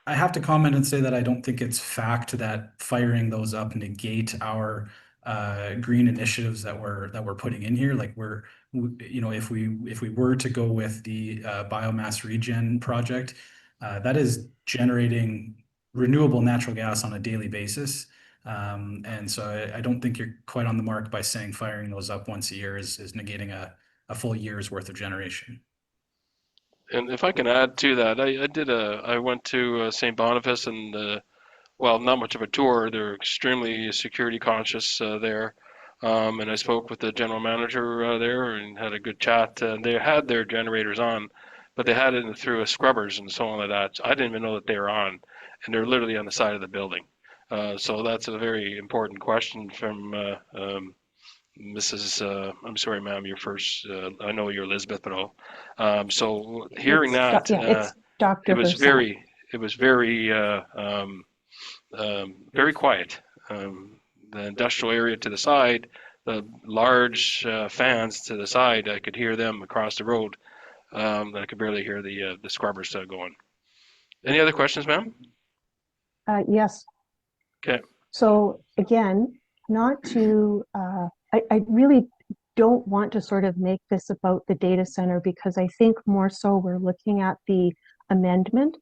N: I have to comment and say that I don't think it's fact that firing those up negate our green initiatives that we're putting in here. Like if we were to go with the biomass regen project, that is generating renewable natural gas on a daily basis. And so I don't think you're quite on the mark by saying firing those up once a year is negating a full year's worth of generation.
A: And if I can add to that, I went to St. Boniface and well, not much of a tour. They're extremely security conscious there. And I spoke with the general manager there and had a good chat. They had their generators on, but they had it through scrubbers and so on like that. I didn't even know that they were on, and they're literally on the side of the building. So that's a very important question from Mrs. I'm sorry, ma'am, you're first. I know you're Elizabeth, but so hearing that,
V: it's Dr.
A: it was
V: Versat.
A: very quiet. The industrial area to the side, the large fans to the side, I could hear them across the road. I could barely hear the scrubbers going. Any other questions, ma'am?
V: Yes.
A: Okay.
V: So again, not to, I really don't want to sort of make this about the data center because I think more so we're looking at the amendment.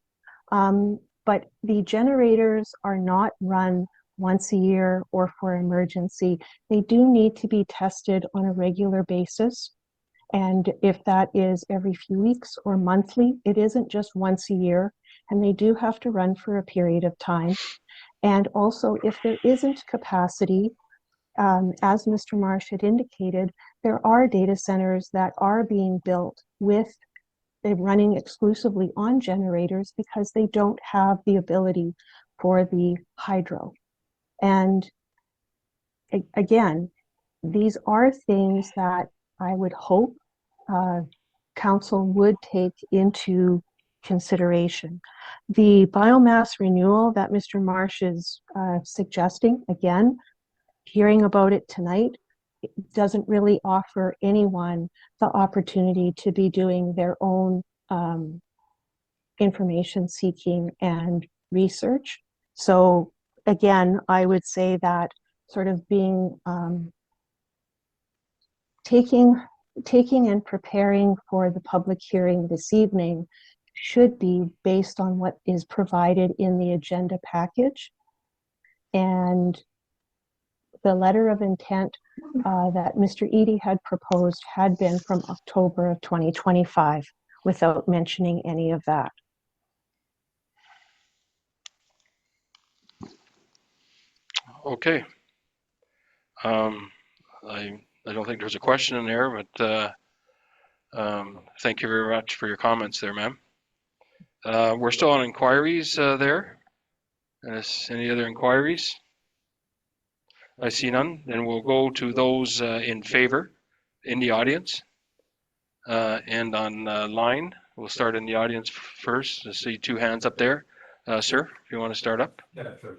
V: But the generators are not run once a year or for emergency. They do need to be tested on a regular basis. And if that is every few weeks or monthly, it isn't just once a year. And they do have to run for a period of time. And also, if there isn't capacity, as Mr. Marsh had indicated, there are data centers that are being built with running exclusively on generators because they don't have the ability for the hydro. And again, these are things that I would hope council would take into consideration. The biomass renewal that Mr. Marsh is suggesting, again, hearing about it tonight, it doesn't really offer anyone the opportunity to be doing their own information seeking and research. So again, I would say that sort of being taking taking and preparing for the public hearing this evening should be based on what is provided in the agenda package. And the letter of intent that Mr. Edie had proposed had been from October of 2025 without mentioning any of that.
A: Okay. I don't think there's a question in there, but thank you very much for your comments there, ma'am. We're still on inquiries there. Any other inquiries? I see none. Then we'll go to those in favor in the audience and on line. We'll start in the audience first. I see two hands up there. Sir, if you want to start up.
D: Yeah, sure.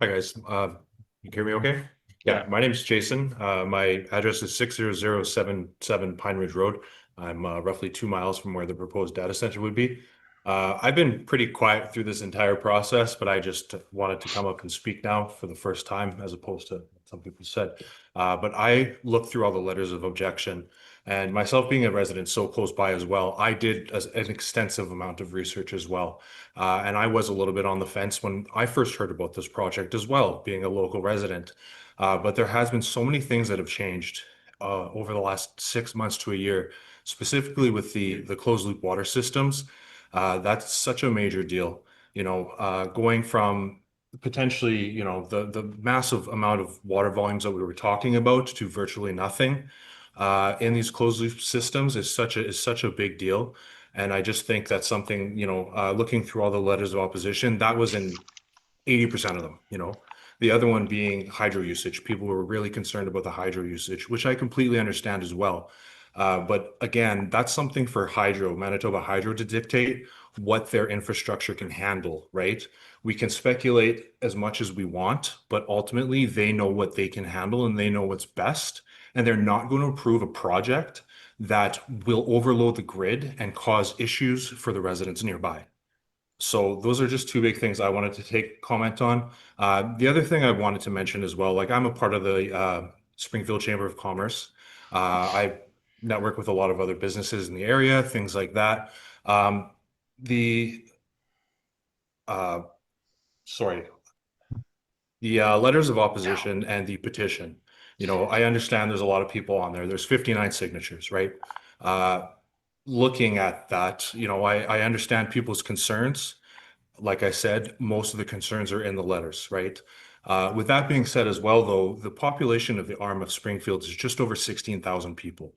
D: Hi guys, you hear me okay? Yeah, my name is Jason. My address is 60077 Pine Ridge Road. I'm roughly 2 miles from where the proposed data center would be. I've been pretty quiet through this entire process, but I just wanted to come up and speak now for the first time, as opposed to what some people said. But I looked through all the letters of objection, and myself being a resident so close by as well, I did an extensive amount of research as well. And I was a little bit on the fence when I first heard about this project as well, being a local resident. But there has been so many things that have changed over the last 6 months to a year, specifically with the closed loop water systems. That's such a major deal, going from potentially, the massive amount of water volumes that we were talking about to virtually nothing in these closed loop systems is such a big deal. And I just think that's something, looking through all the letters of opposition, that was in 80% of them, The other one being hydro usage. People were really concerned about the hydro usage, which I completely understand as well. But again, that's something for Manitoba Hydro to dictate what their infrastructure can handle, right? We can speculate as much as we want, but ultimately they know what they can handle and they know what's best. And they're not going to approve a project that will overload the grid and cause issues for the residents nearby. So those are just two big things I wanted to take comment on. The other thing I wanted to mention as well, like I'm a part of the Springfield Chamber of Commerce. I network with a lot of other businesses in the area, things like that. The letters of opposition and the petition. I understand there's a lot of people on there. There's 59 signatures, right? Looking at that, I understand people's concerns. Like I said, most of the concerns are in the letters, right? With that being said as well, though, the population of the arm of Springfield is just over 16,000 people.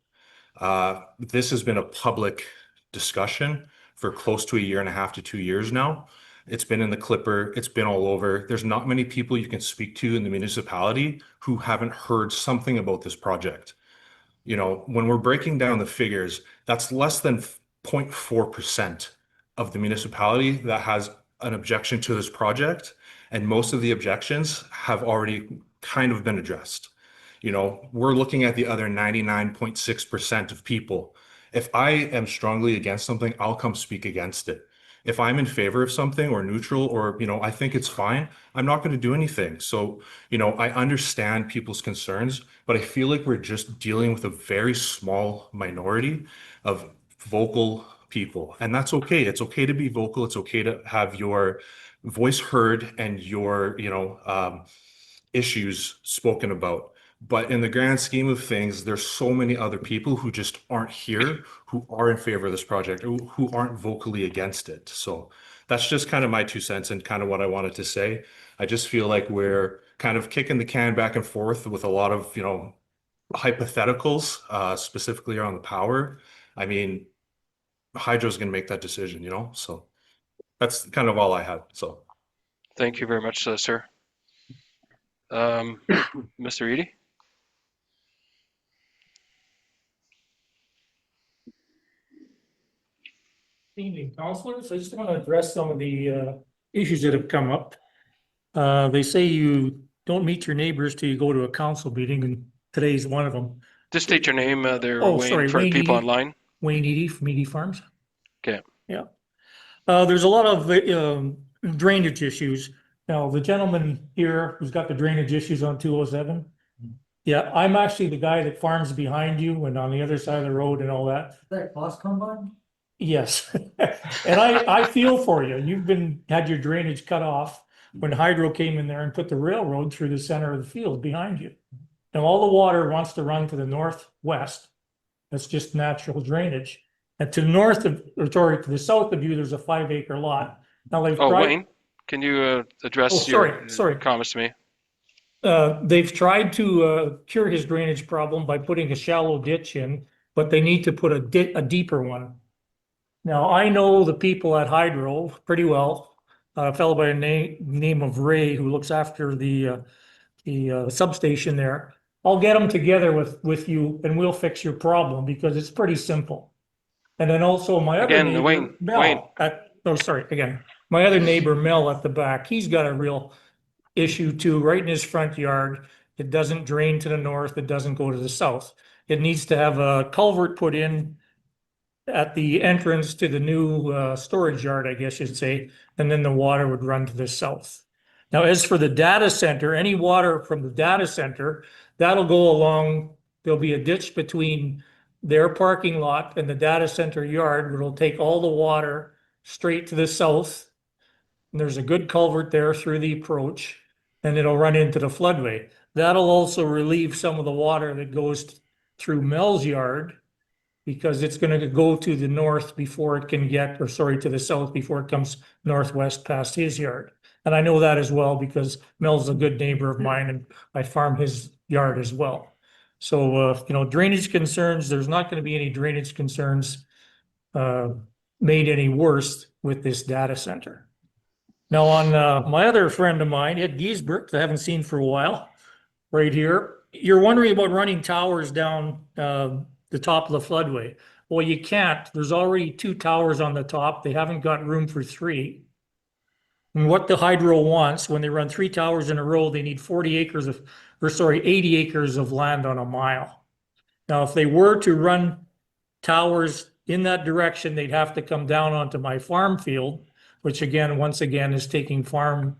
D: This has been a public discussion for close to 1.5 to 2 years now. It's been in the Clipper. It's been all over. There's not many people you can speak to in the municipality who haven't heard something about this project. When we're breaking down the figures, that's less than 0.4% of the municipality that has an objection to this project. And most of the objections have already kind of been addressed. We're looking at the other 99.6% of people. If I am strongly against something, I'll come speak against it. If I'm in favor of something or neutral or, I think it's fine, I'm not going to do anything. So, I understand people's concerns, but I feel like we're just dealing with a very small minority of vocal people. And that's okay. It's okay to be vocal. It's okay to have your voice heard and your, issues spoken about. But in the grand scheme of things, there's so many other people who just aren't here, who are in favor of this project, or who aren't vocally against it. So that's just kind of my 2 cents and kind of what I wanted to say. I just feel like we're kind of kicking the can back and forth with a lot of, hypotheticals, specifically around the power. I mean, Hydro's going to make that decision, So that's kind of all I had. So
A: thank you very much, sir. Mr. Edie?
H: Evening, councilors. I just want to address some of the issues that have come up. They say you don't meet your neighbors till you go to a council meeting, and today's one of them.
A: Just state your name there,
H: Oh,
A: Wayne,
H: sorry,
A: for
H: Wayne
A: people
H: Edie.
A: online.
H: Wayne Edie from Edie Farms.
A: Okay.
H: Yeah. There's a lot of drainage issues. Now, the gentleman here who's got the drainage issues on 207. Yeah, I'm actually the guy that farms behind you and on the other side of the road and all that.
I: That cost combine?
H: Yes. And I feel for you. Had your drainage cut off when Hydro came in there and put the railroad through the center of the field behind you. Now, all the water wants to run to the northwest. That's just natural drainage. And to the north of, or sorry, to the south of you, there's a 5-acre lot. Now they've tried.
A: Wayne, can you address
H: sorry.
A: comments to me?
H: They've tried to cure his drainage problem by putting a shallow ditch in, but they need to put a deeper one. Now, I know the people at Hydro pretty well. A fellow by the name of Ray, who looks after the substation there. I'll get them together with you and we'll fix your problem because it's pretty simple. And then also my other neighbor, Mel, my other neighbor, Mel, at the back, he's got a real issue too, right in his front yard. It doesn't drain to the north, it doesn't go to the south. It needs to have a culvert put in at the entrance to the new storage yard, I guess you'd say, and then the water would run to the south. Now, as for the data center, any water from the data center, that'll go along, there'll be a ditch between their parking lot and the data center yard, where it'll take all the water straight to the south. And there's a good culvert there through the approach, and it'll run into the floodway. That'll also relieve some of the water that goes through Mel's yard, because it's going to go to the north before it can get, or sorry, to the south before it comes northwest past his yard. And I know that as well because Mel's a good neighbor of mine and I farm his yard as well. So, drainage concerns, there's not going to be any drainage concerns made any worse with this data center. Now on my other friend of mine, Ed Giesbrecht, I haven't seen for a while, right here. You're wondering about running towers down the top of the floodway. Well, you can't. There's already 2 towers on the top. They haven't got room for 3. And what the Hydro wants, when they run 3 towers in a row, they need 80 acres of land on a mile. Now, if they were to run towers in that direction, they'd have to come down onto my farm field, which once again, is taking farm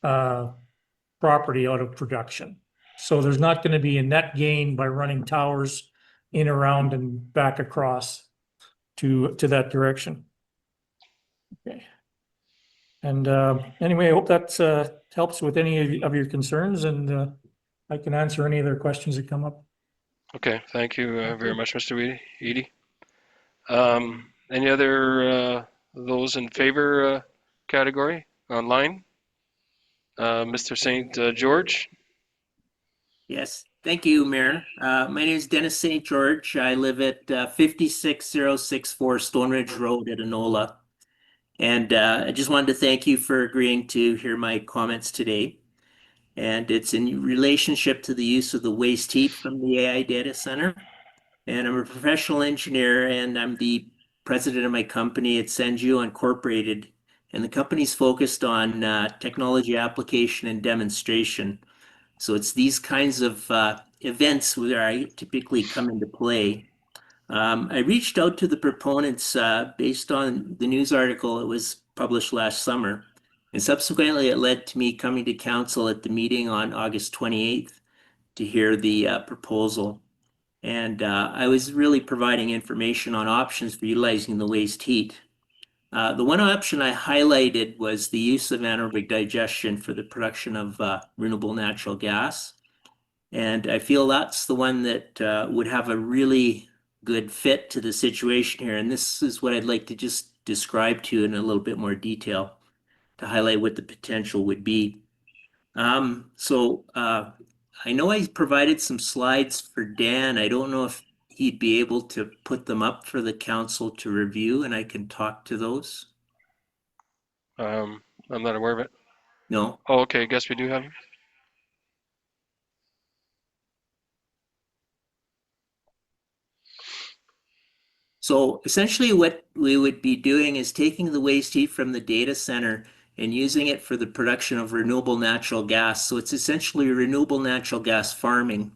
H: property out of production. So there's not going to be a net gain by running towers in, around, and back across to that direction. Okay. And anyway, I hope that helps with any of your concerns, and I can answer any other questions that come up.
A: Okay, thank you very much, Mr. Edie. Any other those in favor category online? Mr. St. George?
J: Yes, thank you, Mayor. My name is Dennis St. George. I live at 56064 Stone Ridge Road at Enola. And I just wanted to thank you for agreeing to hear my comments today. And it's in relationship to the use of the waste heat from the AI data center. And I'm a professional engineer, and I'm the president of my company at Senju Incorporated. And the company's focused on technology application and demonstration. So it's these kinds of events where I typically come into play. I reached out to the proponents based on the news article that was published last summer. And subsequently, it led to me coming to council at the meeting on August 28th to hear the proposal. And I was really providing information on options for utilizing the waste heat. The one option I highlighted was the use of anaerobic digestion for the production of renewable natural gas. And I feel that's the one that would have a really good fit to the situation here. And this is what I'd like to just describe to you in a little bit more detail to highlight what the potential would be. I know I provided some slides for Dan. I don't know if he'd be able to put them up for the council to review, and I can talk to those.
A: I'm not aware of it.
J: No.
A: Oh, okay. I guess we do have them.
J: So essentially what we would be doing is taking the waste heat from the data center and using it for the production of renewable natural gas. So it's essentially renewable natural gas farming.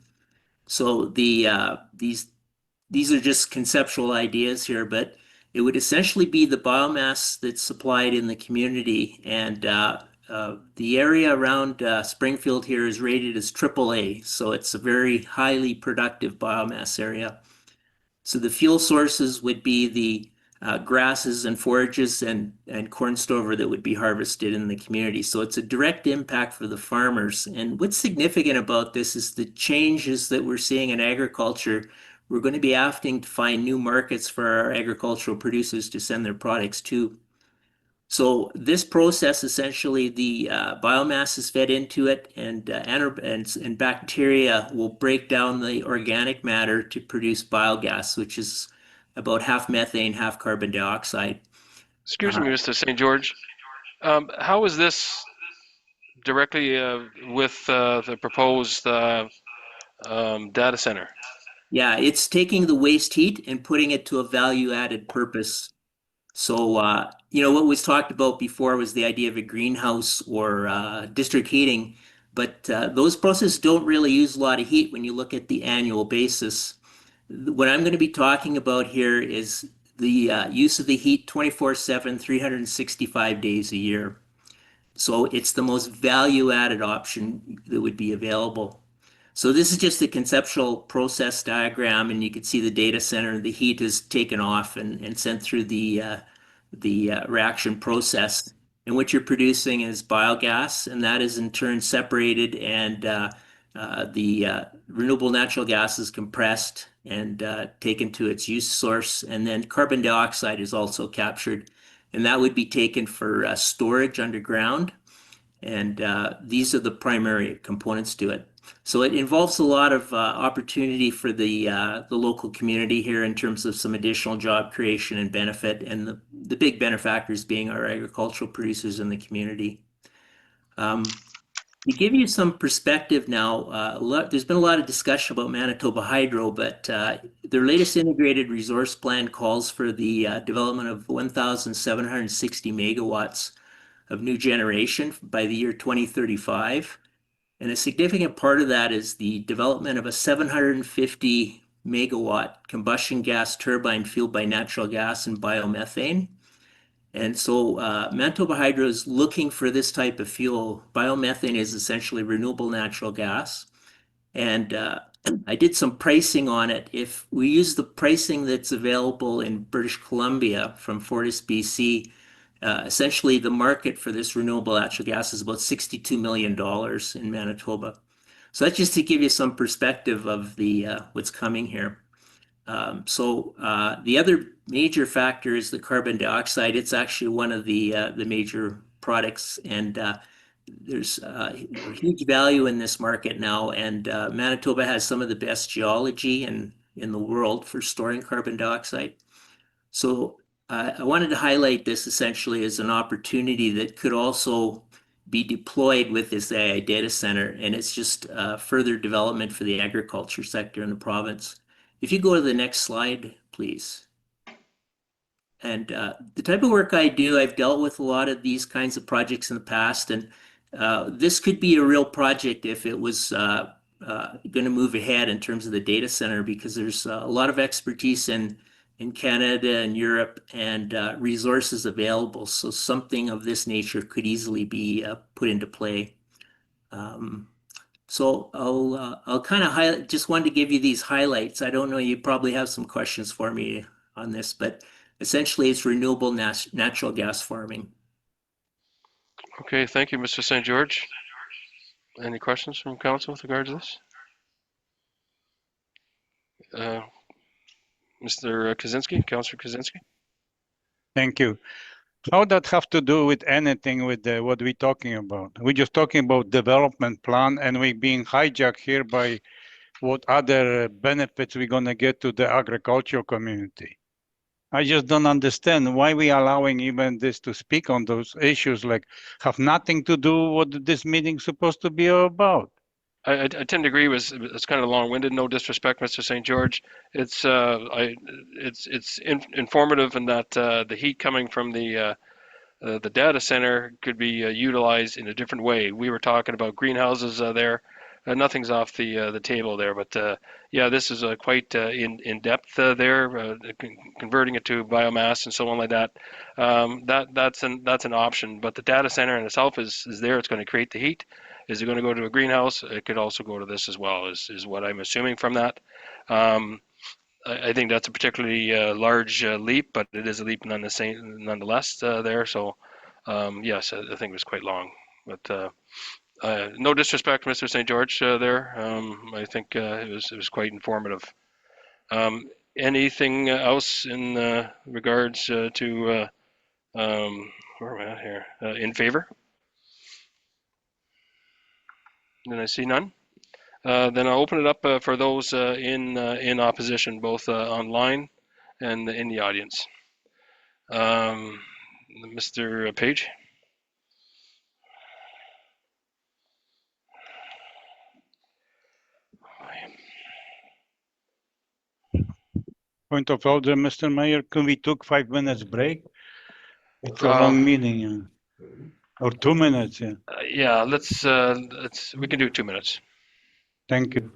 J: So these are just conceptual ideas here, but It would essentially be the biomass that's supplied in the community, and the area around Springfield here is rated as AAA, so it's a very highly productive biomass area. So the fuel sources would be the grasses and forages and corn stover that would be harvested in the community. So it's a direct impact for the farmers. And what's significant about this is the changes that we're seeing in agriculture. We're going to be having to find new markets for our agricultural producers to send their products to. So this process, essentially, the biomass is fed into it, and bacteria will break down the organic matter to produce biogas, which is about half methane, half carbon dioxide.
A: Excuse me, Mr. St. George. How is this directly with the proposed data center?
J: Yeah, it's taking the waste heat and putting it to a value-added purpose. So, what was talked about before was the idea of a greenhouse or district heating, but those processes don't really use a lot of heat when you look at the annual basis. What I'm going to be talking about here is the use of the heat 24/7, 365 days a year. So it's the most value-added option that would be available. So this is just a conceptual process diagram, and you can see the data center. The heat is taken off and sent through the reaction process. And what you're producing is biogas, and that is in turn separated, and the renewable natural gas is compressed and taken to its use source. And then carbon dioxide is also captured, and that would be taken for storage underground. And these are the primary components to it. So it involves a lot of opportunity for the local community here in terms of some additional job creation and benefit, and the big benefactors being our agricultural producers in the community. To give you some perspective now, there's been a lot of discussion about Manitoba Hydro, but their latest integrated resource plan calls for the development of 1,760 megawatts of new generation by the year 2035. And a significant part of that is the development of a 750 megawatt combustion gas turbine fueled by natural gas and biomethane. And so Manitoba Hydro is looking for this type of fuel. Biomethane is essentially renewable natural gas. And I did some pricing on it. If we use the pricing that's available in British Columbia from Fortis, BC, essentially the market for this renewable natural gas is about $62 million in Manitoba. So that's just to give you some perspective of the what's coming here. The other major factor is the carbon dioxide. It's actually one of the major products, and there's huge value in this market now. And Manitoba has some of the best geology in the world for storing carbon dioxide. So I wanted to highlight this essentially as an opportunity that could also be deployed with this AI data center, and it's just further development for the agriculture sector in the province. If you go to the next slide, please. And the type of work I do, I've dealt with a lot of these kinds of projects in the past, and this could be a real project if it was going to move ahead in terms of the data center, because there's a lot of expertise in Canada and Europe and resources available. So something of this nature could easily be put into play. So I'll kind of highlight, just wanted to give you these highlights. I don't know, you probably have some questions for me on this, but essentially it's renewable natural gas farming.
A: Okay, thank you, Mr. St. George. Any questions from council with regard to this? Mr. Kaczynski, Councillor Kaczynski.
K: Thank you. How that have to do with anything with what we're talking about? We're just talking about development plan, and we're being hijacked here by what other benefits we're going to get to the agricultural community. I just don't understand why we allowing even this to speak on those issues, like have nothing to do what this meeting's supposed to be about.
A: I tend to agree with it's kind of long-winded. No disrespect, Mr. St. George. It's informative in that the heat coming from the data center could be utilized in a different way. We were talking about greenhouses there nothing's off the table there. But yeah, this is quite in depth there, converting it to biomass and so on like that. That's an option. But the data center in itself is there. It's going to create the heat. Is it going to go to a greenhouse? It could also go to this as well. Is what I'm assuming from that. I think that's a particularly large leap, but it is a leap nonetheless there. So yes, I think it was quite long. But no disrespect, Mr. St. George there. I think it was quite informative. Anything else in regards to where am I at here? In favor? Then I see none. Then I'll open it up for those in opposition, both online and in the audience. Mr. Page?
K: Point of order, Mr. Mayor, can we took 5 minutes break? It's a long meeting, yeah. Or 2 minutes, yeah.
A: Yeah, we can do 2 minutes.
K: Thank you.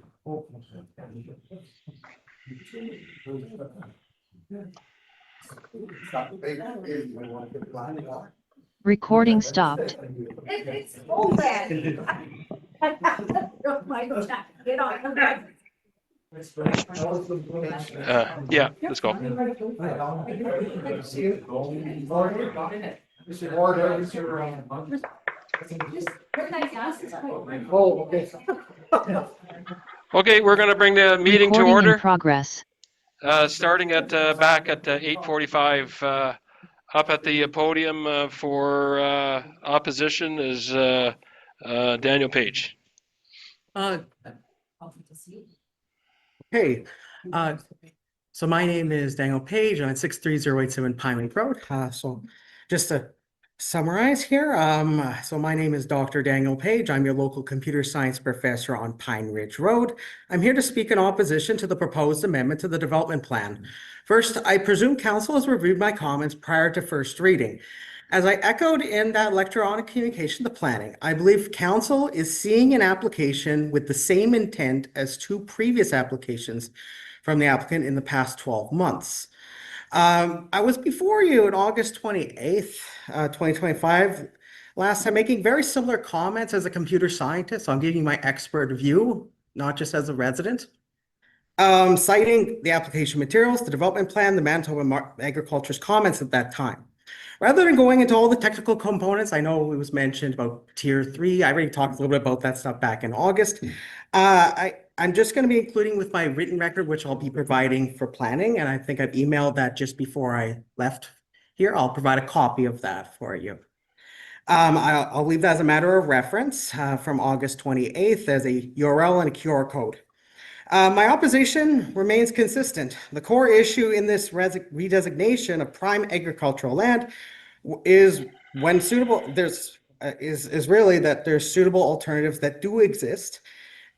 Q: Recording stopped.
A: Yeah, let's go. Okay, we're going to bring the meeting to order.
Q: In progress.
A: Starting at back at 8:45. Up at the podium for opposition is Daniel Page.
C: Hey, so my name is Daniel Page. I'm at 63087 Pinewood Road. So just to summarize here, so my name is Dr. Daniel Page. I'm your local computer science professor on Pine Ridge Road. I'm here to speak in opposition to the proposed amendment to the development plan. First, I presume council has reviewed my comments prior to first reading. As I echoed in that electronic communication to planning, I believe council is seeing an application with the same intent as 2 previous applications from the applicant in the past 12 months. I was before you on August 28th, 2025, last time, making very similar comments as a computer scientist. So I'm giving you my expert view, not just as a resident. Citing the application materials, the development plan, the Manitoba Agriculture's comments at that time. Rather than going into all the technical components, I know it was mentioned about Tier 3. I already talked a little bit about that stuff back in August. I'm just going to be including with my written record, which I'll be providing for planning. And I think I've emailed that just before I left here. I'll provide a copy of that for you. I'll leave that as a matter of reference from August 28th as a URL and a QR code. My opposition remains consistent. The core issue in this redesignation of prime agricultural land is when suitable, is really that there's suitable alternatives that do exist.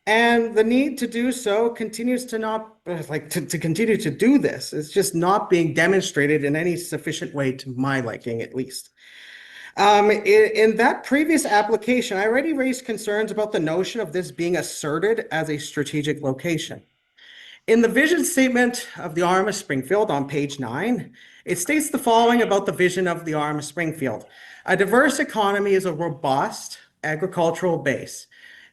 C: And the need to do so continues to not, to continue to do this. It's just not being demonstrated in any sufficient way to my liking, at least. In that previous application, I already raised concerns about the notion of this being asserted as a strategic location. In the vision statement of the RM of Springfield on page 9, it states the following about the vision of the RM of Springfield. A diverse economy is a robust agricultural base,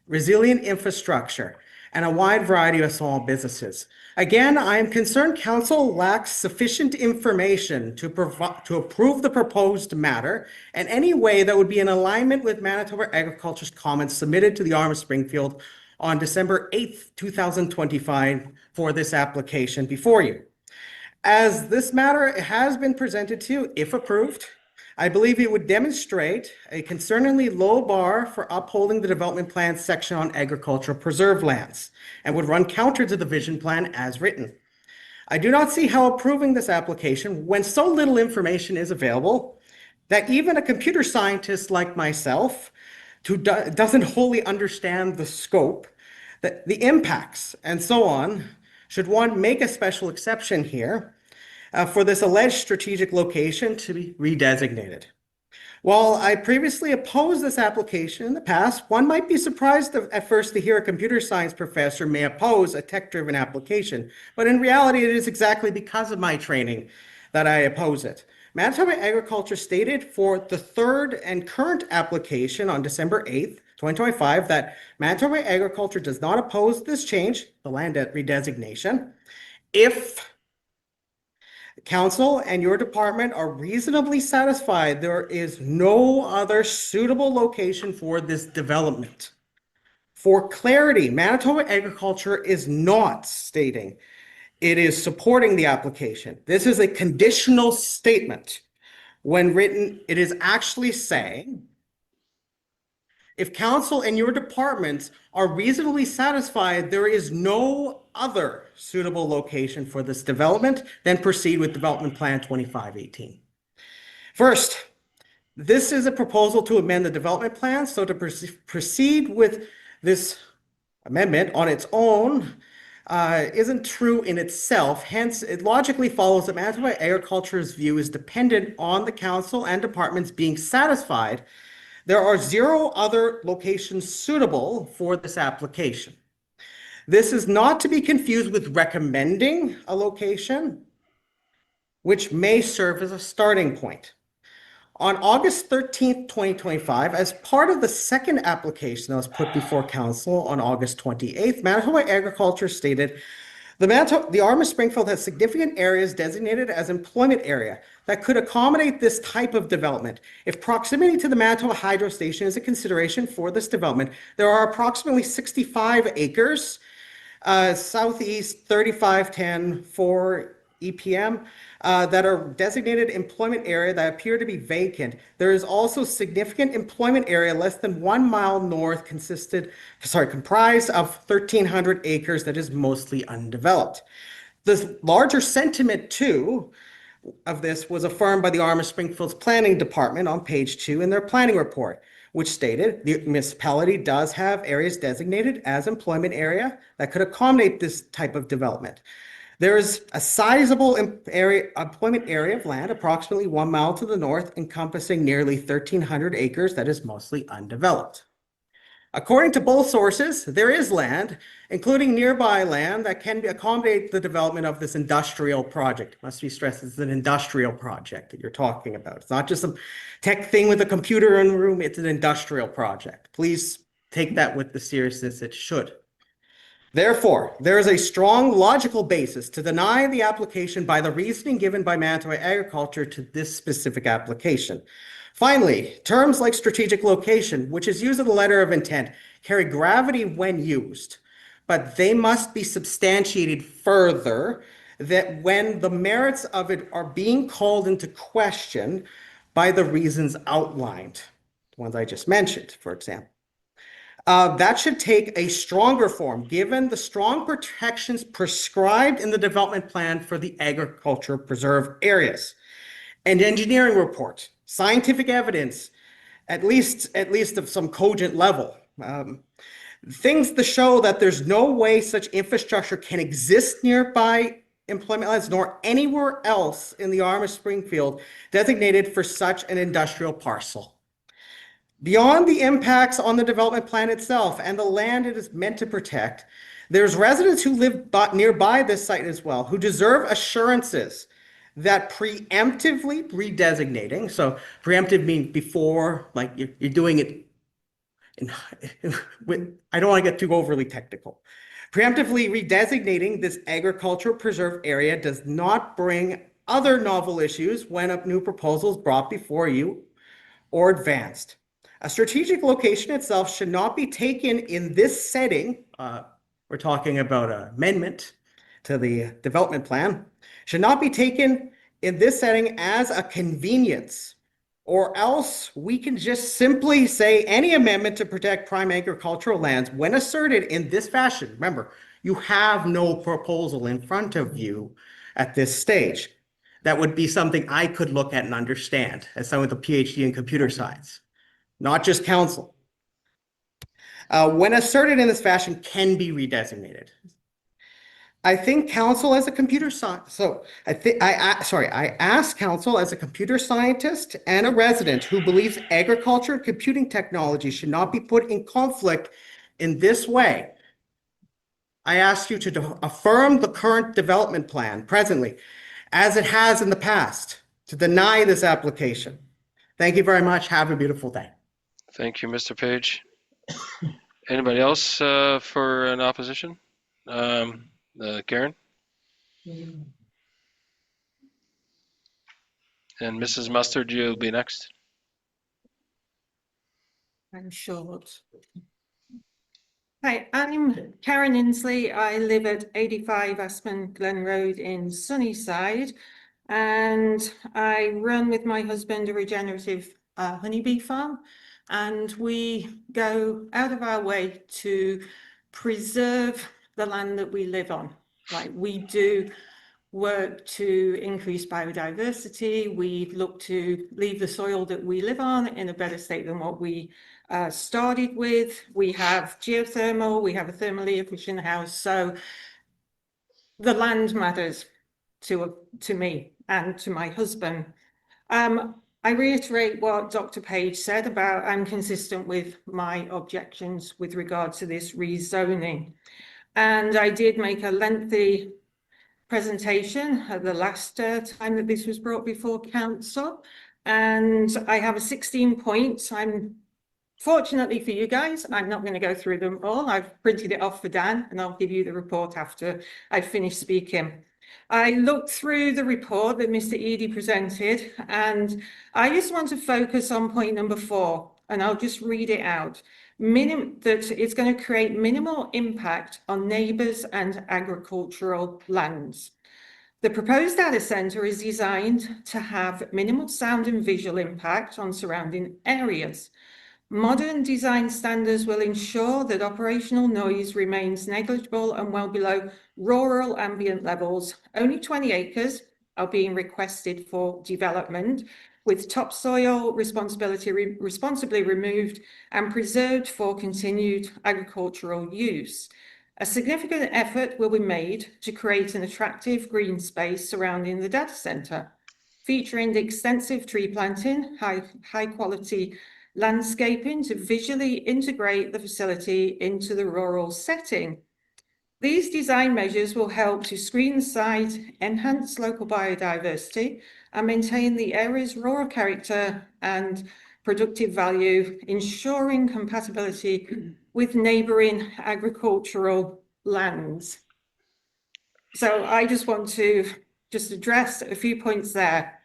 C: resilient infrastructure, and a wide variety of small businesses. Again, I am concerned council lacks sufficient information to approve the proposed matter in any way that would be in alignment with Manitoba Agriculture's comments submitted to the RM of Springfield on December 8th, 2025 for this application before you. As this matter has been presented to you, if approved, I believe it would demonstrate a concerningly low bar for upholding the development plan section on agricultural preserved lands and would run counter to the vision plan as written. I do not see how approving this application, when so little information is available, that even a computer scientist like myself, who doesn't wholly understand the scope, the impacts, and so on, should one make a special exception here for this alleged strategic location to be redesignated. While I previously opposed this application in the past, one might be surprised at first to hear a computer science professor may oppose a tech-driven application, but in reality, it is exactly because of my training that I oppose it. Manitoba Agriculture stated for the third and current application on December 8th, 2025, that Manitoba Agriculture does not oppose this change, the land redesignation, if Council and your department are reasonably satisfied there is no other suitable location for this development. For clarity, Manitoba Agriculture is not stating it is supporting the application. This is a conditional statement. When written, it is actually saying, if Council and your departments are reasonably satisfied there is no other suitable location for this development, then proceed with Development Plan 2518. First, this is a proposal to amend the development plan, so to proceed with this amendment on its own isn't true in itself. Hence, it logically follows that Manitoba Agriculture's view is dependent on the Council and departments being satisfied there are 0 other locations suitable for this application. This is not to be confused with recommending a location, which may serve as a starting point. On August 13th, 2025, as part of the second application that was put before Council on August 28th, Manitoba Agriculture stated, the Arm of Springfield has significant areas designated as employment area that could accommodate this type of development. If proximity to the Manitoba Hydro Station is a consideration for this development, there are approximately 65 acres, southeast 3510 4 EPM, that are designated employment area that appear to be vacant. There is also significant employment area less than 1 mile north comprised of 1,300 acres that is mostly undeveloped. The larger sentiment too of this was affirmed by the Arm of Springfield's planning department on page 2 in their planning report, which stated the municipality does have areas designated as employment area that could accommodate this type of development. There is a sizable employment area of land, approximately 1 mile to the north, encompassing nearly 1,300 acres that is mostly undeveloped. According to both sources, there is land, including nearby land, that can accommodate the development of this industrial project. It must be stressed, it's an industrial project that you're talking about. It's not just some tech thing with a computer in the room, it's an industrial project. Please take that with the seriousness it should. Therefore, there is a strong logical basis to deny the application by the reasoning given by Manitoba Agriculture to this specific application. Finally, terms like strategic location, which is used in the letter of intent, carry gravity when used, but they must be substantiated further that when the merits of it are being called into question by the reasons outlined, the ones I just mentioned, for example. That should take a stronger form, given the strong protections prescribed in the development plan for the agriculture preserve areas. And engineering reports, scientific evidence, at least of some cogent level. Things to show that there's no way such infrastructure can exist nearby employment lands, nor anywhere else in the Arm of Springfield designated for such an industrial parcel. Beyond the impacts on the development plan itself and the land it is meant to protect, there's residents who live nearby this site as well, who deserve assurances that preemptively redesignating, so preemptive means before, like you're doing it, I don't want to get too overly technical. Preemptively redesignating this agricultural preserve area does not bring other novel issues when a new proposal is brought before you or advanced. A strategic location itself should not be taken in this setting. We're talking about an amendment to the development plan. Should not be taken in this setting as a convenience, or else we can just simply say any amendment to protect prime agricultural lands when asserted in this fashion. Remember, you have no proposal in front of you at this stage. That would be something I could look at and understand as someone with a PhD in computer science. Not just council. When asserted in this fashion can be redesignated. I think council as a computer science, so I asked council as a computer scientist and a resident who believes agriculture and computing technology should not be put in conflict in this way. I asked you to affirm the current development plan presently, as it has in the past, to deny this application. Thank you very much. Have a beautiful day.
A: Thank you, Mr. Page. Anybody else for an opposition? Karen? And Mrs. Mustard, you'll be next.
I: I'm short. Hi, I'm Karen Inslee. I live at 85 Aspen Glen Road in Sunnyside, and I run with my husband a regenerative honeybee farm, and we go out of our way to preserve the land that we live on. Like, we do work to increase biodiversity. We look to leave the soil that we live on in a better state than what we started with. We have geothermal, we have a thermally efficient house. So the land matters to me and to my husband. I reiterate what Dr. Page said about I'm consistent with my objections with regard to this rezoning. And I did make a lengthy presentation at the last time that this was brought before council, and I have 16 points. Fortunately for you guys, I'm not going to go through them all. I've printed it off for Dan, and I'll give you the report after I finish speaking. I looked through the report that Mr. Edie presented, and I just want to focus on point number 4, and I'll just read it out. That it's going to create minimal impact on neighbours and agricultural lands. The proposed data centre is designed to have minimal sound and visual impact on surrounding areas. Modern design standards will ensure that operational noise remains negligible and well below rural ambient levels. Only 20 acres are being requested for development, with topsoil responsibly removed and preserved for continued agricultural use. A significant effort will be made to create an attractive green space surrounding the data centre, featuring extensive tree planting, high quality landscaping to visually integrate the facility into the rural setting. These design measures will help to screen the site, enhance local biodiversity, and maintain the area's rural character and productive value, ensuring compatibility with neighbouring agricultural lands. So I just want to address a few points there.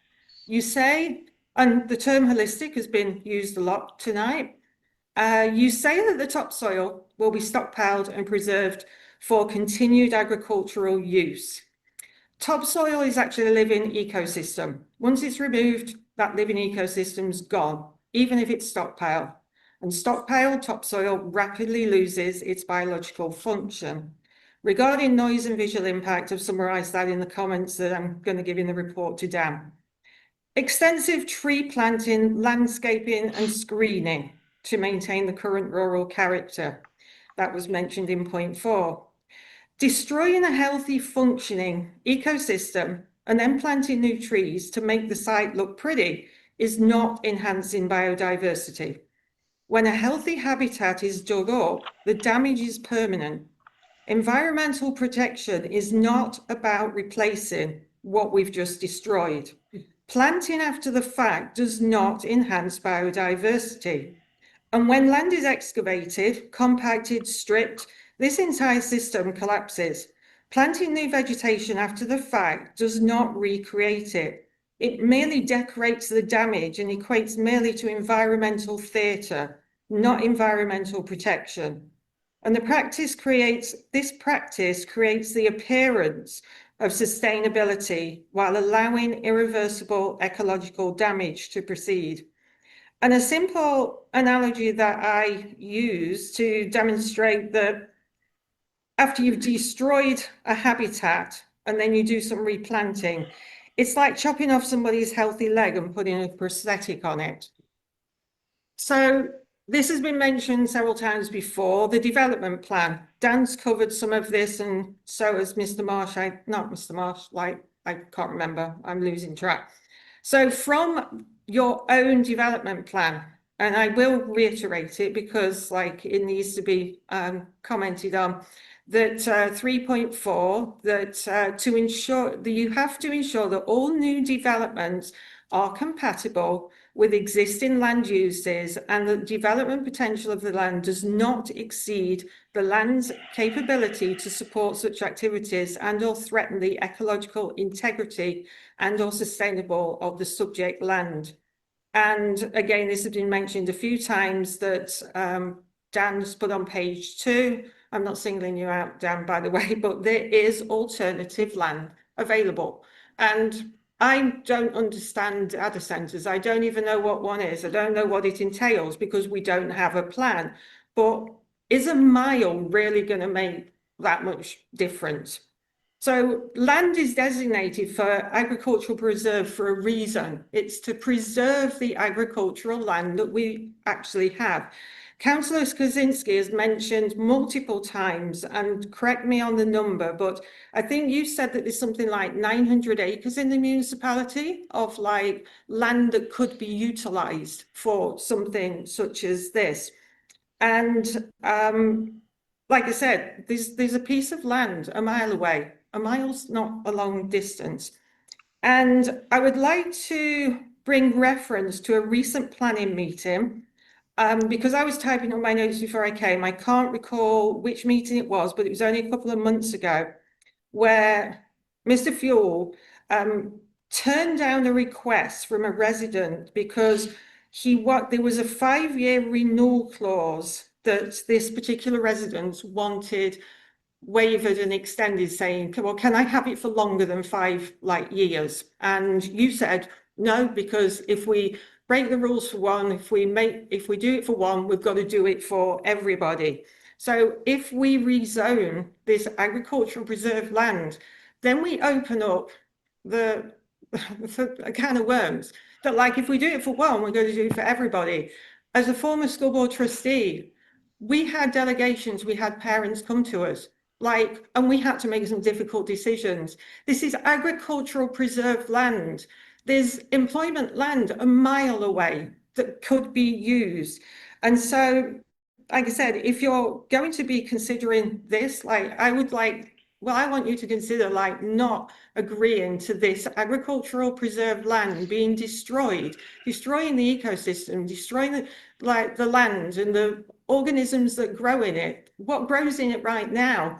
I: You say, and the term holistic has been used a lot tonight, you say that the topsoil will be stockpiled and preserved for continued agricultural use. Topsoil is actually a living ecosystem. Once it's removed, that living ecosystem's gone, even if it's stockpiled. And stockpiled topsoil rapidly loses its biological function. Regarding noise and visual impact, I've summarised that in the comments that I'm going to give in the report to Dan. Extensive tree planting, landscaping and screening to maintain the current rural character. That was mentioned in point 4. Destroying a healthy functioning ecosystem and then planting new trees to make the site look pretty is not enhancing biodiversity. When a healthy habitat is dug up, the damage is permanent. Environmental protection is not about replacing what we've just destroyed. Planting after the fact does not enhance biodiversity. And when land is excavated, compacted, stripped, this entire system collapses. Planting new vegetation after the fact does not recreate it. It merely decorates the damage and equates merely to environmental theatre, not environmental protection. And this practice creates the appearance of sustainability while allowing irreversible ecological damage to proceed. And a simple analogy that I use to demonstrate that after you've destroyed a habitat and then you do some replanting, it's like chopping off somebody's healthy leg and putting a prosthetic on it. So this has been mentioned several times before, the development plan. Dan's covered some of this, and so has Mr. Marsh. Not Mr. Marsh, like, I can't remember, I'm losing track. So from your own development plan, and I will reiterate it because like it needs to be commented on, that 3.4, that to ensure that you have to ensure that all new developments are compatible with existing land uses and the development potential of the land does not exceed the land's capability to support such activities and or threaten the ecological integrity and or sustainable of the subject land. And again, this has been mentioned a few times that Dan's put on page 2. I'm not singling you out, Dan, by the way, but there is alternative land available. And I don't understand data centres. I don't even know what one is. I don't know what it entails because we don't have a plan. But is a mile really going to make that much difference? So land is designated for agricultural preserve for a reason. It's to preserve the agricultural land that we actually have. Councillor Kozinski has mentioned multiple times, and correct me on the number, but I think you said that there's something like 900 acres in the municipality of like land that could be utilised for something such as this. And like I said, there's a piece of land a mile away. A mile's not a long distance. And I would like to bring reference to a recent planning meeting because I was typing up my notes before I came. I can't recall which meeting it was, but it was only a couple of months ago where Mr. Fuel turned down a request from a resident because there was a 5-year renewal clause that this particular resident wanted waived and extended, saying, well, can I have it for longer than 5 years? And you said no, because if we break the rules for one, if we do it for one, we've got to do it for everybody. So if we rezone this agricultural preserved land, then we open up a can of worms that, like, if we do it for one, we're going to do it for everybody. As a former school board trustee, we had delegations, we had parents come to us, and we had to make some difficult decisions. This is agricultural preserved land. There's employment land a mile away that could be used. And so, like I said, if you're going to be considering this, I want you to consider not agreeing to this agricultural preserved land being destroyed, destroying the ecosystem, destroying the land and the organisms that grow in it. What grows in it right now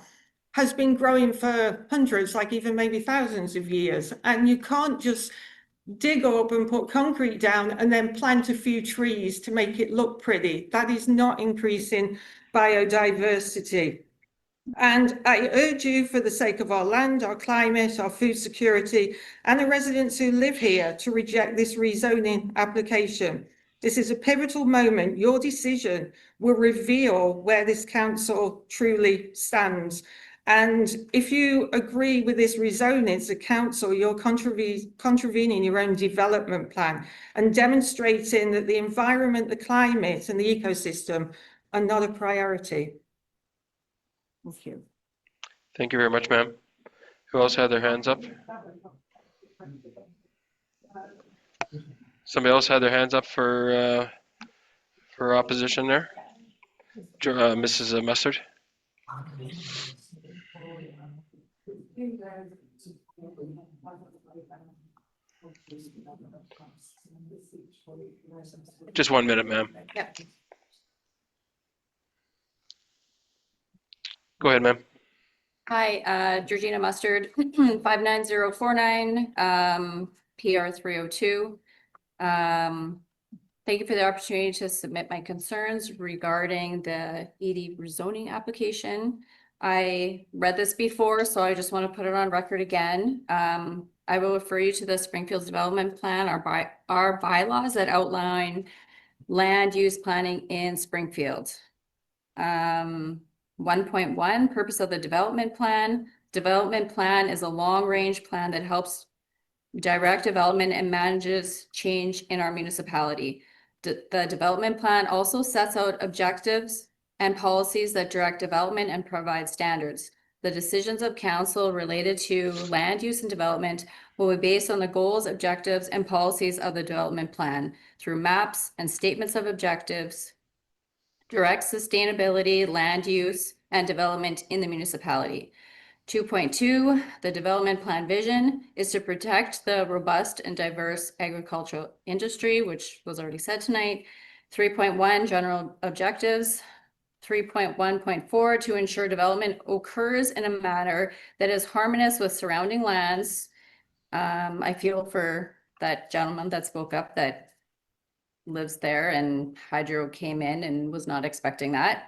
I: has been growing for hundreds, even maybe thousands of years. And you can't just dig up and put concrete down and then plant a few trees to make it look pretty. That is not increasing biodiversity. And I urge you, for the sake of our land, our climate, our food security, and the residents who live here, to reject this rezoning application. This is a pivotal moment. Your decision will reveal where this council truly stands. And if you agree with this rezoning as a council, you're contravening your own development plan and demonstrating that the environment, the climate, and the ecosystem are not a priority. Thank you.
A: Thank you very much, ma'am. Who else had their hands up? Somebody else had their hands up for opposition there? Mrs. Mustard? Just 1 minute, ma'am.
I: Yep.
A: Go ahead, ma'am.
G: Hi, Georgina Mustard, 59049, PR 302. Thank you for the opportunity to submit my concerns regarding the Edie rezoning application. I read this before, so I just want to put it on record again. I will refer you to the Springfield Development Plan, our bylaws that outline land use planning in Springfield. 1.1, purpose of the development plan. Development plan is a long-range plan that helps direct development and manages change in our municipality. The development plan also sets out objectives and policies that direct development and provide standards. The decisions of council related to land use and development will be based on the goals, objectives, and policies of the development plan through maps and statements of objectives, direct sustainability, land use, and development in the municipality. 2.2, the development plan vision is to protect the robust and diverse agricultural industry, which was already said tonight. 3.1, general objectives. 3.1.4, to ensure development occurs in a manner that is harmonious with surrounding lands. I feel for that gentleman that spoke up that lives there, and hydro came in and was not expecting that.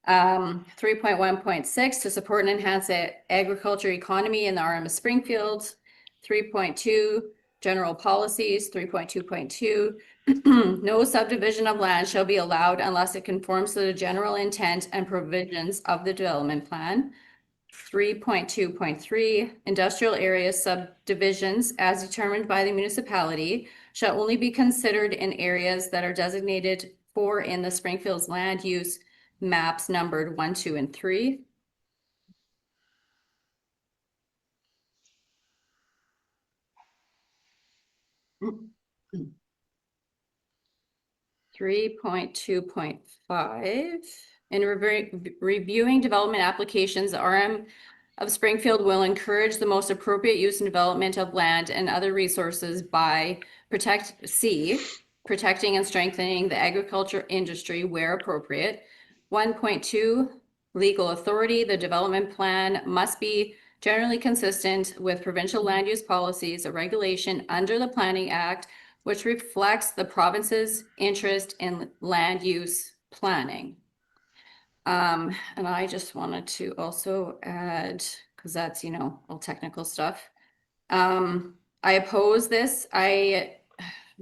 G: 3.1.6, to support and enhance the agriculture economy in the RM of Springfield. 3.2, general policies. 3.2.2, no subdivision of land shall be allowed unless it conforms to the general intent and provisions of the development plan. 3.2.3, industrial area subdivisions as determined by the municipality shall only be considered in areas that are designated for in the Springfield's land use maps numbered 1, 2, and 3. Mm-hmm. 3.2.5, in reviewing development applications, the RM of Springfield will encourage the most appropriate use and development of land and other resources by protecting and strengthening the agriculture industry where appropriate. 1.2, legal authority. The development plan must be generally consistent with provincial land use policies or regulation under the Planning Act, which reflects the province's interest in land use planning. And I just wanted to also add, because that's, all technical stuff. I oppose this. I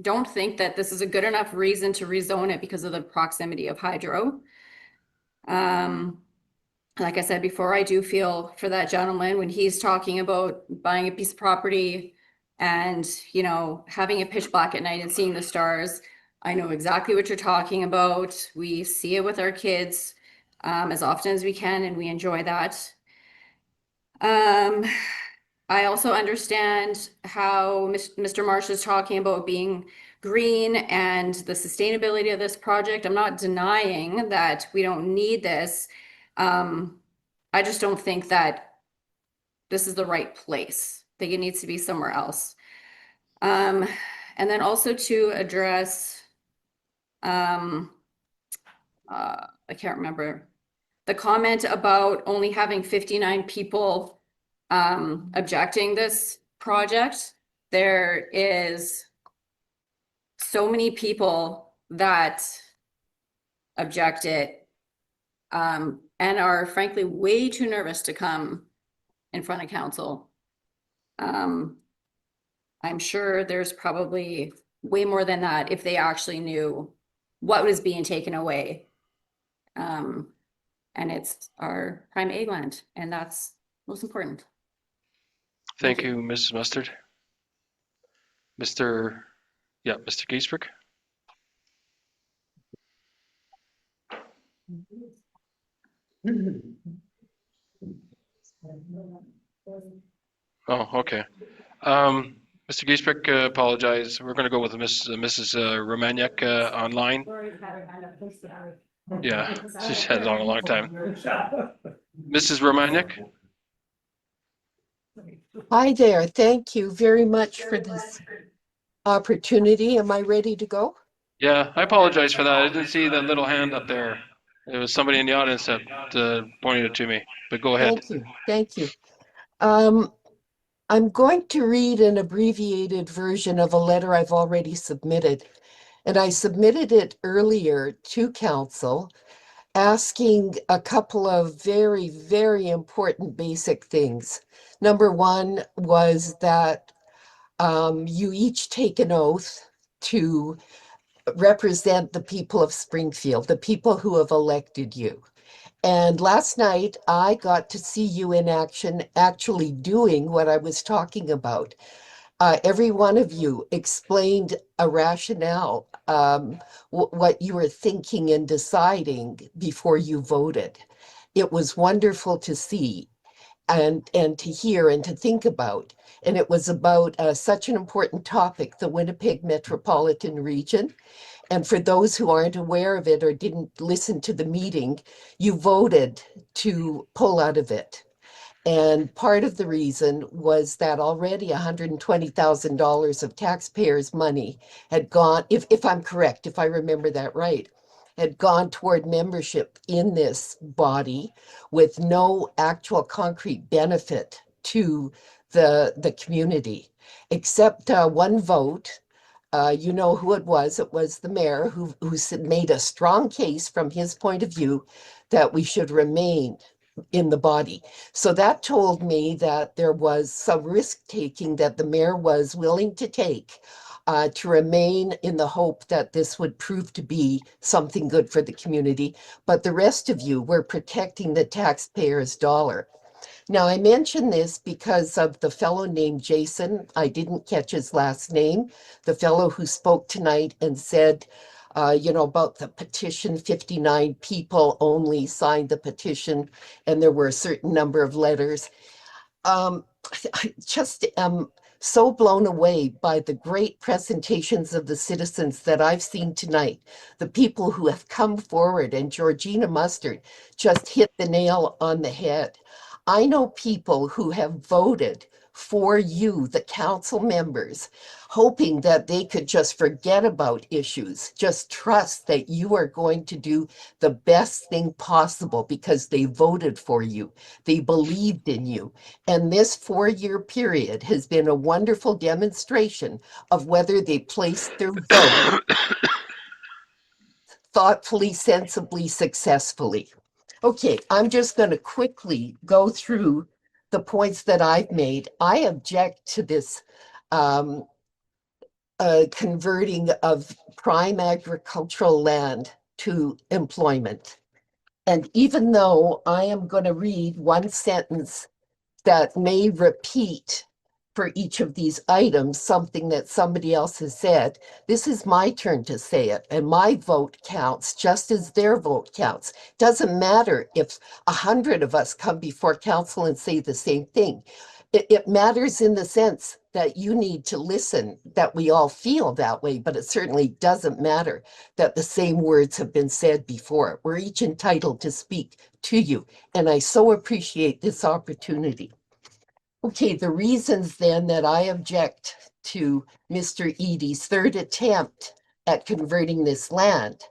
G: don't think that this is a good enough reason to rezone it because of the proximity of hydro. Like I said before, I do feel for that gentleman when he's talking about buying a piece of property and, having it pitch black at night and seeing the stars. I know exactly what you're talking about. We see it with our kids as often as we can, and we enjoy that. I also understand how Mr. Marsh is talking about being green and the sustainability of this project. I'm not denying that we don't need this. I just don't think that this is the right place. I think it needs to be somewhere else. And then also to address, I can't remember, the comment about only having 59 people objecting this project. There is so many people that object it and are frankly way too nervous to come in front of council. I'm sure there's probably way more than that if they actually knew what was being taken away. And it's our prime ag land, and that's most important.
A: Thank you, Mrs. Mustard. Mr. Giesbrecht. Oh, okay. Mr. Giesbrecht, apologize. We're going to go with Mrs. Romaniak online. Yeah, she's had it on a long time. Mrs. Romaniak?
L: Hi there. Thank you very much for this opportunity. Am I ready to go?
A: Yeah, I apologize for that. I didn't see that little hand up there. It was somebody in the audience that pointed it to me, but go ahead.
L: Thank you. Thank you. I'm going to read an abbreviated version of a letter I've already submitted, and I submitted it earlier to council asking a couple of very, very important basic things. Number one was that you each take an oath to represent the people of Springfield, the people who have elected you. And last night I got to see you in action, actually doing what I was talking about. Every one of you explained a rationale what you were thinking and deciding before you voted. It was wonderful to see and to hear and to think about. And it was about such an important topic, the Winnipeg Metropolitan Region. And for those who aren't aware of it or didn't listen to the meeting, you voted to pull out of it. And part of the reason was that already $120,000 of taxpayers' money had gone, if I'm correct, if I remember that right, had gone toward membership in this body with no actual concrete benefit to the community, except one vote. You know who it was. It was the mayor who made a strong case from his point of view that we should remain in the body. So that told me that there was some risk taking that the mayor was willing to take to remain in the hope that this would prove to be something good for the community. But the rest of you were protecting the taxpayer's dollar. Now, I mention this because of the fellow named Jason. I didn't catch his last name. The fellow who spoke tonight and said, about the petition, 59 people only signed the petition, and there were a certain number of letters. I just am so blown away by the great presentations of the citizens that I've seen tonight. The people who have come forward, and Georgina Mustard just hit the nail on the head. I know people who have voted for you, the council members, hoping that they could just forget about issues, just trust that you are going to do the best thing possible because they voted for you. They believed in you. And this 4-year period has been a wonderful demonstration of whether they placed their vote thoughtfully, sensibly, successfully. Okay, I'm just going to quickly go through the points that I've made. I object to this converting of prime agricultural land to employment. And even though I am going to read one sentence that may repeat for each of these items something that somebody else has said, this is my turn to say it, and my vote counts just as their vote counts. Doesn't matter if 100 of us come before council and say the same thing. It matters in the sense that you need to listen, that we all feel that way, but it certainly doesn't matter that the same words have been said before. We're each entitled to speak to you, and I so appreciate this opportunity. Okay, the reasons then that I object to Mr. Edie's third attempt at converting this land,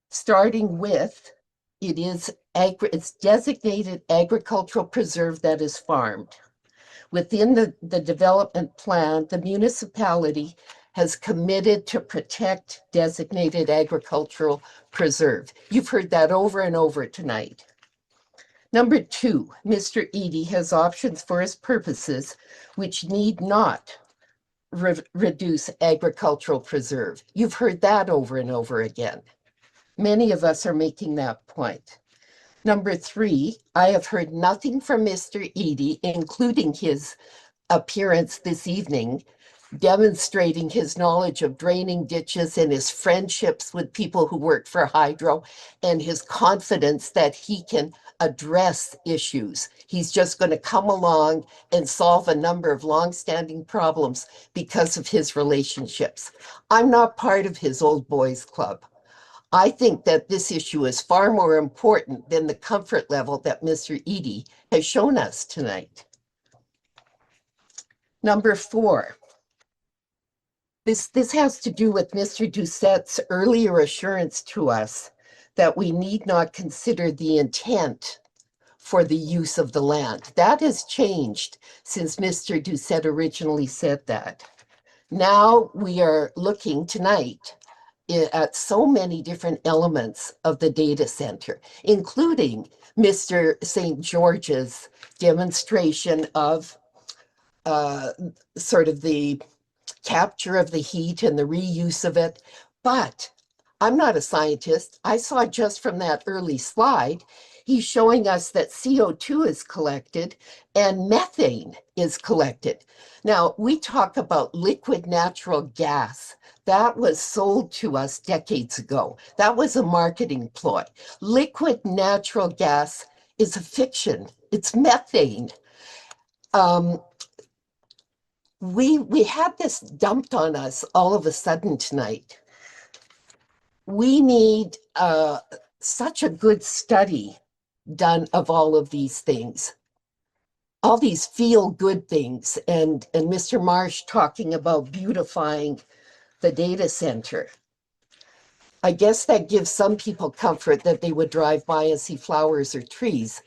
L: starting with it's designated agricultural preserve that is farmed. Within the development plan, the municipality has committed to protect designated agricultural preserve. You've heard that over and over tonight. Number 2, Mr. Edie has options for his purposes which need not reduce agricultural preserve. You've heard that over and over again. Many of us are making that point. Number 3, I have heard nothing from Mr. Edie, including his appearance this evening, demonstrating his knowledge of draining ditches and his friendships with people who work for hydro and his confidence that he can address issues. He's just going to come along and solve a number of longstanding problems because of his relationships. I'm not part of his old boys club. I think that this issue is far more important than the comfort level that Mr. Edie has shown us tonight. Number 4, this has to do with Mr. Doucette's earlier assurance to us that we need not consider the intent for the use of the land. That has changed since Mr. Doucette originally said that. Now we are looking tonight at so many different elements of the data center, including Mr. St. George's demonstration of sort of the capture of the heat and the reuse of it. But I'm not a scientist. I saw just from that early slide, he's showing us that CO2 is collected and methane is collected. Now, we talk about liquid natural gas. That was sold to us decades ago. That was a marketing ploy. Liquid natural gas is a fiction. It's methane. We had this dumped on us all of a sudden tonight. We need such a good study done of all of these things, all these feel-good things, and Mr. Marsh talking about beautifying the data center. I guess that gives some people comfort that they would drive by and see flowers or trees.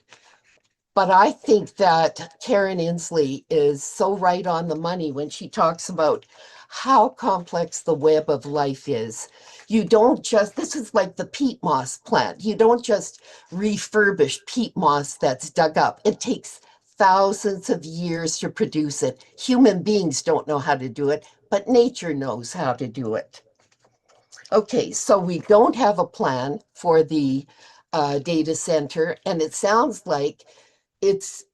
L: But I think that Karen Inslee is so right on the money when she talks about how complex the web of life is. You don't just, this is like the peat moss plant. You don't just refurbish peat moss that's dug up. It takes thousands of years to produce it. Human beings don't know how to do it, but nature knows how to do it. Okay, so we don't have a plan for the data center, and it sounds like it's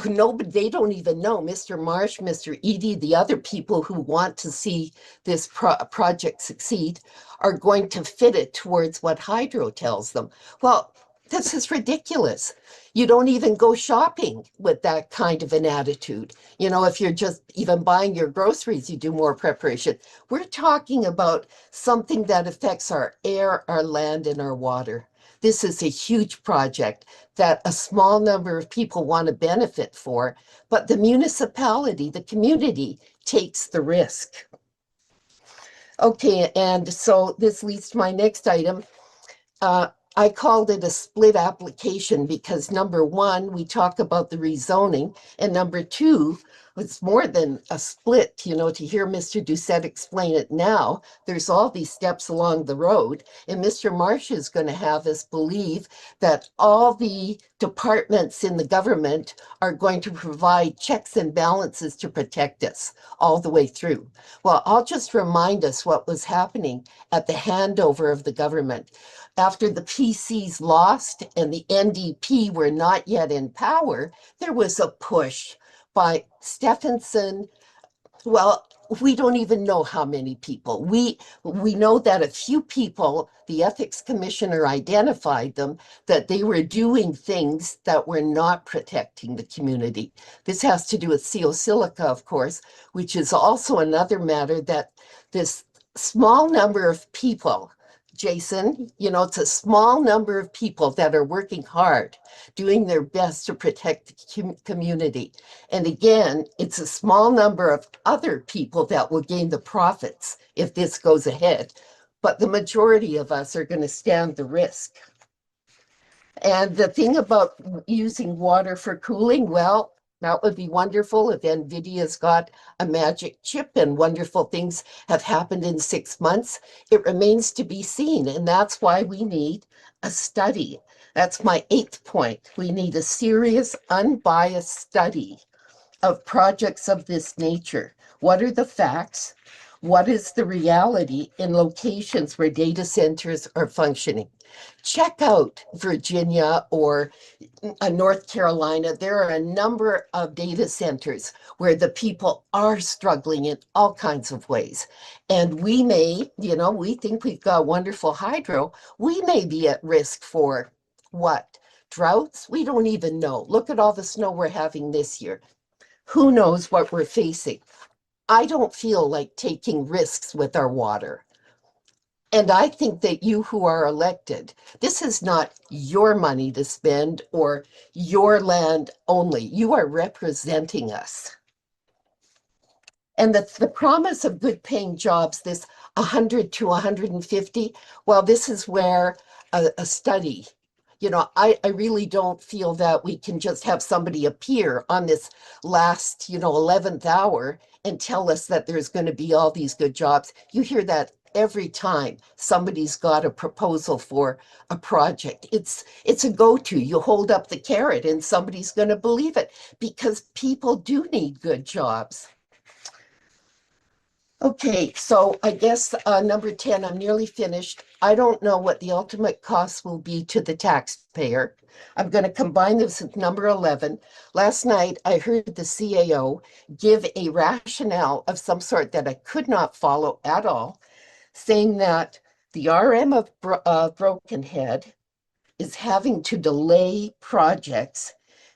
L: nobody, they don't even know. Mr. Marsh, Mr. Edie, the other people who want to see this project succeed are going to fit it towards what Hydro tells them. Well, this is ridiculous. You don't even go shopping with that kind of an attitude. You know, if you're just even buying your groceries, you do more preparation. We're talking about something that affects our air, our land, and our water. This is a huge project that a small number of people want to benefit for, but the municipality, the community, takes the risk. Okay, and so this leads to my next item. I called it a split application because number one, we talk about the rezoning, and number two, it's more than a split, you know, to hear Mr. Doucette explain it now. There's all these steps along the road, and Mr. Marsh is going to have us believe that all the departments in the government are going to provide checks and balances to protect us all the way through. Well, I'll just remind us what was happening at the handover of the government. After the PCs lost and the NDP were not yet in power, there was a push by Stephenson. Well, we don't even know how many people. We know that a few people, the ethics commissioner identified them, that they were doing things that were not protecting the community. This has to do with Silica, of course, which is also another matter that this small number of people, Jason, you know, it's a small number of people that are working hard, doing their best to protect the community. And again, it's a small number of other people that will gain the profits if this goes ahead. But the majority of us are going to stand the risk. And the thing about using water for cooling, well, that would be wonderful if NVIDIA's got a magic chip and wonderful things have happened in 6 months. It remains to be seen, and that's why we need a study. That's my 8th point. We need a serious, unbiased study of projects of this nature. What are the facts? What is the reality in locations where data centers are functioning? Check out Virginia or North Carolina. There are a number of data centers where the people are struggling in all kinds of ways. And we may, you know, we think we've got wonderful hydro. We may be at risk for what? Droughts? We don't even know. Look at all the snow we're having this year. Who knows what we're facing? I don't feel like taking risks with our water. And I think that you who are elected, this is not your money to spend or your land only. You are representing us. And the promise of good paying jobs, this 100 to 150, well, this is where a study, you know, I really don't feel that we can just have somebody appear on this last, you know, 11th hour and tell us that there's going to be all these good jobs. You hear that every time somebody's got a proposal for a project. It's a go-to. You hold up the carrot and somebody's going to believe it because people do need good jobs. Okay, so I guess number 10, I'm nearly finished. I don't know what the ultimate cost will be to the taxpayer. I'm going to combine this with number 11. Last night, I heard the CAO give a rationale of some sort that I could not follow at all, saying that the RM of Broken Head is having to delay projects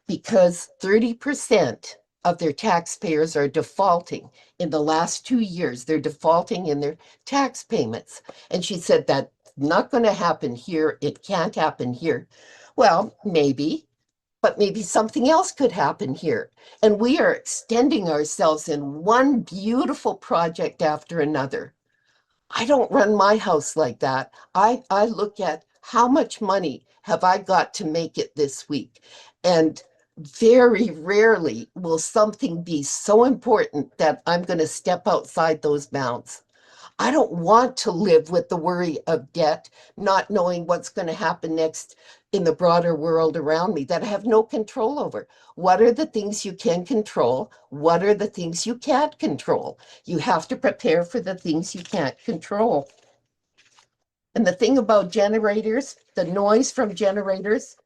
L: because 30% of their taxpayers are defaulting. In the last 2 years, they're defaulting in their tax payments. And she said that's not going to happen here. It can't happen here. Well, maybe, but maybe something else could happen here. And we are extending ourselves in one beautiful project after another. I don't run my house like that. I look at how much money have I got to make it this week. And very rarely will something be so important that I'm going to step outside those bounds. I don't want to live with the worry of debt, not knowing what's going to happen next in the broader world around me that I have no control over. What are the things you can control? What are the things you can't control? You have to prepare for the things you can't control. And the thing about generators, the noise from generators,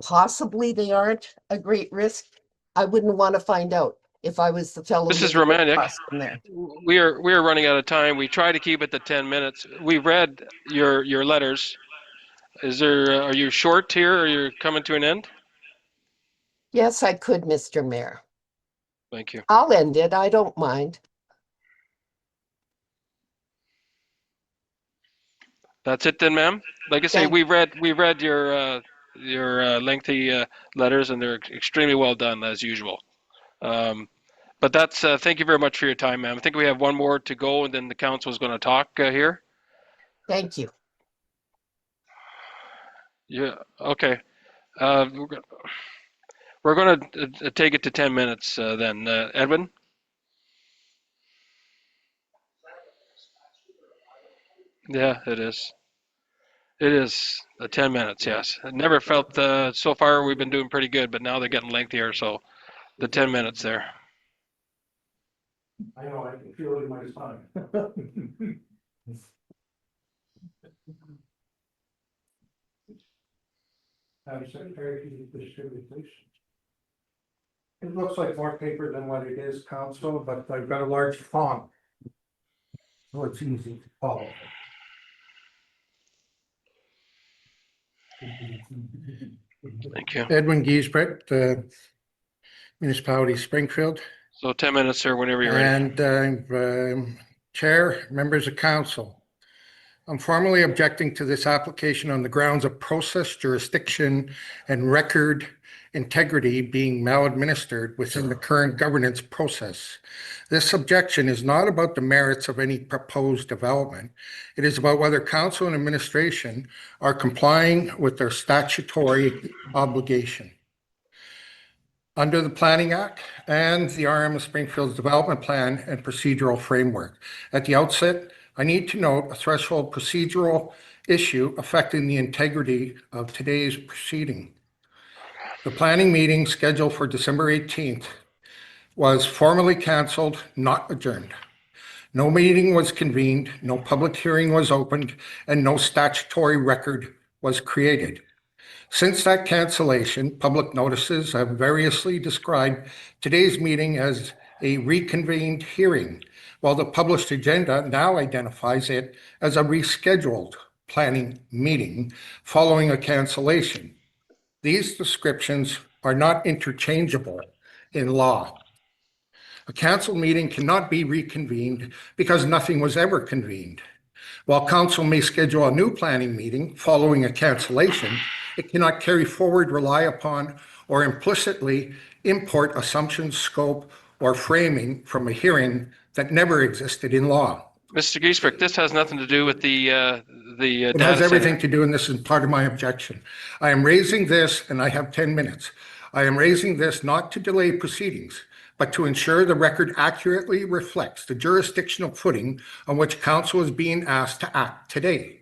L: possibly they aren't a great risk. I wouldn't want to find out if I was the fellow.
A: Mrs. Romantic, we are running out of time. We try to keep it to 10 minutes. We read your letters. Are you short here, or you're coming to an end?
L: Yes, I could, Mr. Mayor.
A: Thank you.
L: I'll end it. I don't mind.
A: That's it then, ma'am. Like I say, we read your lengthy letters, and they're extremely well done as usual. But that's thank you very much for your time, ma'am. I think we have one more to go, and then the council is going to talk here.
L: Thank you.
A: Yeah. Okay. We're going to take it to 10 minutes then. Edwin. Yeah, it is. It is 10 minutes. Yes. I never felt so far we've been doing pretty good, but now they're getting lengthier. So the 10 minutes there.
S: I know, I can feel it in my spine. Secretary, can you distribute this? It looks like more paper than what it is, council, but I've got a large font, so it's easy to follow.
A: Thank you.
S: Edwin Giesbrecht, Municipality Springfield.
A: So 10 minutes, sir, whenever you're ready.
S: And Chair, members of council, I'm formally objecting to this application on the grounds of process, jurisdiction, and record integrity being maladministered within the current governance process. This objection is not about the merits of any proposed development. It is about whether council and administration are complying with their statutory obligation. Under the Planning Act and the RM of Springfield's development plan and procedural framework. At the outset, I need to note a threshold procedural issue affecting the integrity of today's proceeding. The planning meeting scheduled for December 18th was formally canceled, not adjourned. No meeting was convened, no public hearing was opened, and no statutory record was created. Since that cancellation, public notices have variously described today's meeting as a reconvened hearing, while the published agenda now identifies it as a rescheduled planning meeting following a cancellation. These descriptions are not interchangeable in law. A council meeting cannot be reconvened because nothing was ever convened. While council may schedule a new planning meeting following a cancellation, it cannot carry forward, rely upon, or implicitly import assumptions, scope, or framing from a hearing that never existed in law.
A: Mr. Giesbrecht, this has nothing to do with the
S: It
A: data
S: has everything
A: center.
S: to do, and this is part of my objection. I am raising this, and I have 10 minutes. I am raising this not to delay proceedings, but to ensure the record accurately reflects the jurisdictional footing on which council is being asked to act today.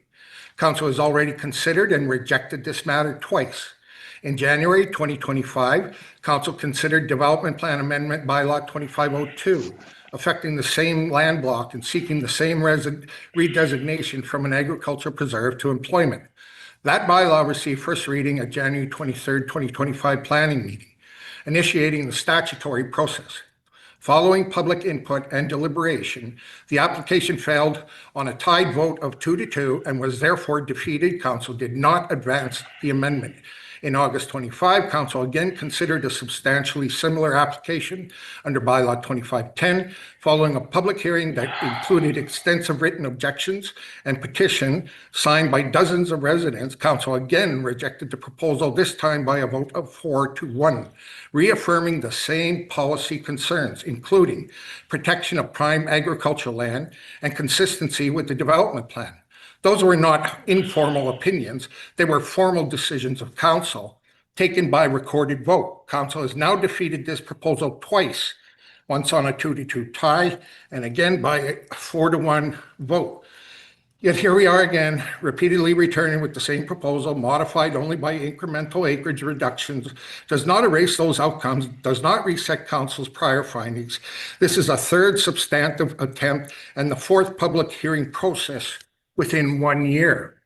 S: Council has already considered and rejected this matter twice. In January 2025, Council considered Development Plan Amendment Bylaw 2502, affecting the same land block and seeking the same redesignation from an agricultural preserve to employment. That bylaw received first reading at January 23rd, 2025 planning meeting, initiating the statutory process. Following public input and deliberation, the application failed on a tied vote of 2-2 and was therefore defeated. Council did not advance the amendment. In August 25, Council again considered a substantially similar application under Bylaw 2510, following a public hearing that included extensive written objections and petition signed by dozens of residents. Council again rejected the proposal, this time by a vote of 4-1, reaffirming the same policy concerns, including protection of prime agricultural land and consistency with the development plan. Those were not informal opinions. They were formal decisions of Council taken by recorded vote. Council has now defeated this proposal twice, once on a 2-2 tie and again by a 4-1 vote. Yet here we are again, repeatedly returning with the same proposal, modified only by incremental acreage reductions, does not erase those outcomes, does not reset Council's prior findings. This is a third substantive attempt and the fourth public hearing process within 1 year.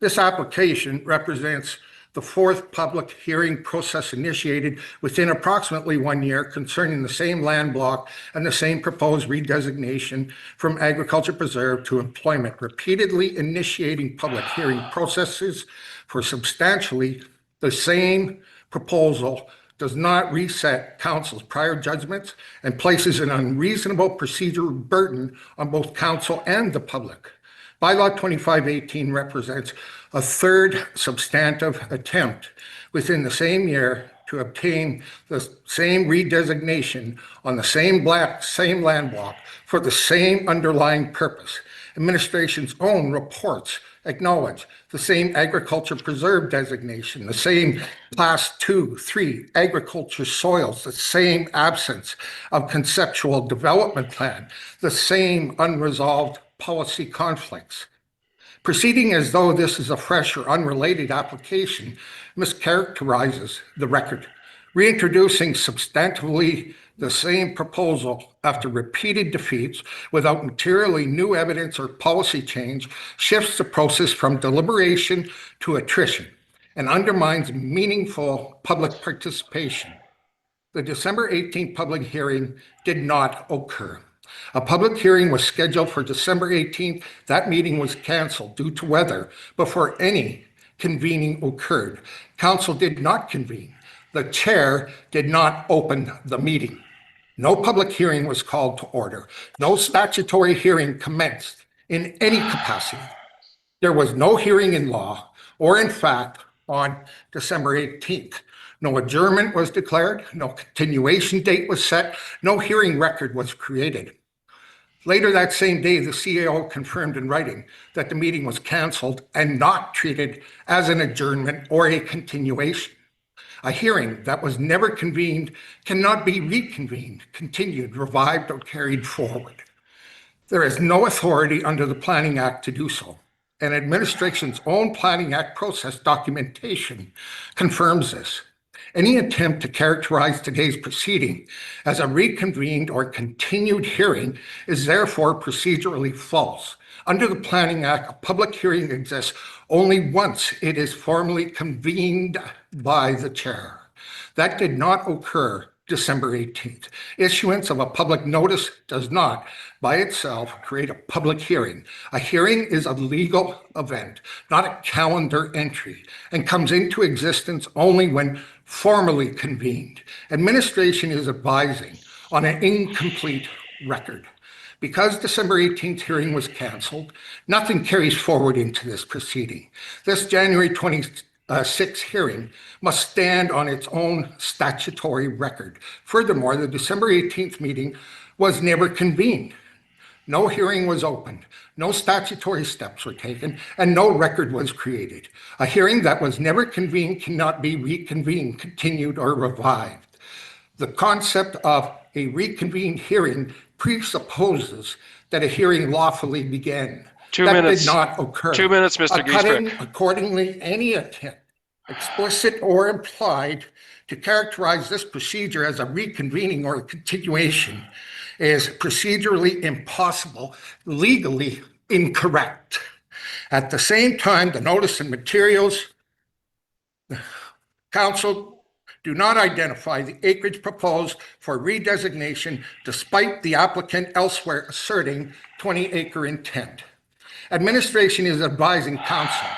S: This application represents the fourth public hearing process initiated within approximately 1 year concerning the same land block and the same proposed redesignation from agriculture preserve to employment, repeatedly initiating public hearing processes for substantially the same proposal does not reset Council's prior judgments and places an unreasonable procedural burden on both Council and the public. Bylaw 2518 represents a third substantive attempt within the same year to obtain the same redesignation on the same land block for the same underlying purpose. Administration's own reports acknowledge the same agriculture preserve designation, the same class 2-3 agriculture soils, the same absence of conceptual development plan, the same unresolved policy conflicts. Proceeding as though this is a fresh or unrelated application mischaracterizes the record. Reintroducing substantively the same proposal after repeated defeats without materially new evidence or policy change shifts the process from deliberation to attrition and undermines meaningful public participation. The December 18th public hearing did not occur. A public hearing was scheduled for December 18th. That meeting was canceled due to weather before any convening occurred. Council did not convene. The chair did not open the meeting. No public hearing was called to order. No statutory hearing commenced in any capacity. There was no hearing in law or in fact on December 18th. No adjournment was declared, no continuation date was set, no hearing record was created. Later that same day, the CAO confirmed in writing that the meeting was canceled and not treated as an adjournment or a continuation. A hearing that was never convened cannot be reconvened, continued, revived, or carried forward. There is no authority under the Planning Act to do so, and administration's own Planning Act process documentation confirms this. Any attempt to characterize today's proceeding as a reconvened or continued hearing is therefore procedurally false. Under the Planning Act, a public hearing exists only once it is formally convened by the chair. That did not occur December 18th. Issuance of a public notice does not, by itself, create a public hearing. A hearing is a legal event, not a calendar entry, and comes into existence only when formally convened. Administration is advising on an incomplete record. Because December 18th hearing was canceled, nothing carries forward into this proceeding. This January 26th hearing must stand on its own statutory record. Furthermore, the December 18th meeting was never convened. No hearing was opened, no statutory steps were taken, and no record was created. A hearing that was never convened cannot be reconvened, continued, or revived. The concept of a reconvened hearing presupposes that a hearing lawfully began.
A: 2
S: that
A: minutes.
S: did not occur.
A: 2 minutes, Mr. Giesbrecht.
S: Accordingly, any attempt explicit or implied, to characterize this procedure as a reconvening or a continuation is procedurally impossible, legally incorrect. At the same time, the notice and materials, council do not identify the acreage proposed for redesignation despite the applicant elsewhere asserting 20-acre intent. Administration is advising council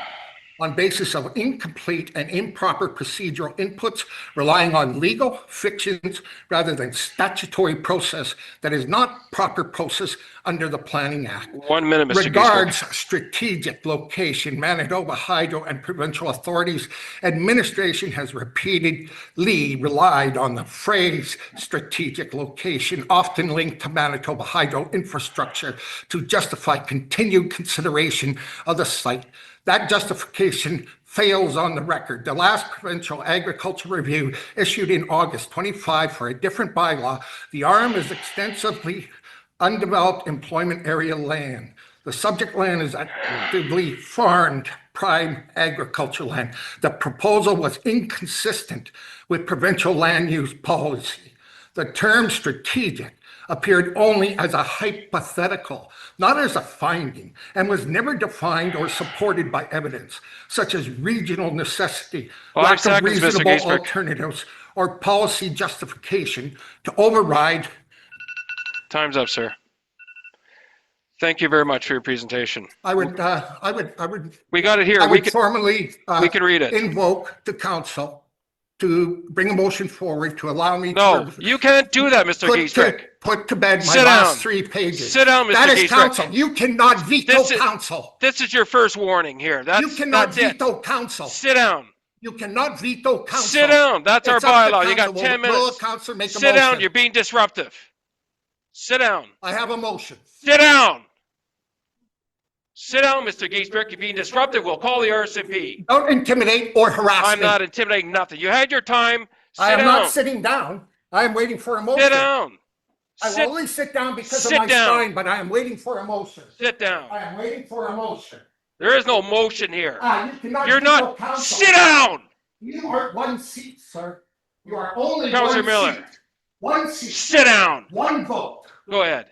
S: on basis of incomplete and improper procedural inputs, relying on legal fictions rather than statutory process that is not proper process under the Planning Act.
A: 1 minute, Mr.
S: Regards
A: Giesbrecht.
S: strategic location, Manitoba Hydro and provincial authorities, administration has repeatedly relied on the phrase strategic location, often linked to Manitoba Hydro infrastructure, to justify continued consideration of the site. That justification fails on the record. The last provincial agriculture review issued in August 25 for a different bylaw, the ARM is extensively undeveloped employment area land. The subject land is actively farmed prime agriculture land. The proposal was inconsistent with provincial land use policy. The term strategic appeared only as a hypothetical, not as a finding, and was never defined or supported by evidence, such as regional necessity,
A: 5
S: lack of
A: seconds, Mr.
S: reasonable
A: Giesbrecht.
S: alternatives, or policy justification to override.
A: Time's up, sir. Thank you very much for your presentation.
S: I would.
A: We got it here.
S: I
A: We
S: would
A: can
S: formally.
A: we can read it.
S: Invoke the council to bring a motion forward to allow me
A: No,
S: to.
A: you can't do that, Mr. Giesbrecht.
S: Put to bed my
A: Sit
S: last
A: down.
S: 3 pages.
A: Sit down, Mr.
S: That is
A: Giesbrecht.
S: council. You cannot veto council.
A: This is your first warning here.
S: You cannot
A: that's it.
S: veto council.
A: Sit down.
S: You cannot veto council.
A: Sit down. That's our
S: It's up to
A: bylaw. You got
S: council.
A: 10
S: Will
A: minutes.
S: the council make a
A: Sit down.
S: motion?
A: You're being disruptive. Sit down.
S: I have a motion.
A: Sit down. Sit down, Mr. Giesbrecht. You're being disruptive. We'll call the RCP.
S: Don't intimidate or harass
A: I'm
S: me.
A: not intimidating nothing. You had your time. Sit
S: I am
A: down.
S: not sitting down. I am waiting for a motion.
A: Sit down.
S: I
A: Sit-
S: will only sit down because of
A: Sit
S: my
A: down.
S: spine, but I am waiting for a motion.
A: Sit down.
S: I am waiting for a motion.
A: There is no motion here.
S: You cannot
A: You're
S: veto
A: not.
S: council.
A: Sit down.
S: You are 1 seat, sir. You are only
A: Councillor
S: 1
A: Miller.
S: seat. 1 seat.
A: Sit down.
S: 1 vote.
A: Go ahead.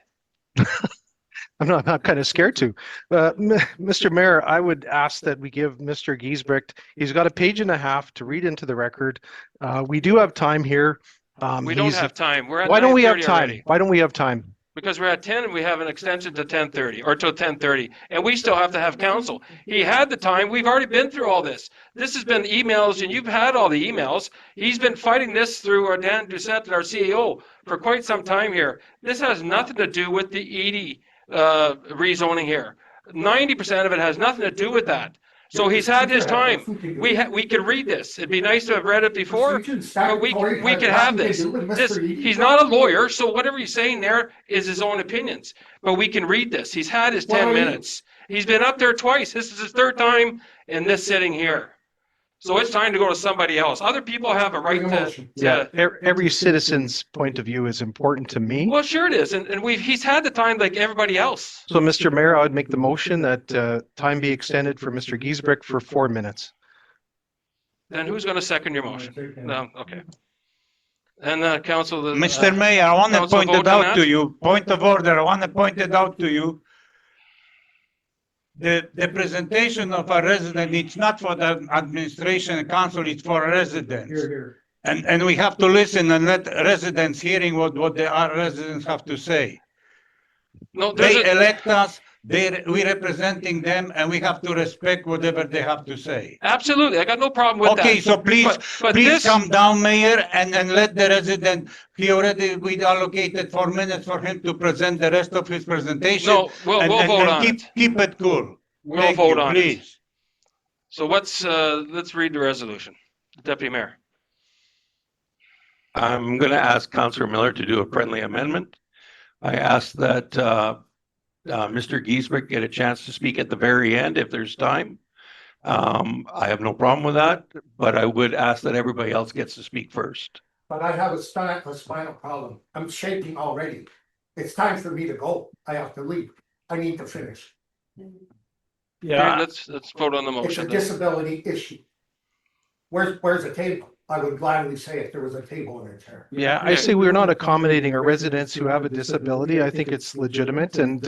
B: I'm kind of scared to. Mr. Mayor, I would ask that we give Mr. Giesbrecht, he's got a page and a half to read into the record. We do have time here.
A: We don't have time. We're at
B: Why don't we have
A: 9:30
B: time?
A: already.
B: Why don't we have time?
A: Because we're at 10 and we have an extension to 10:30 or till 10:30, and we still have to have council. He had the time. We've already been through all this. This has been emails, and you've had all the emails. He's been fighting this through our Dan Doucette and our CEO for quite some time here. This has nothing to do with the Edie rezoning here. 90% of it has nothing to do with that. So he's had his time. We can read this. It'd be nice to have read it before, but we can have this. He's not a lawyer, so whatever he's saying there is his own opinions. But we can read this. He's had his 10 minutes. He's been up there twice. This is his 3rd time in this sitting here. So it's time to go to somebody else. Other people have a right to.
B: Every citizen's point of view is important to me.
A: Well, sure it is, and he's had the time like everybody else.
B: So, Mr. Mayor, I would make the motion that time be extended for Mr. Giesbrecht for 4 minutes.
A: Then who's going to second your motion? No, okay. And Council.
K: Mr. Mayor, I want to
A: Council
K: point it
A: vote on
K: out
A: that?
K: to you. Point of order. I want to point it out to you. The presentation of a resident, it's not for the administration and council, it's for residents. And we have to listen and let residents hearing what our residents have to say.
A: No,
K: they elect us, we representing them, and we have to respect whatever they have to say.
A: Absolutely, I got no problem with that.
K: Okay, so please,
A: but
K: please
A: this-
K: come down, Mayor, and let the resident, we allocated 4 minutes for him to present the rest of his presentation.
A: No, we'll vote on it.
K: Keep it cool.
A: We'll
K: Thank
A: vote
K: you,
A: on
K: please.
A: it. So let's read the resolution. Deputy Mayor.
F: I'm going to ask Councillor Miller to do a friendly amendment. I ask that Mr. Giesbrecht get a chance to speak at the very end if there's time. I have no problem with that, but I would ask that everybody else gets to speak first.
S: But I have a spinal problem. I'm shaking already. It's time for me to go. I have to leave. I need to finish.
A: Yeah. Let's vote on the
S: It's a
A: motion.
S: disability issue. Where's the table? I would gladly say if there was a table and a chair.
M: Yeah, I say we're not accommodating our residents who have a disability. I think it's legitimate, and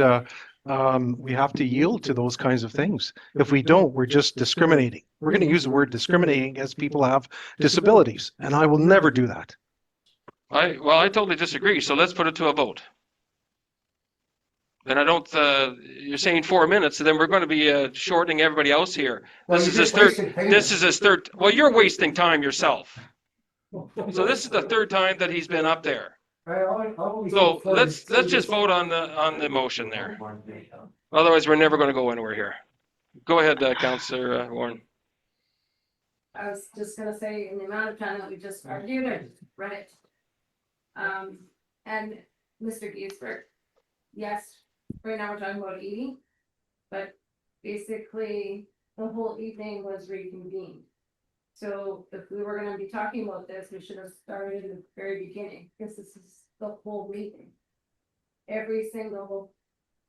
M: we have to yield to those kinds of things. If we don't, we're just discriminating. We're going to use the word discriminating as people have disabilities, and I will never do that.
A: Well, I totally disagree. So let's put it to a vote. And I don't, you're saying 4 minutes, and then we're going to be shortening everybody else here.
S: Well,
A: This is his third, well, you're wasting time yourself. So this is the third time that he's been up there. So let's just vote on the motion there. Otherwise, we're never going to go anywhere here. Go ahead, Councillor Warren.
E: I was just gonna say, in the amount of time that we just argued, I just read it. And Mr. Giesbrecht, yes, right now we're talking about Edie, but basically the whole evening was reconvened. So if we were gonna be talking about this, we should have started at the very beginning, because this is the whole meeting. Every single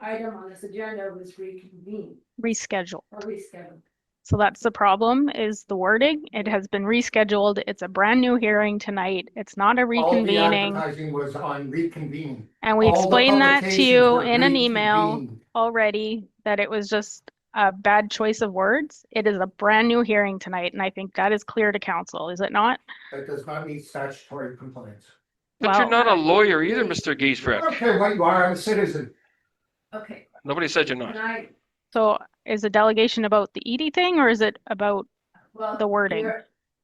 E: item on this agenda was reconvened
P: Rescheduled.
E: or rescheduled.
P: So that's the problem, is the wording. It has been rescheduled. It's a brand new hearing tonight. It's not a
S: All the
P: reconvening.
S: advertising was on reconvene.
P: And we
S: All the
P: explained that to
S: publications
P: you
S: were
P: in an email
S: reconvened.
P: already, that it was just a bad choice of words. It is a brand new hearing tonight, and I think that is clear to council, is it not?
S: That does not meet statutory compliance.
A: But
P: Well,
A: you're not a lawyer either, Mr.
S: I don't
A: Giesbrecht.
S: care what you are, I'm a citizen.
E: Okay,
A: Nobody said you're not.
E: and I,
P: So is the delegation about the Edie thing, or is it about
E: well.
P: the wording?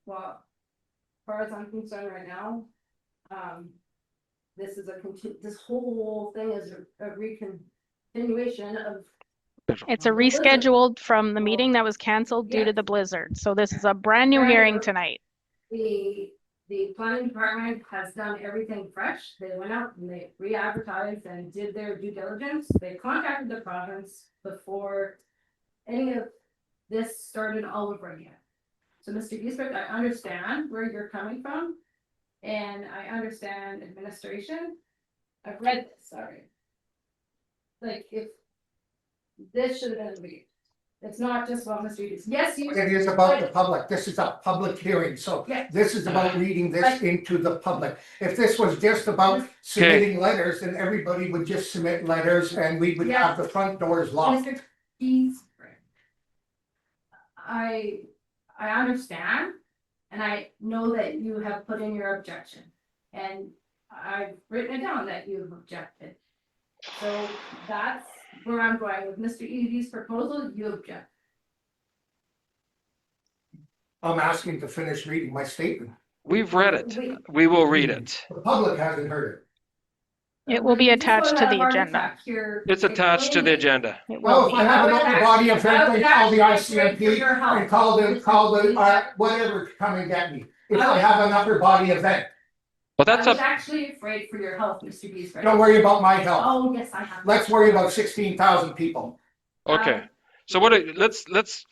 E: Well, as far as I'm concerned right now, this is this whole thing is a recontinuation of.
P: It's a
E: the blizzard.
P: rescheduled from the meeting that was canceled due to
E: Yes.
P: the blizzard. So this is a brand new hearing tonight.
E: The planning department has done everything fresh. They went out and they re-advertised and did their due diligence. They contacted the province before any of this started all over again. So Mr. Giesbrecht, I understand where you're coming from, and I understand administration. I've read this, sorry. Like, if this should have been read. It's not just about Mr. Giesbrecht. Yes, you.
S: It is about the public. This is a public hearing, so
E: Yeah.
S: this is about reading this into the public. If this was just about submitting letters, then everybody would just submit letters and we would have the front doors locked.
E: Mr. Giesbrecht. I understand, and I know that you have put in your objection, and I've written it down that you've objected. So that's where I'm going with Mr. Edie's proposal, you object.
S: I'm asking to finish reading my statement.
A: We've read it. We will read it.
S: The public hasn't heard
P: It will be attached to the agenda.
A: It's attached to the agenda.
S: it. Well, if I have another body of then call the ICMP and call the whatever to come and get me. If I have another body event.
A: Well, that's
E: I was
A: up.
E: actually afraid for your health, Mr. Giesbrecht.
S: Don't worry about my health.
E: Oh, yes, I have.
S: Let's worry about 16,000 people.
A: Okay. So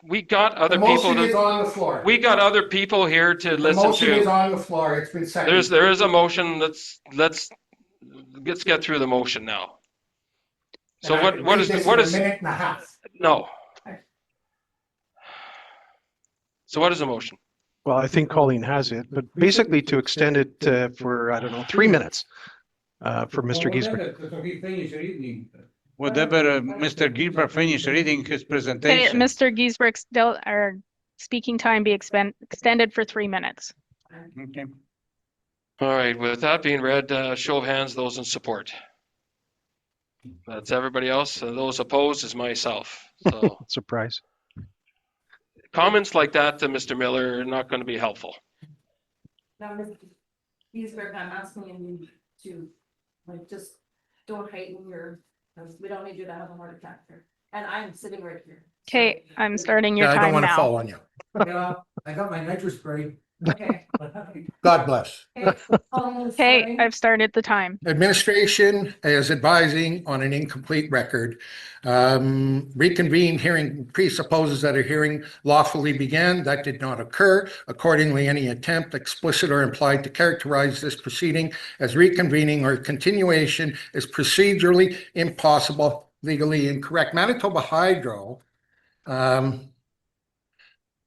A: we got other
S: The
A: people
S: motion is
A: to,
S: on the floor.
A: we got other people here to
S: The
A: listen
S: motion is
A: to.
S: on the floor. It's been seconded.
A: There is a motion. Let's get through the motion now. So
S: And I can read this in a minute and a half.
A: no. So what is the motion?
M: Well, I think Colleen has it, but basically to extend it for, I don't know, 3 minutes for Mr. Giesbrecht.
K: Whatever Mr. Giesbrecht finished reading his
P: Okay,
K: presentation.
P: Mr. Giesbrecht's speaking time be extended for 3 minutes.
K: Okay.
A: All right, with that being read, show of hands, those in support. That's everybody else. Those opposed is myself. So
M: Surprise.
A: comments like that to Mr. Miller are not going to be helpful.
E: Now, Mr. Giesbrecht, I'm asking you to, like, just don't heighten we don't need you to have a heart attack here. And I'm sitting right here.
P: Okay, I'm starting your
S: Yeah, I don't
P: time
S: want to fall
P: now.
S: on you.
O: Yeah, I got my nitrous spray.
E: Okay.
S: God bless.
P: Okay, I've started the time.
S: Administration is advising on an incomplete record. Reconvened hearing presupposes that a hearing lawfully began. That did not occur. Accordingly, any attempt, explicit or implied, to characterize this proceeding as reconvening or continuation is procedurally impossible, legally incorrect. Manitoba Hydro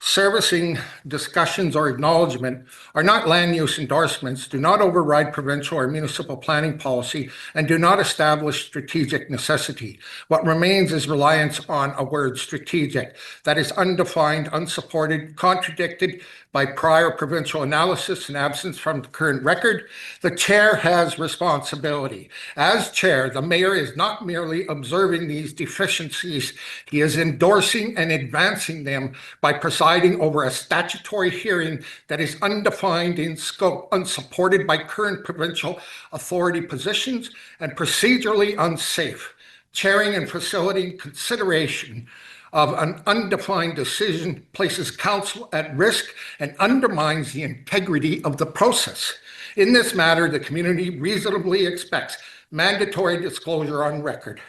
S: servicing, discussions, or acknowledgement are not land use endorsements, do not override provincial or municipal planning policy, and do not establish strategic necessity. What remains is reliance on a word strategic that is undefined, unsupported, contradicted by prior provincial analysis and absence from the current record. The chair has responsibility. As chair, the mayor is not merely observing these deficiencies, he is endorsing and advancing them by presiding over a statutory hearing that is undefined in scope, unsupported by current provincial authority positions, and procedurally unsafe. Chairing and facilitating consideration of an undefined decision places council at risk and undermines the integrity of the process. In this matter, the community reasonably expects mandatory disclosure on record.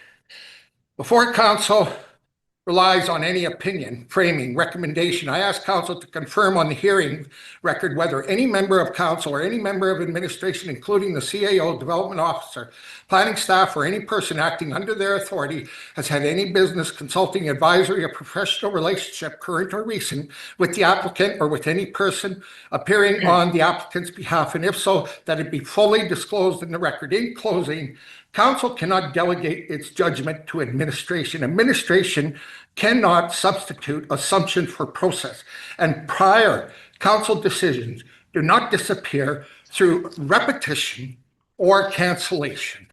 S: Before council relies on any opinion, framing, recommendation, I ask council to confirm on the hearing record whether any member of council or any member of administration, including the CAO, development officer, planning staff, or any person acting under their authority has had any business, consulting, advisory, or professional relationship, current or recent, with the applicant or with any person appearing on the applicant's behalf, and if so, that it be fully disclosed in the record. In closing, council cannot delegate its judgment to administration. Administration cannot substitute assumption for process, and prior council decisions do not disappear through repetition or cancellation.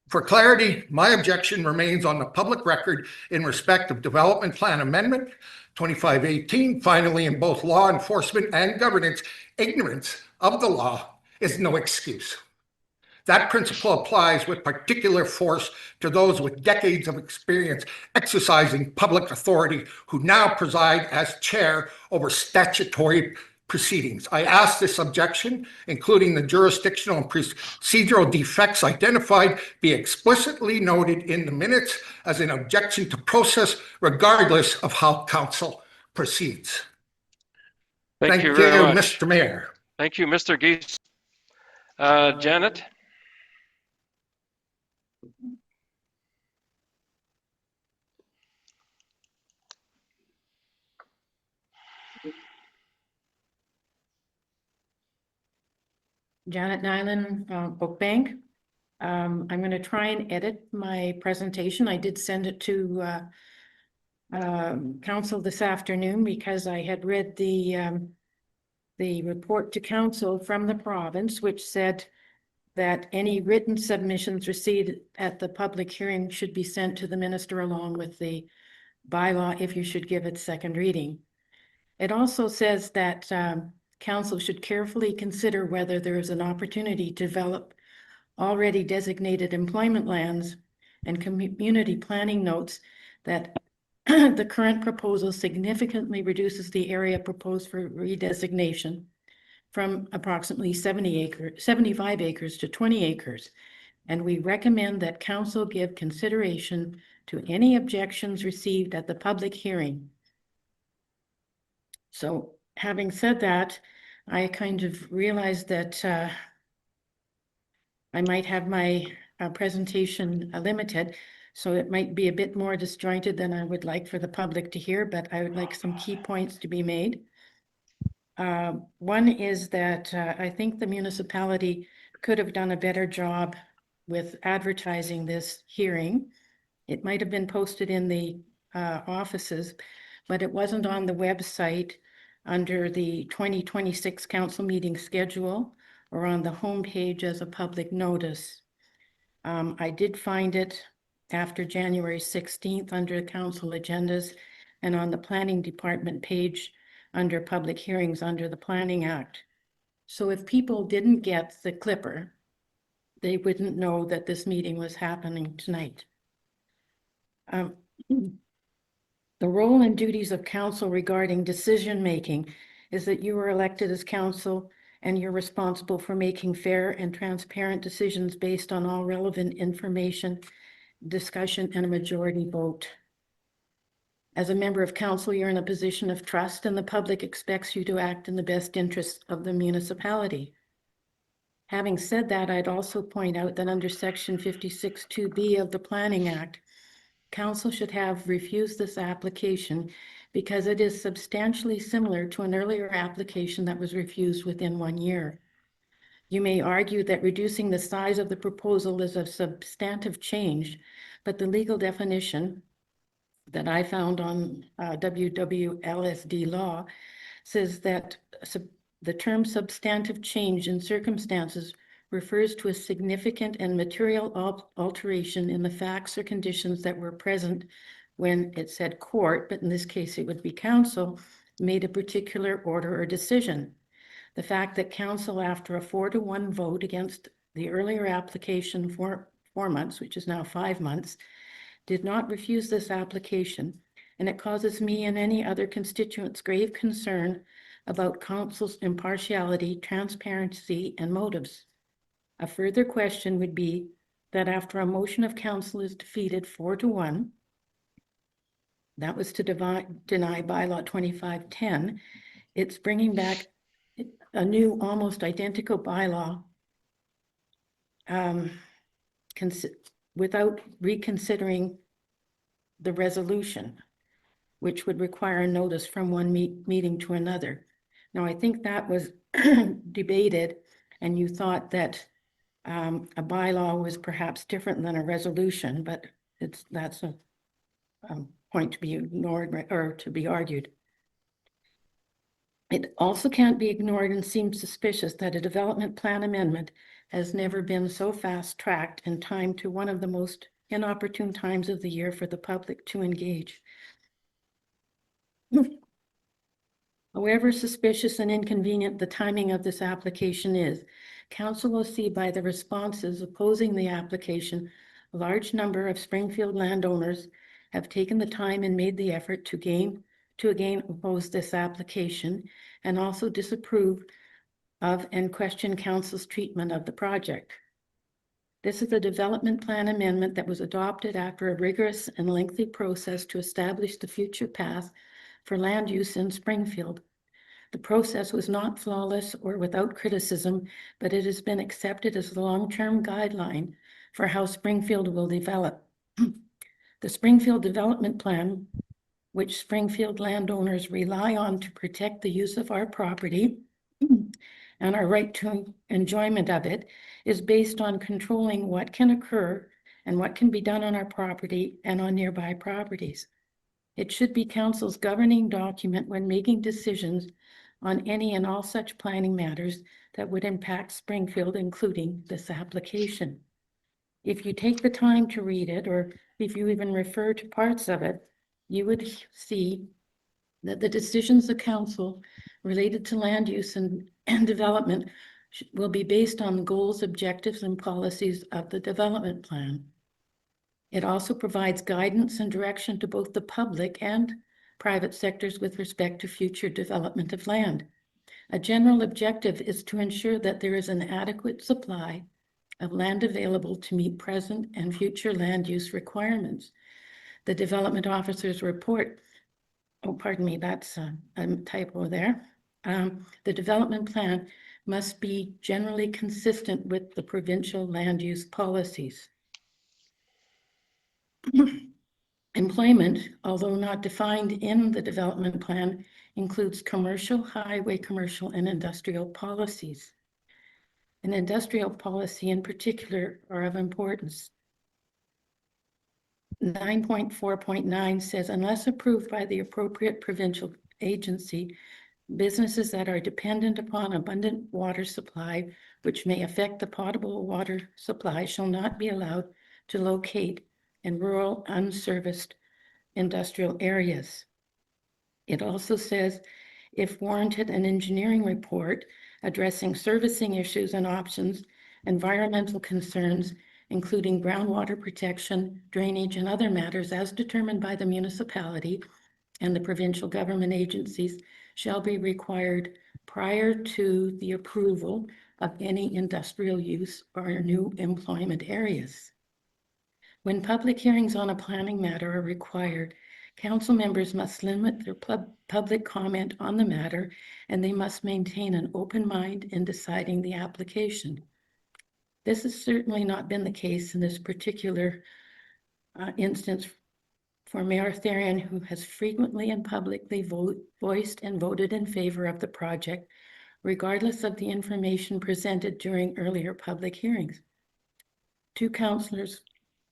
S: For clarity, my objection remains on the public record in respect of Development Plan Amendment 2518. Finally, in both law enforcement and governance, ignorance of the law is no excuse. That principle applies with particular force to those with decades of experience exercising public authority who now preside as chair over statutory proceedings. I ask this objection, including the jurisdictional and procedural defects identified, be explicitly noted in the minutes as an objection to process, regardless of how council proceeds.
A: Thank you very much,
S: Mr. Mayor.
A: Thank you, Mr. Gies. Janet?
E: Janet Nyland, Oakbank. I'm going to try and edit my presentation. I did send it to council this afternoon because I had read the report to council from the province, which said that any written submissions received at the public hearing should be sent to the minister along with the bylaw if you should give it second reading. It also says that council should carefully consider whether there is an opportunity to develop already designated employment lands and community planning notes that the current proposal significantly reduces the area proposed for redesignation from approximately 75 acres to 20 acres. And we recommend that council give consideration to any objections received at the public hearing. So having said that, I kind of realized that I might have my presentation limited, so it might be a bit more disjointed than I would like for the public to hear, but I would like some key points to be made. One is that I think the municipality could have done a better job with advertising this hearing. It might have been posted in the offices, but it wasn't on the website under the 2026 council meeting schedule or on the homepage as a public notice. I did find it after January 16th under council agendas and on the planning department page under public hearings under the Planning Act. So if people didn't get the clipper, they wouldn't know that this meeting was happening tonight. The role and duties of council regarding decision-making is that you are elected as council and you're responsible for making fair and transparent decisions based on all relevant information, discussion, and a majority vote. As a member of council, you're in a position of trust and the public expects you to act in the best interest of the municipality. Having said that, I'd also point out that under section 56(2)(b) of the Planning Act, council should have refused this application because it is substantially similar to an earlier application that was refused within 1 year. You may argue that reducing the size of the proposal is a substantive change, but the legal definition that I found on WWLSD law says that the term substantive change in circumstances refers to a significant and material alteration in the facts or conditions that were present when it said court, but in this case it would be council, made a particular order or decision. The fact that council, after a 4-to-1 vote against the earlier application for 4 months, which is now 5 months, did not refuse this application, and it causes me and any other constituents grave concern about council's impartiality, transparency, and motives. A further question would be that after a motion of council is defeated 4-to-1, that was to deny bylaw 2510, it's bringing back a new, almost identical bylaw without reconsidering the resolution, which would require a notice from one meeting to another. Now, I think that was debated, and you thought that a bylaw was perhaps different than a resolution, but that's a point to be ignored or to be argued. It also can't be ignored and seems suspicious that a development plan amendment has never been so fast-tracked and timed to one of the most inopportune times of the year for the public to engage. However suspicious and inconvenient the timing of this application is, council will see by the responses opposing the application, a large number of Springfield landowners have taken the time and made the effort to again oppose this application and also disapprove of and question council's treatment of the project. This is a development plan amendment that was adopted after a rigorous and lengthy process to establish the future path for land use in Springfield. The process was not flawless or without criticism, but it has been accepted as the long-term guideline for how Springfield will develop. The Springfield Development Plan, which Springfield landowners rely on to protect the use of our property and our right to enjoyment of it, is based on controlling what can occur and what can be done on our property and on nearby properties. It should be council's governing document when making decisions on any and all such planning matters that would impact Springfield, including this application. If you take the time to read it, or if you even refer to parts of it, you would see that the decisions of council related to land use and development will be based on the goals, objectives, and policies of the development plan. It also provides guidance and direction to both the public and private sectors with respect to future development of land. A general objective is to ensure that there is an adequate supply of land available to meet present and future land use requirements. The development officer's report, oh, pardon me, that's a typo there. The development plan must be generally consistent with the provincial land use policies. Employment, although not defined in the development plan, includes commercial, highway commercial, and industrial policies. And industrial policy in particular are of importance. 9.4.9 says, unless approved by the appropriate provincial agency, businesses that are dependent upon abundant water supply, which may affect the potable water supply, shall not be allowed to locate in rural, unserviced industrial areas. It also says, if warranted, an engineering report addressing servicing issues and options, environmental concerns, including groundwater protection, drainage, and other matters as determined by the municipality and the provincial government agencies, shall be required prior to the approval of any industrial use or new employment areas. When public hearings on a planning matter are required, council members must limit their public comment on the matter, and they must maintain an open mind in deciding the application. This has certainly not been the case in this particular instance for Mayor Therian, who has frequently and publicly voiced and voted in favor of the project, regardless of the information presented during earlier public hearings. Two councillors,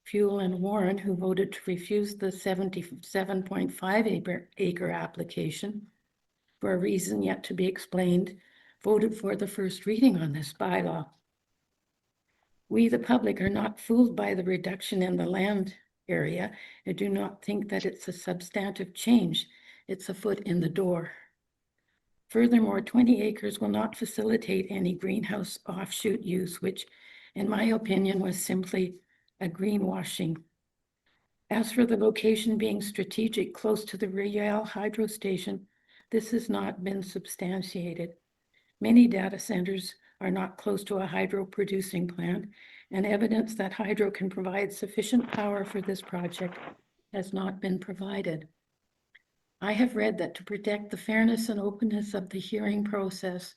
E: Fuel and Warren, who voted to refuse the 77.5 acre application for a reason yet to be explained, voted for the first reading on this bylaw. We, the public, are not fooled by the reduction in the land area and do not think that it's a substantive change. It's a foot in the door. Furthermore, 20 acres will not facilitate any greenhouse offshoot use, which, in my opinion, was simply a greenwashing. As for the location being strategic close to the Real hydro station, this has not been substantiated. Many data centers are not close to a hydro producing plant, and evidence that hydro can provide sufficient power for this project has not been provided. I have read that to protect the fairness and openness of the hearing process,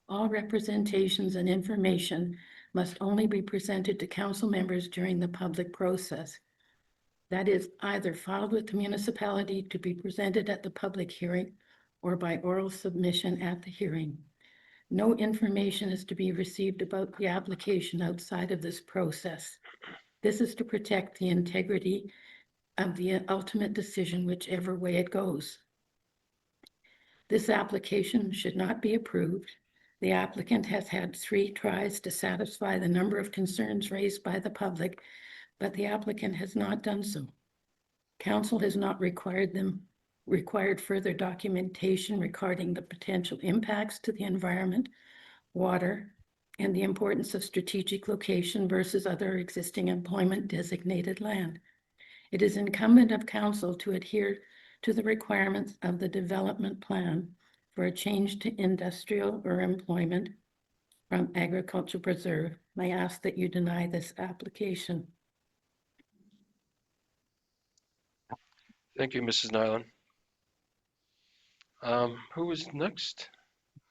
E: all representations and information must only be presented to council members during the public process. That is either filed with the municipality to be presented at the public hearing or by oral submission at the hearing. No information is to be received about the application outside of this process. This is to protect the integrity of the ultimate decision, whichever way it goes. This application should not be approved. The applicant has had 3 tries to satisfy the number of concerns raised by the public, but the applicant has not done so. Council has not required further documentation regarding the potential impacts to the environment, water, and the importance of strategic location versus other existing employment designated land. It is incumbent of council to adhere to the requirements of the development plan for a change to industrial or employment from agricultural preserve. I ask that you deny this application.
A: Thank you, Mrs. Nyland. Who is next?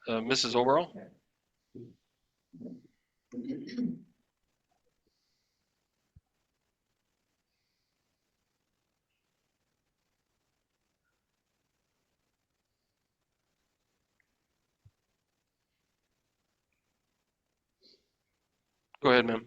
A: Mrs. Overall? Go ahead, ma'am.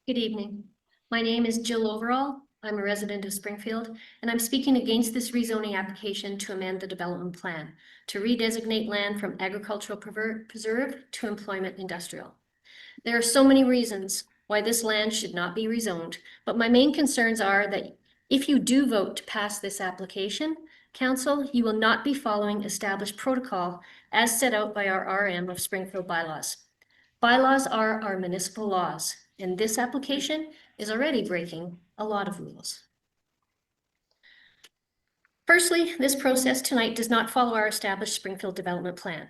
R: Good evening. My name is Jill Overall. I'm a resident of Springfield, and I'm speaking against this rezoning application to amend the development plan to redesignate land from agricultural preserve to employment industrial. There are so many reasons why this land should not be rezoned, but my main concerns are that if you do vote to pass this application, Council, you will not be following established protocol as set out by our RM of Springfield bylaws. Bylaws are our municipal laws, and this application is already breaking a lot of rules. Firstly, this process tonight does not follow our established Springfield development plan.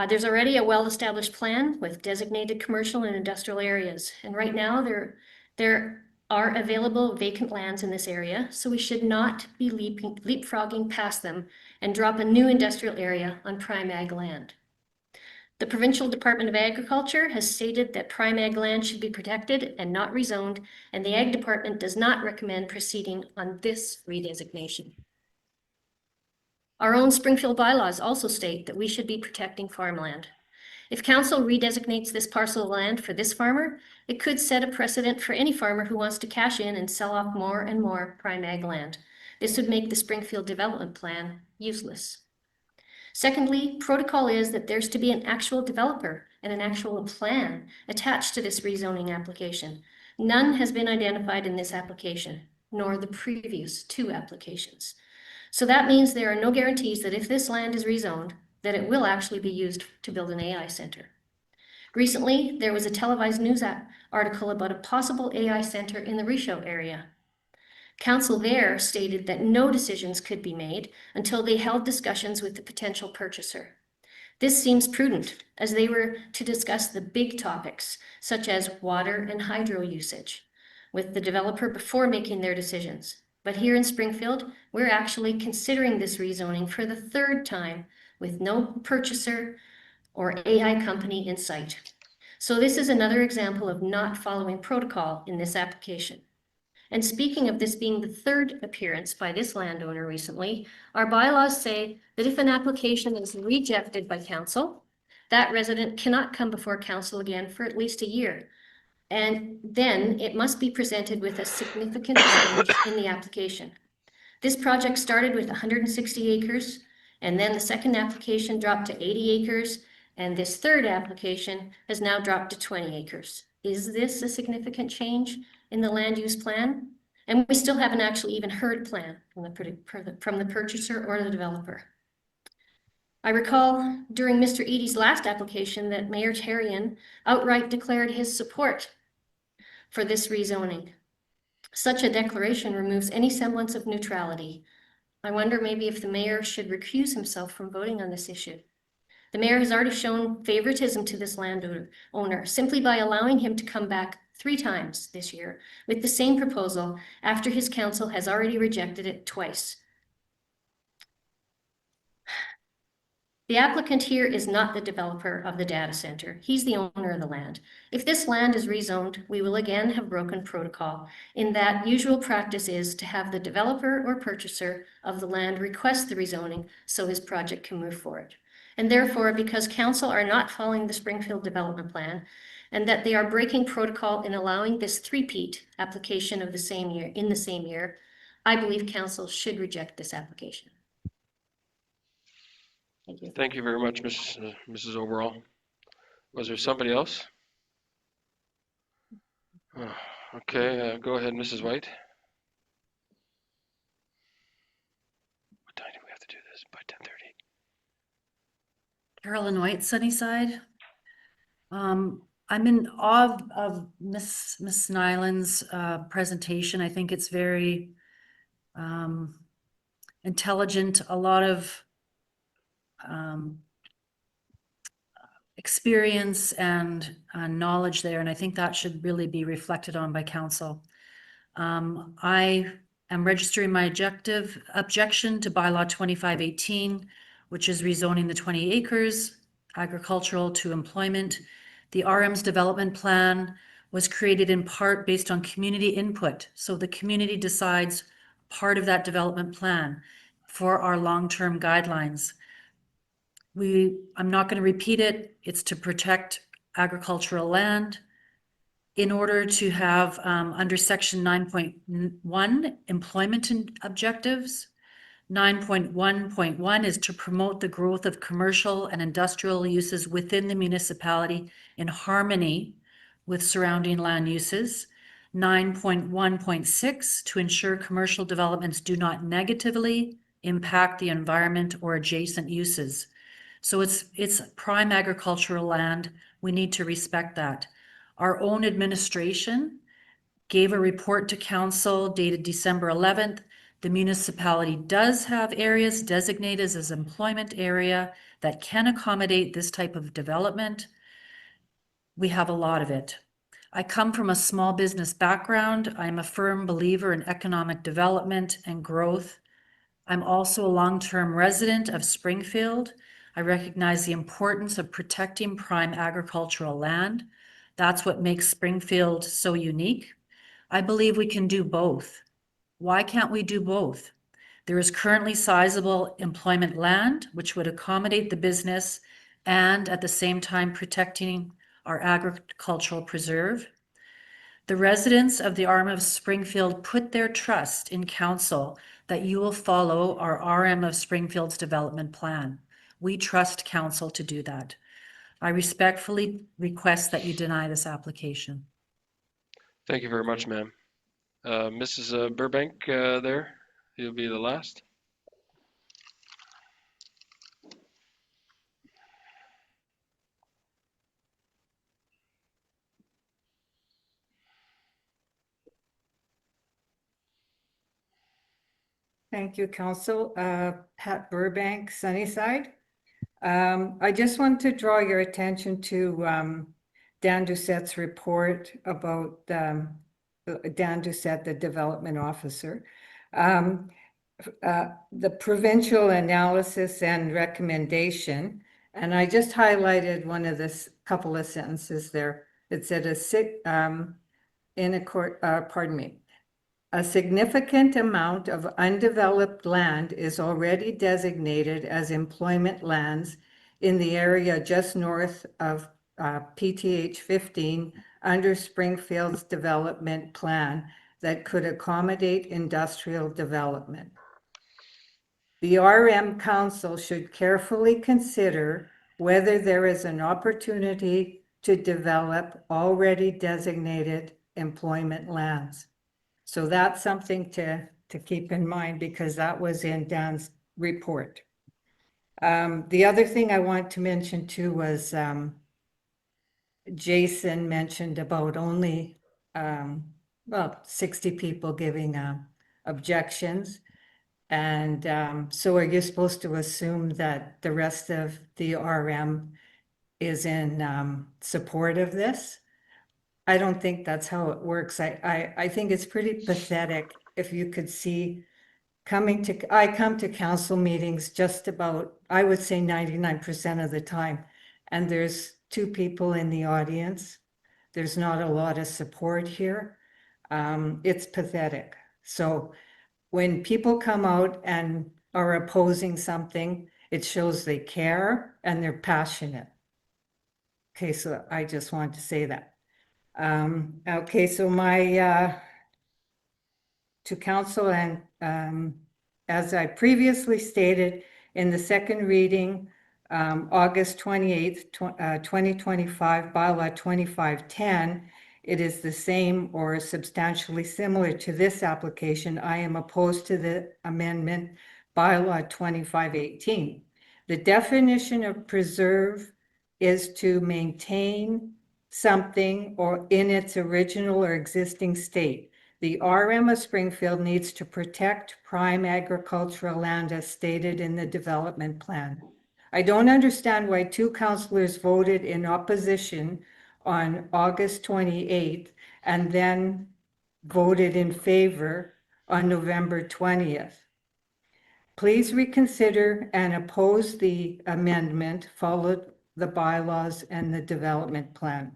R: There's already a well-established plan with designated commercial and industrial areas, and right now there are available vacant lands in this area, so we should not be leapfrogging past them and drop a new industrial area on prime ag land. The Provincial Department of Agriculture has stated that prime ag land should be protected and not rezoned, and the Ag Department does not recommend proceeding on this redesignation. Our own Springfield bylaws also state that we should be protecting farmland. If council redesignates this parcel of land for this farmer, it could set a precedent for any farmer who wants to cash in and sell off more and more prime ag land. This would make the Springfield development plan useless. Secondly, protocol is that there's to be an actual developer and an actual plan attached to this rezoning application. None has been identified in this application, nor the previous 2 applications. So that means there are no guarantees that if this land is rezoned, that it will actually be used to build an AI center. Recently, there was a televised news article about a possible AI center in the Rossol area. Council there stated that no decisions could be made until they held discussions with the potential purchaser. This seems prudent, as they were to discuss the big topics, such as water and hydro usage, with the developer before making their decisions. But here in Springfield, we're actually considering this rezoning for the 3rd time with no purchaser or AI company in sight. So this is another example of not following protocol in this application. And speaking of this being the third appearance by this landowner recently, our bylaws say that if an application is rejected by council, that resident cannot come before council again for at least a year. And then it must be presented with a significant change in the application. This project started with 160 acres, and then the second application dropped to 80 acres, and this third application has now dropped to 20 acres. Is this a significant change in the land use plan? And we still haven't actually even heard plan from the purchaser or the developer. I recall during Mr. Edie's last application that Mayor Therrien outright declared his support for this rezoning. Such a declaration removes any semblance of neutrality. I wonder maybe if the mayor should recuse himself from voting on this issue. The mayor has already shown favoritism to this landowner simply by allowing him to come back 3 times this year with the same proposal after his council has already rejected it twice. The applicant here is not the developer of the data center. He's the owner of the land. If this land is rezoned, we will again have broken protocol in that usual practice is to have the developer or purchaser of the land request the rezoning so his project can move forward. And therefore, because council are not following the Springfield development plan and that they are breaking protocol in allowing this three-peat application of the same year, I believe council should reject this application. Thank you.
A: Thank you very much, Mrs. Overall. Was there somebody else? Okay, go ahead, Mrs. White. What time do we have to do this? By 10:30.
T: Carolyn White, Sunnyside. I'm in awe of Miss Nyland's presentation. I think it's very intelligent, a lot of experience and knowledge there, and I think that should really be reflected on by council. I am registering my objection to bylaw 2518, which is rezoning the 20 acres, agricultural to employment. The RM's development plan was created in part based on community input. So the community decides part of that development plan for our long-term guidelines. I'm not going to repeat it. It's to protect agricultural land in order to have under section 9.1 employment objectives. 9.1.1 is to promote the growth of commercial and industrial uses within the municipality in harmony with surrounding land uses. 9.1.6 to ensure commercial developments do not negatively impact the environment or adjacent uses. So it's prime agricultural land. We need to respect that. Our own administration gave a report to council dated December 11th. The municipality does have areas designated as employment area that can accommodate this type of development. We have a lot of it. I come from a small business background. I'm a firm believer in economic development and growth. I'm also a long-term resident of Springfield. I recognize the importance of protecting prime agricultural land. That's what makes Springfield so unique. I believe we can do both. Why can't we do both? There is currently sizable employment land, which would accommodate the business and at the same time protecting our agricultural preserve. The residents of the RM of Springfield put their trust in council that you will follow our RM of Springfield's development plan. We trust council to do that. I respectfully request that you deny this application.
A: Thank you very much, ma'am. Mrs. Burbank there, you'll be the last.
U: Thank you, Council. Pat Burbank, Sunnyside. I just want to draw your attention to Dan Doucette's report about Dan Doucette, the development officer. The provincial analysis and recommendation And I just highlighted one of this couple of sentences there. It said a significant amount of undeveloped land is already designated as employment lands in the area just north of PTH 15 under Springfield's development plan that could accommodate industrial development. The RM Council should carefully consider whether there is an opportunity to develop already designated employment lands. So that's something to keep in mind because that was in Dan's report. The other thing I want to mention too was Jason mentioned about only 60 people giving objections. And so are you supposed to assume that the rest of the RM is in support of this? I don't think that's how it works. I think it's pretty pathetic if you could see I come to council meetings just about, I would say 99% of the time, and there's 2 people in the audience. There's not a lot of support here. It's pathetic. So when people come out and are opposing something, it shows they care and they're passionate. Okay, so I just wanted to say that. Okay, so my to council and as I previously stated in the second reading, August 28th, 2025, bylaw 2510, it is the same or substantially similar to this application. I am opposed to the amendment bylaw 2518. The definition of preserve is to maintain something or in its original or existing state. The RM of Springfield needs to protect prime agricultural land as stated in the development plan. I don't understand why 2 councillors voted in opposition on August 28th and then voted in favor on November 20th. Please reconsider and oppose the amendment, follow the bylaws and the development plan.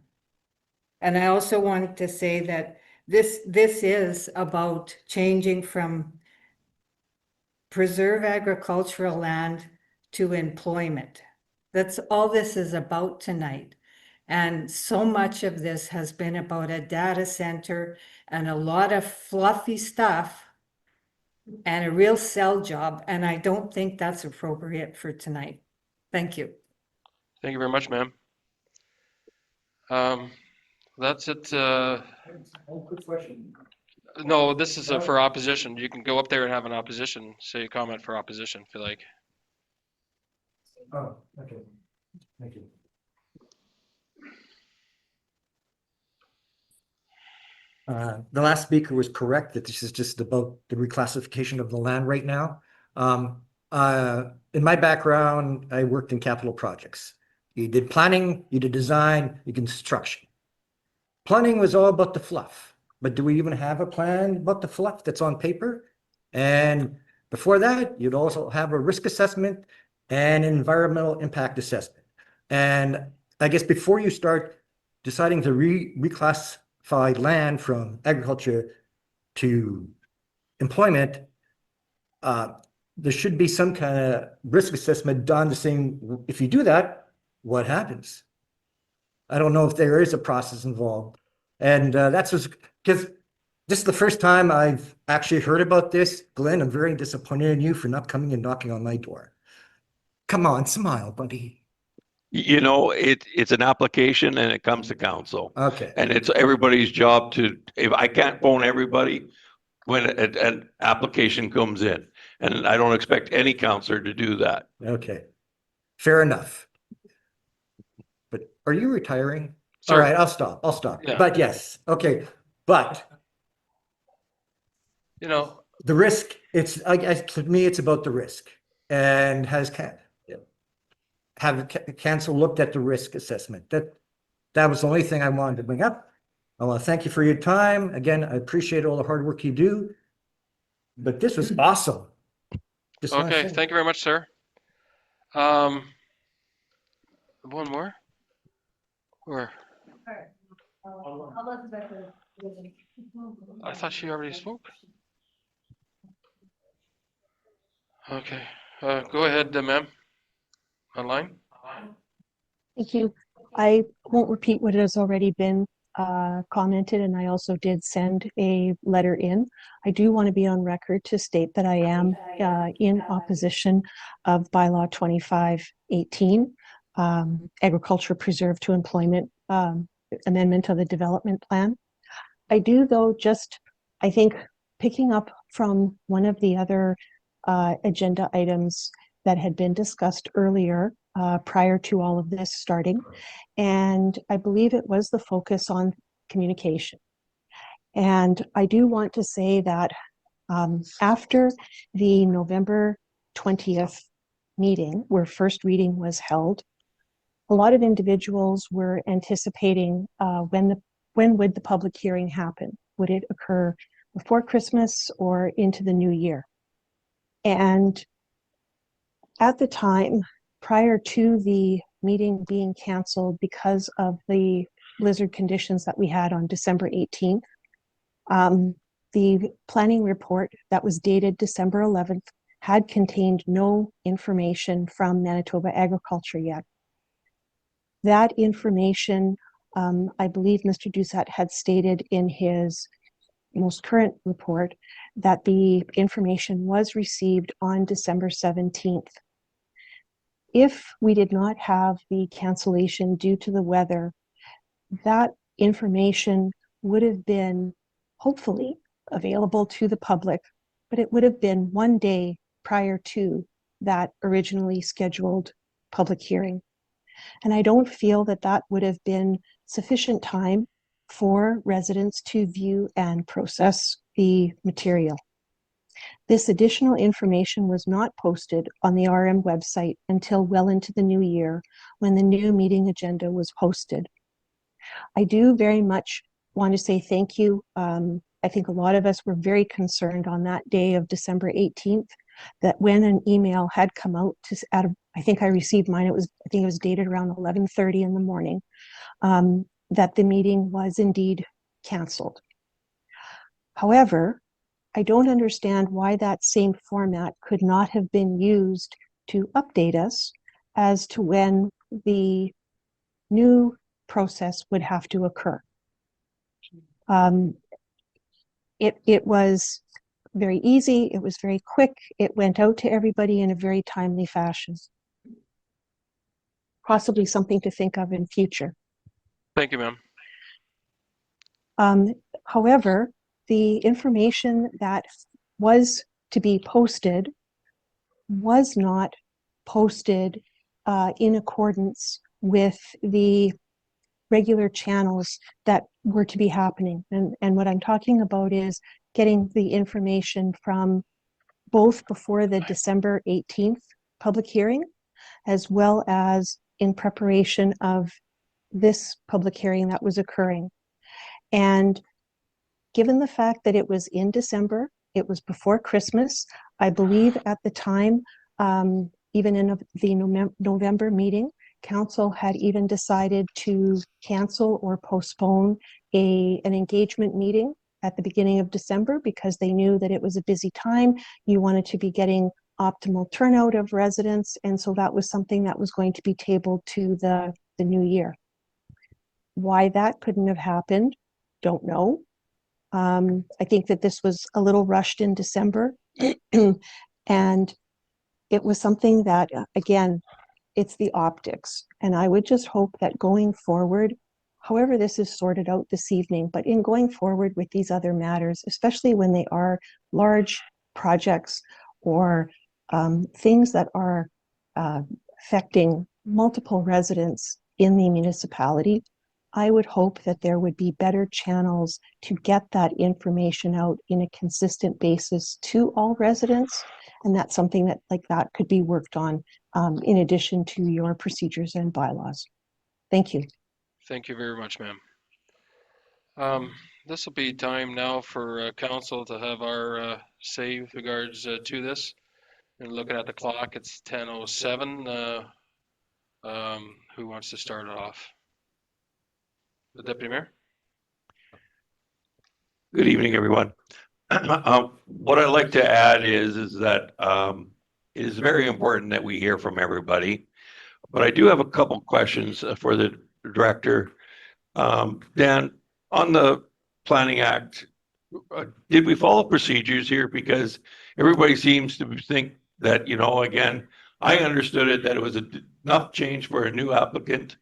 U: And I also wanted to say that this is about changing from preserve agricultural land to employment. That's all this is about tonight. And so much of this has been about a data center and a lot of fluffy stuff and a real sell job. And I don't think that's appropriate for tonight. Thank you.
A: Thank you very much, ma'am. That's it.
O: Quick question.
A: No, this is for opposition. You can go up there and have an opposition, say a comment for opposition if you like.
O: Oh, okay. Thank you. The last speaker was correct that this is just about the reclassification of the land right now. In my background, I worked in capital projects. You did planning, you did design, you did construction. Planning was all about the fluff, but do we even have a plan about the fluff that's on paper? And before that, you'd also have a risk assessment and environmental impact assessment. And I guess before you start deciding to reclassify land from agriculture to employment, there should be some kind of risk assessment done to saying, if you do that, what happens? I don't know if there is a process involved. And that's because this is the first time I've actually heard about this. Glenn, I'm very disappointed in you for not coming and knocking on my door. Come on, smile, buddy.
F: You know, it's an application and it comes to council.
O: Okay.
F: And it's everybody's job to, if I can't phone everybody when an application comes in. And I don't expect any councillor to do that.
O: Okay. Fair enough. But are you retiring?
A: Sir.
O: All right, I'll stop.
A: Yeah.
O: But yes, okay. But
A: You know,
O: the risk, to me, it's about the risk. And have council looked at the risk assessment? That was the only thing I wanted to bring up. I want to thank you for your time. Again, I appreciate all the hard work you do. But this was awesome.
A: okay, thank you very much, sir. One more? Or I thought she already spoke. Okay, go ahead, ma'am. Online.
N: Thank you. I won't repeat what has already been commented, and I also did send a letter in. I do want to be on record to state that I am in opposition of bylaw 2518, agriculture preserved to employment amendment of the development plan. I do, though, I think picking up from one of the other agenda items that had been discussed earlier prior to all of this starting. And I believe it was the focus on communication. And I do want to say that after the November 20th meeting, where first reading was held, a lot of individuals were anticipating when would the public hearing happen? Would it occur before Christmas or into the new year? And at the time, prior to the meeting being canceled because of the blizzard conditions that we had on December 18th, the planning report that was dated December 11th had contained no information from Manitoba Agriculture yet. That information, I believe Mr. Doucette had stated in his most current report that the information was received on December 17th. If we did not have the cancellation due to the weather, that information would have been hopefully available to the public, but it would have been one day prior to that originally scheduled public hearing. And I don't feel that that would have been sufficient time for residents to view and process the material. This additional information was not posted on the RM website until well into the new year when the new meeting agenda was posted. I do very much want to say thank you. I think a lot of us were very concerned on that day of December 18th that when an email had come out I think I received mine, I think it was dated around 11:30 in the morning, that the meeting was indeed canceled. However, I don't understand why that same format could not have been used to update us as to when the new process would have to occur. It was very easy, it was very quick, it went out to everybody in a very timely fashion. Possibly something to think of in future.
A: Thank you, ma'am.
N: However, the information that was to be posted was not posted in accordance with the regular channels that were to be happening. And what I'm talking about is getting the information from both before the December 18th public hearing, as well as in preparation of this public hearing that was occurring. And given the fact that it was in December, it was before Christmas, I believe at the time, even in the November meeting, Council had even decided to cancel or postpone an engagement meeting at the beginning of December because they knew that it was a busy time. You wanted to be getting optimal turnout of residents, and so that was something that was going to be tabled to the new year. Why that couldn't have happened, don't know. I think that this was a little rushed in December, and it was something that, again, it's the optics. And I would just hope that going forward, however this is sorted out this evening, but in going forward with these other matters, especially when they are large projects or things that are affecting multiple residents in the municipality, I would hope that there would be better channels to get that information out in a consistent basis to all residents. And that's something that could be worked on in addition to your procedures and bylaws. Thank you.
A: Thank you very much, ma'am. This will be time now for council to have our say with regards to this. And looking at the clock, it's 10:07. Who wants to start it off? The Deputy Mayor?
F: Good evening, everyone. What I'd like to add is that it is very important that we hear from everybody. But I do have a couple questions for the director. Dan, on the Planning Act, did we follow procedures here? Because everybody seems to think that, you know, again, I understood it that it was enough change for a new applicant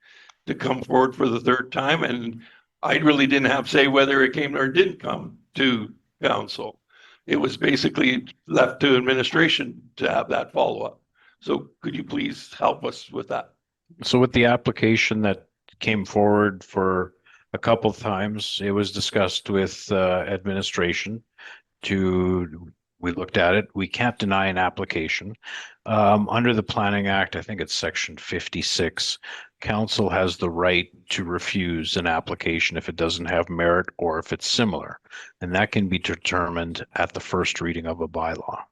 F: to come forward for the third time, and I really didn't have say whether it came or didn't come to council. It was basically left to administration to have that follow-up. So could you please help us with that?
B: So with the application that came forward for a couple of times, it was discussed with administration we looked at it. We can't deny an application. Under the Planning Act, I think it's section 56, council has the right to refuse an application if it doesn't have merit or if it's similar. And that can be determined at the first reading of a bylaw.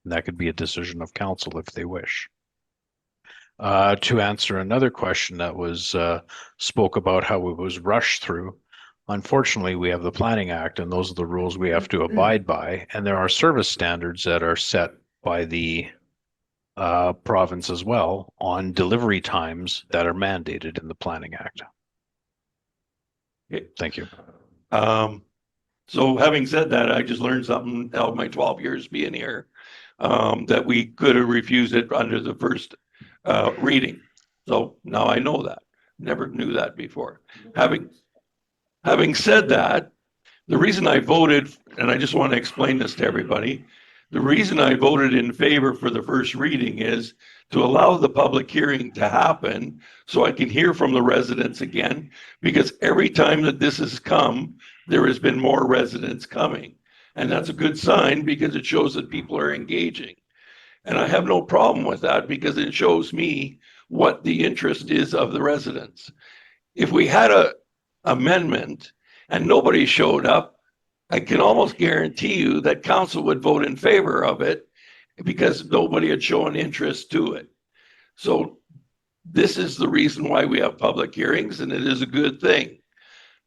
B: And that could be a decision of council if they wish. To answer another question that was spoke about how it was rushed through, unfortunately, we have the Planning Act, and those are the rules we have to abide by. And there are service standards that are set by the province as well on delivery times that are mandated in the Planning Act.
F: Okay.
B: Thank you.
F: So having said that, I just learned something out of my 12 years being here, that we could have refused it under the first reading. So now I know that. Never knew that before. Having said that, the reason I voted, and I just want to explain this to everybody, the reason I voted in favor for the first reading is to allow the public hearing to happen so I can hear from the residents again, because every time that this has come, there has been more residents coming. And that's a good sign because it shows that people are engaging. And I have no problem with that because it shows me what the interest is of the residents. If we had an amendment and nobody showed up, I can almost guarantee you that council would vote in favor of it because nobody had shown interest to it. So this is the reason why we have public hearings, and it is a good thing.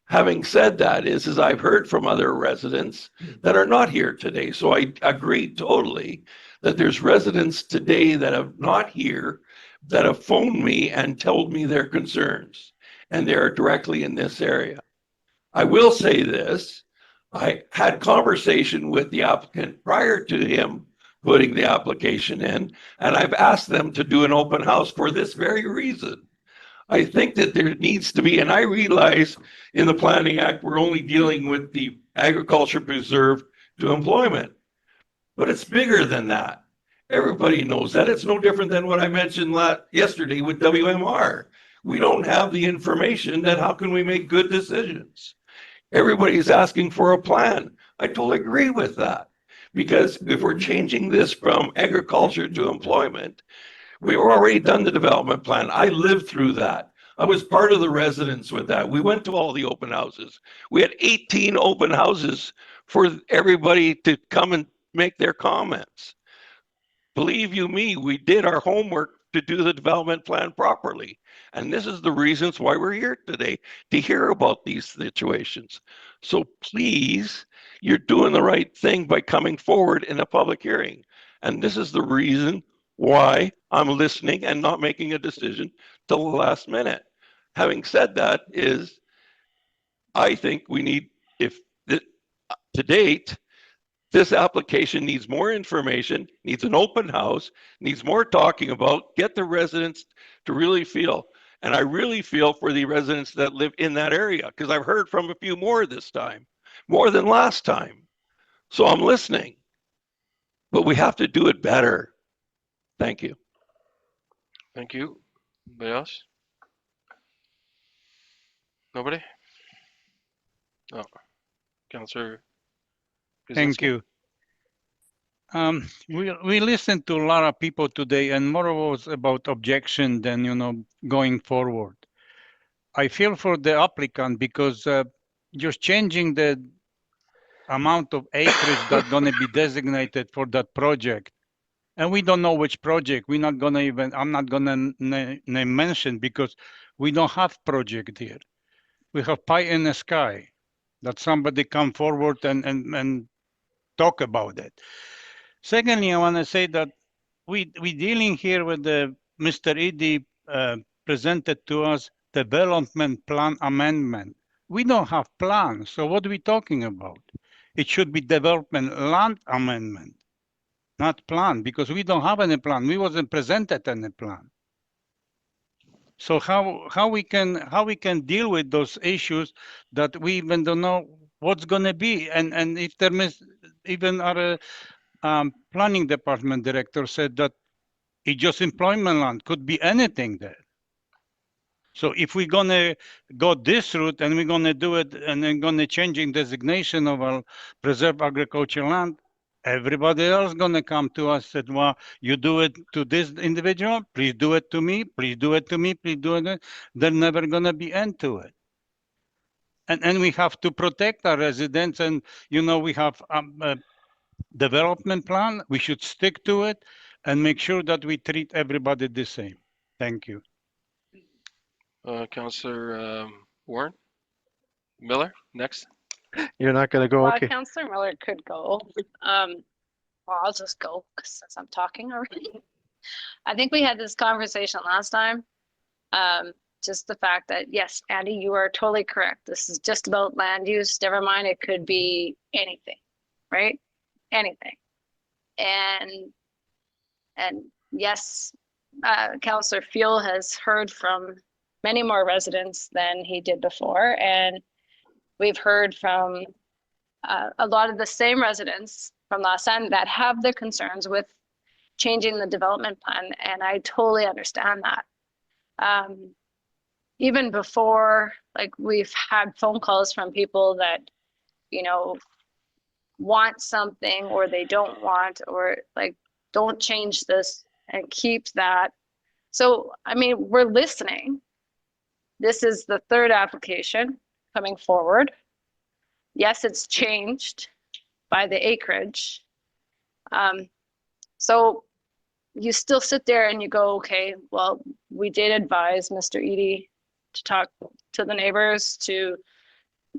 F: Having said that, is I've heard from other residents that are not here today. So I agree totally that there's residents today that have not here that have phoned me and told me their concerns, and they're directly in this area. I will say this, I had conversation with the applicant prior to him putting the application in, and I've asked them to do an open house for this very reason. I think that there needs to be, and I realize in the Planning Act, we're only dealing with the agriculture preserve to employment, but it's bigger than that. Everybody knows that. It's no different than what I mentioned yesterday with WMR. We don't have the information, then how can we make good decisions? Everybody's asking for a plan. I totally agree with that. Because if we're changing this from agriculture to employment, we've already done the development plan. I lived through that. I was part of the residents with that. We went to all the open houses. We had 18 open houses for everybody to come and make their comments. Believe you me, we did our homework to do the development plan properly. And this is the reasons why we're here today, to hear about these situations. So please, you're doing the right thing by coming forward in a public hearing. And this is the reason why I'm listening and not making a decision till the last minute. Having said that is, I think we need, to date, this application needs more information, needs an open house, needs more talking about, get the residents to really feel. And I really feel for the residents that live in that area, because I've heard from a few more this time, more than last time. So I'm listening, but we have to do it better. Thank you.
A: Thank you. Anybody else? Nobody? No. Councillor.
K: Thank you. We listened to a lot of people today, and more was about objection than going forward. I feel for the applicant because you're changing the amount of acreage that's going to be designated for that project, And we don't know which project. We're not gonna even, I'm not gonna mention because we don't have project here. We have pie in the sky that somebody come forward and talk about it. Secondly, I want to say that we dealing here with the Mr. Edie presented to us development plan amendment. We don't have plan, so what are we talking about? It should be development land amendment, not plan, because we don't have any plan. We wasn't presented any plan. So how we can deal with those issues that we even don't know what's going to be, and if there is even our planning department director said that it's just employment land, could be anything there. So if we're gonna go this route and we're gonna do it and then gonna changing designation of our preserved agricultural land, everybody else gonna come to us and, well, you do it to this individual, please do it to me, please do it to me, please do it. There's never gonna be end to it. And we have to protect our residents, and we have a development plan. We should stick to it and make sure that we treat everybody the same. Thank you.
A: Councillor Warren Miller, next.
M: You're not going to go, okay.
P: Councillor Miller could go. Well, I'll just go since I'm talking already. I think we had this conversation last time. Just the fact that, yes, Andy, you are totally correct. This is just about land use. Never mind, it could be anything, right? Anything. And yes, Councillor Fuel has heard from many more residents than he did before. And we've heard from a lot of the same residents from last time that have their concerns with changing the development plan. And I totally understand that. Even before, like, we've had phone calls from people that, want something or they don't want, or like, don't change this and keep that. So, I mean, we're listening. This is the third application coming forward. Yes, it's changed by the acreage. So you still sit there and you go, okay, well, we did advise Mr. Edie to talk to the neighbors, to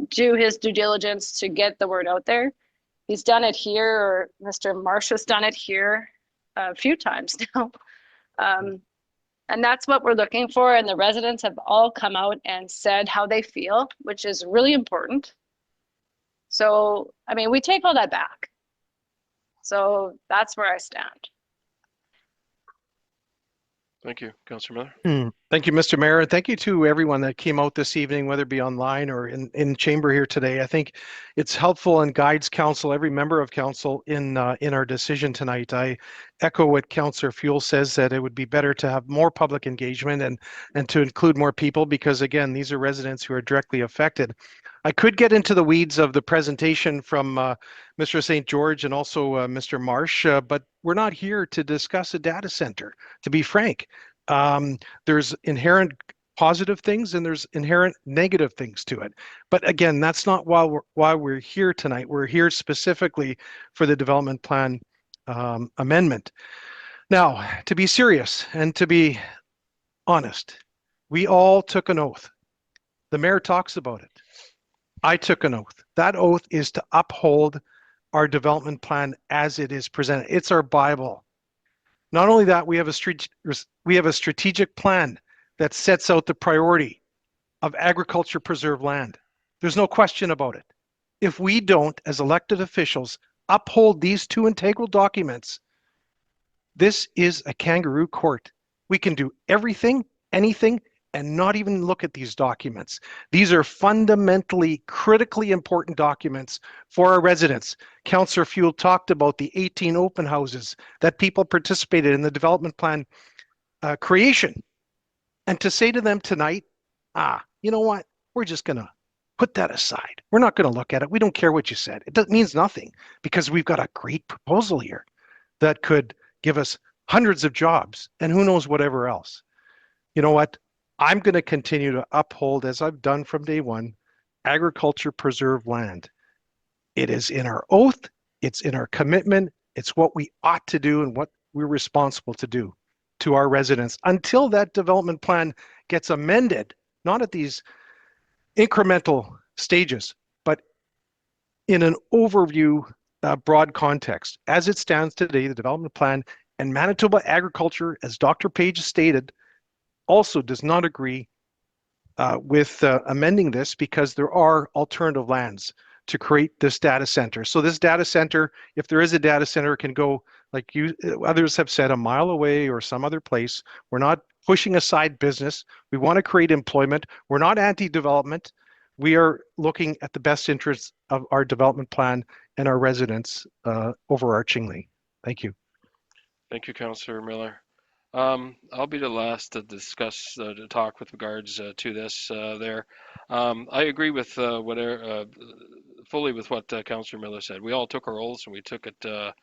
P: do his due diligence to get the word out there. He's done it here, or Mr. Marsh has done it here a few times now. And that's what we're looking for. And the residents have all come out and said how they feel, which is really important. So, I mean, we take all that back. So that's where I stand.
A: Thank you, Councillor Miller.
M: Thank you, Mr. Mayor. And thank you to everyone that came out this evening, whether it be online or in chamber here today. I think it's helpful and guides council, every member of council in our decision tonight. I echo what Councillor Fuel says, that it would be better to have more public engagement and to include more people, because again, these are residents who are directly affected. I could get into the weeds of the presentation from Mr. St. George and also Mr. Marsh, but we're not here to discuss a data center, to be frank. There's inherent positive things and there's inherent negative things to it. But again, that's not why we're here tonight. We're here specifically for the development plan amendment. Now, to be serious and to be honest, we all took an oath. The mayor talks about it. I took an oath. That oath is to uphold our development plan as it is presented. It's our Bible. Not only that, we have a strategic plan that sets out the priority of agriculture preserved land. There's no question about it. If we don't, as elected officials, uphold these two integral documents, this is a kangaroo court. We can do everything, anything, and not even look at these documents. These are fundamentally, critically important documents for our residents. Councillor Fuel talked about the 18 open houses that people participated in the development plan creation. And to say to them tonight, you know what, we're just gonna put that aside. We're not gonna look at it. We don't care what you said. It means nothing, because we've got a great proposal here that could give us hundreds of jobs and who knows whatever else. You know what? I'm going to continue to uphold, as I've done from day one, agriculture preserved land. It is in our oath, it's in our commitment, it's what we ought to do and what we're responsible to do to our residents until that development plan gets amended, not at these incremental stages, but in an overview, broad context. As it stands today, the development plan and Manitoba Agriculture, as Dr. Page stated, also does not agree with amending this because there are alternative lands to create this data center. So this data center, if there is a data center, can go, like you others have said, a mile away or some other place. We're not pushing aside business. We want to create employment. We're not anti-development. We are looking at the best interests of our development plan and our residents overarchingly. Thank you.
A: Thank you, Councillor Miller. I'll be the last to discuss, to talk with regards to this there. I agree with fully with what Councillor Miller said. We all took our oaths and we took it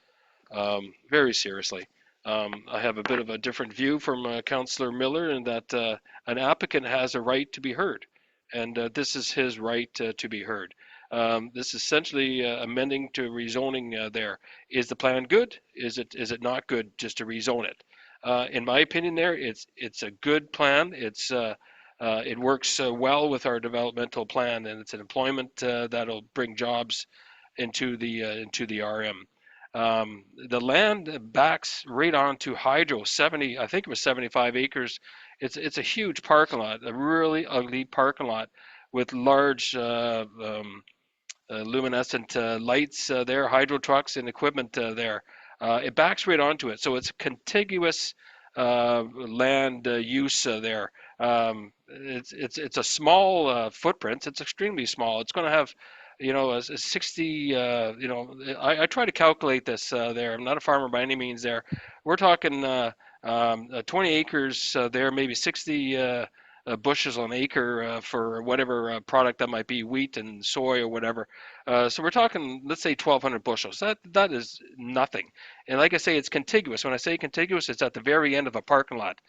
A: very seriously. I have a bit of a different view from Councillor Miller in that an applicant has a right to be heard, and this is his right to be heard. This is essentially amending to rezoning there. Is the plan good? Is it not good just to rezone it? In my opinion there, it's a good plan. It works well with our developmental plan, and it's an employment that'll bring jobs into the RM. The land backs right onto hydro, 70, I think it was 75 acres. It's a huge parking lot, a really ugly parking lot with large luminescent lights there, hydro trucks and equipment there. It backs right onto it, so it's contiguous land use there. It's a small footprint. It's extremely small. It's going to have, a 60. I try to calculate this there. I'm not a farmer by any means. There, we're talking 20 acres there, maybe 60 bushels on acre for whatever product that might be, wheat and soy or whatever. So we're talking, let's say 1,200 bushels. That is nothing. And like I say, it's contiguous. When I say contiguous, it's at the very end of a parking lot.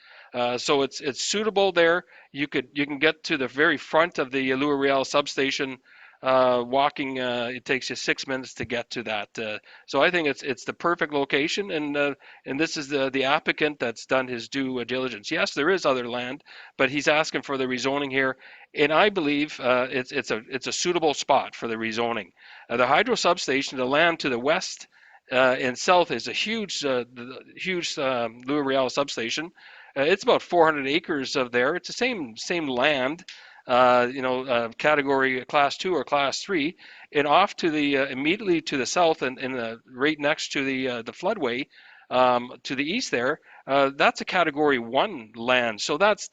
A: So it's suitable there. You can get to the very front of the Lua Real substation. Walking, it takes you 6 minutes to get to that. So I think it's the perfect location, and this is the applicant that's done his due diligence. Yes, there is other land, but he's asking for the rezoning here, and I believe it's a suitable spot for the rezoning. The hydro substation, the land to the west and south, is a huge Lua Real substation. It's about 400 acres of there. It's the same land. Category Class 2 or Class 3, and off to the immediately to the south and right next to the floodway to the east there, that's a Category 1 land. So that's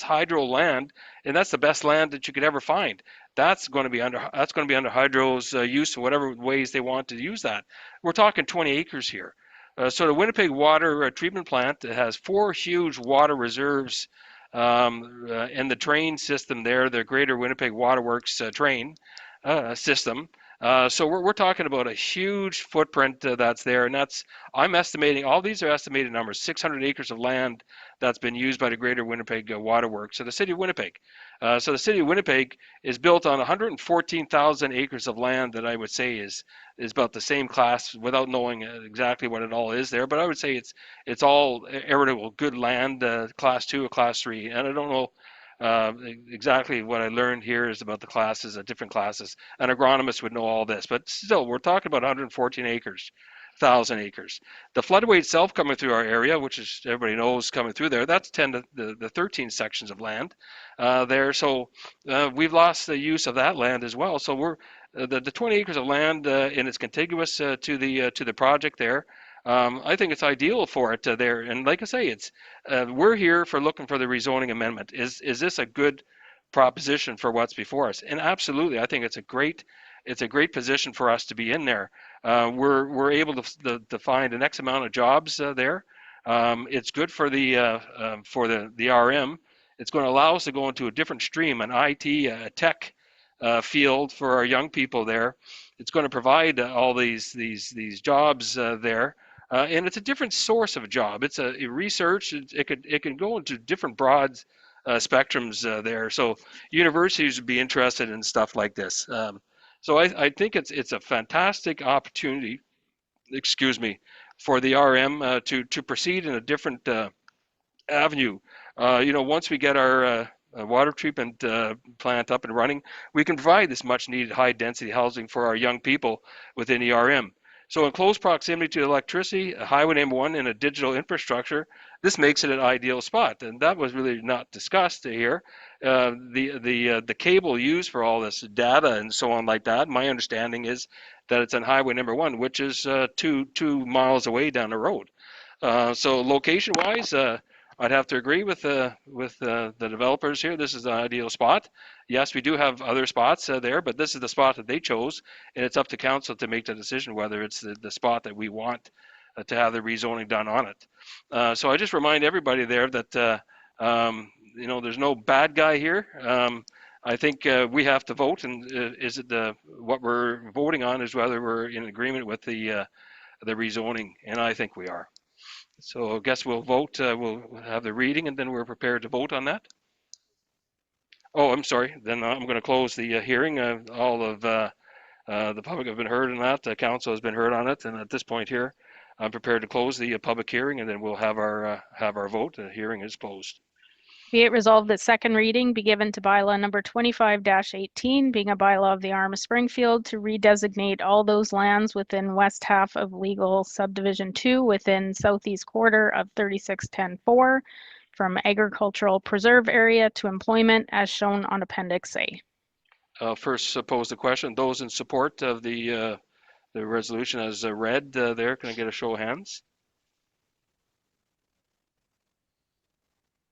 A: hydro land, and that's the best land that you could ever find. That's going to be under hydro's use, whatever ways they want to use that. We're talking 20 acres here. So the Winnipeg Water Treatment Plant has 4 huge water reserves. And the train system there, the Greater Winnipeg Waterworks train system. So we're talking about a huge footprint that's there, and I'm estimating, all these are estimated numbers, 600 acres of land that's been used by the Greater Winnipeg Waterworks. So the City of Winnipeg. So the City of Winnipeg is built on 114,000 acres of land that I would say is about the same class, without knowing exactly what it all is there. But I would say it's all heritable, good land, Class 2 or Class 3. And I don't know exactly what I learned here is about the classes, different classes. An agronomist would know all this, but still, we're talking about 114 acres. 1,000 acres. The floodway itself coming through our area, which is everybody knows coming through there, that's 10 to the 13 sections of land there. So we've lost the use of that land as well. So we're the 20 acres of land and it's contiguous to the project there. I think it's ideal for it there. And like I say, we're here for looking for the rezoning amendment. Is this a good proposition for what's before us? And absolutely, I think it's a great position for us to be in there. We're able to find an X amount of jobs there. It's good for the RM. It's going to allow us to go into a different stream, an IT tech field for our young people there. It's going to provide all these jobs there. And it's a different source of a job. It's a research. It can go into different broad spectrums there. So universities would be interested in stuff like this. So I think it's a fantastic opportunity, for the RM to proceed in a different avenue. Once we get our water treatment plant up and running, we can provide this much needed high density housing for our young people within the RM. So in close proximity to electricity, highway number 1, and a digital infrastructure, this makes it an ideal spot. And that was really not discussed here. The cable used for all this data and so on like that, my understanding is that it's on highway number 1, which is 2 miles away down the road. So location-wise, I'd have to agree with the developers here. This is the ideal spot. Yes, we do have other spots there, but this is the spot that they chose, and it's up to council to make the decision whether it's the spot that we want to have the rezoning done on it. So I just remind everybody there that there's no bad guy here. I think we have to vote, and what we're voting on is whether we're in agreement with the rezoning, and I think we are. So I guess we'll vote, we'll have the reading, and then we're prepared to vote on that. Oh, I'm sorry. Then I'm going to close the hearing. All of the public have been heard on that. The council has been heard on it. And at this point here, I'm prepared to close the public hearing, and then we'll have our vote. The hearing is closed.
D: Be it resolved that second reading be given to bylaw number 25-18, being a bylaw of the RM of Springfield, to redesignate all those lands within west half of legal subdivision 2 within southeast quarter of 3610-4 from agricultural preserve area to employment as shown on Appendix A.
A: First, pose the question. Those in support of the resolution as read there, can I get a show of hands?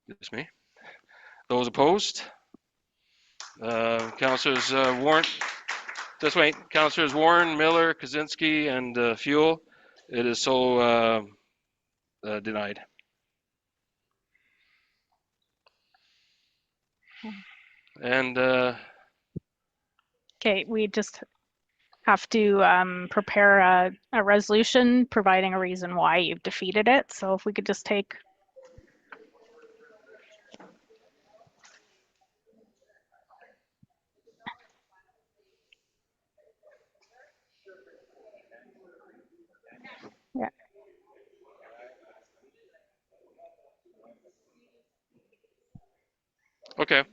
A: It's me. Those opposed? Councillors Warren, just wait. Councillors Warren, Miller, Kaczynski, and Fuel. It is so denied. And
D: okay, we just have to prepare a resolution providing a reason why you've defeated it. So if we could just take yeah.
A: Okay,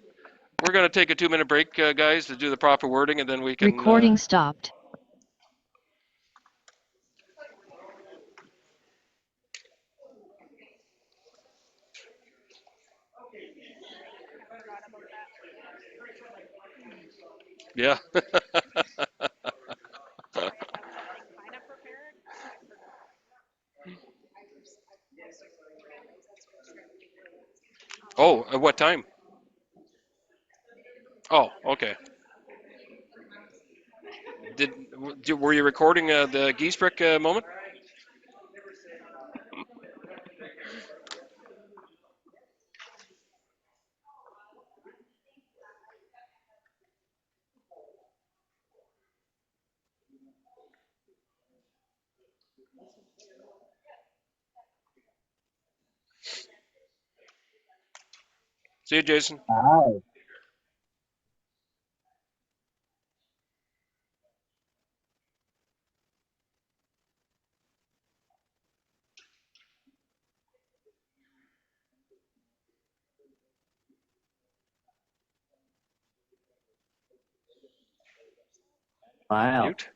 A: we're going to take a 2-minute break, guys, to do the proper wording, and then we can.
Q: Recording stopped.
A: Yeah. Oh, at what time? Oh, okay. Were you recording the Giesbrecht moment? See you, Jason.
V: Hi. Wow.
A: Mute.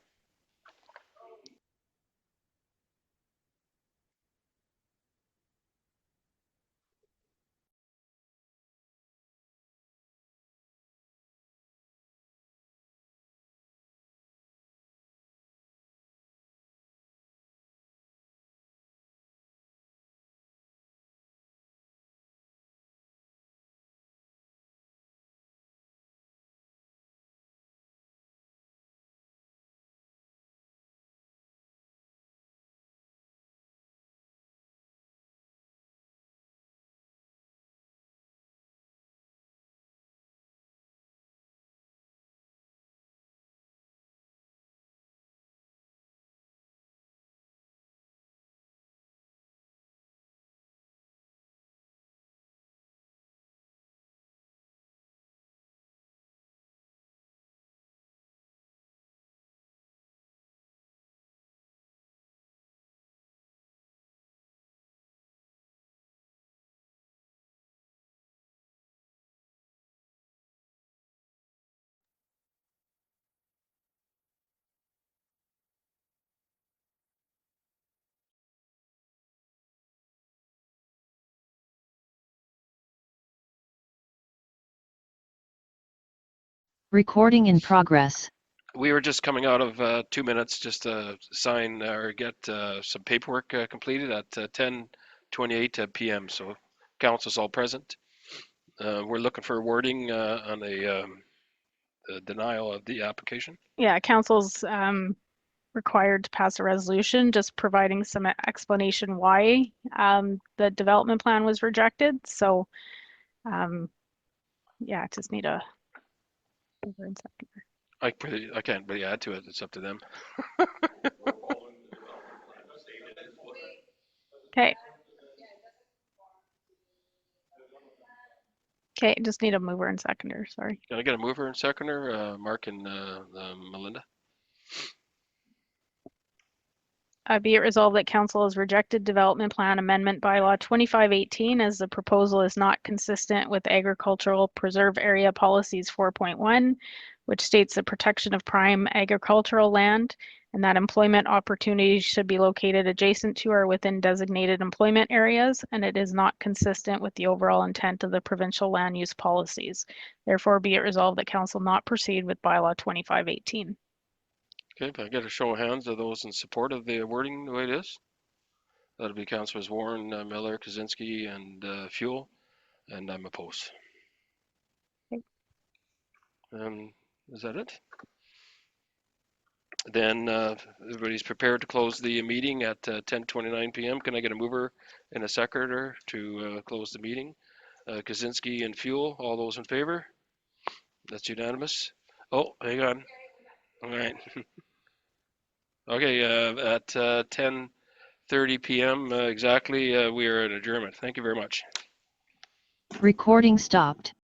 Q: Recording in progress.
A: We were just coming out of 2 minutes just to sign or get some paperwork completed at 10:28 p.m. So council's all present. We're looking for wording on the denial of the application.
D: Yeah, council's required to pass a resolution just providing some explanation why the development plan was rejected. So yeah, just need a over and second.
A: I can't really add to it. It's up to them.
D: Okay. Okay, just need a mover and seconder, sorry.
A: Can I get a mover and seconder, Mark and Melinda?
D: Be it resolved that council has rejected development plan amendment bylaw 2518 as the proposal is not consistent with agricultural preserve area policies 4.1, which states the protection of prime agricultural land and that employment opportunities should be located adjacent to or within designated employment areas, and it is not consistent with the overall intent of the provincial land use policies. Therefore, be it resolved that council not proceed with bylaw 2518.
A: Okay, if I get a show of hands of those in support of the wording the way it is. That'll be Councilors Warren, Miller, Kaczynski, and Fuel, and I'm opposed.
D: Okay.
A: Is that it? Then everybody's prepared to close the meeting at 10:29 p.m. Can I get a mover and a seconder to close the meeting? Kaczynski and Fuel, all those in favor? That's unanimous. Oh, hang on. All right. Okay, at 10:30 p.m. Exactly, we are at adjournment. Thank you very much.
Q: Recording stopped.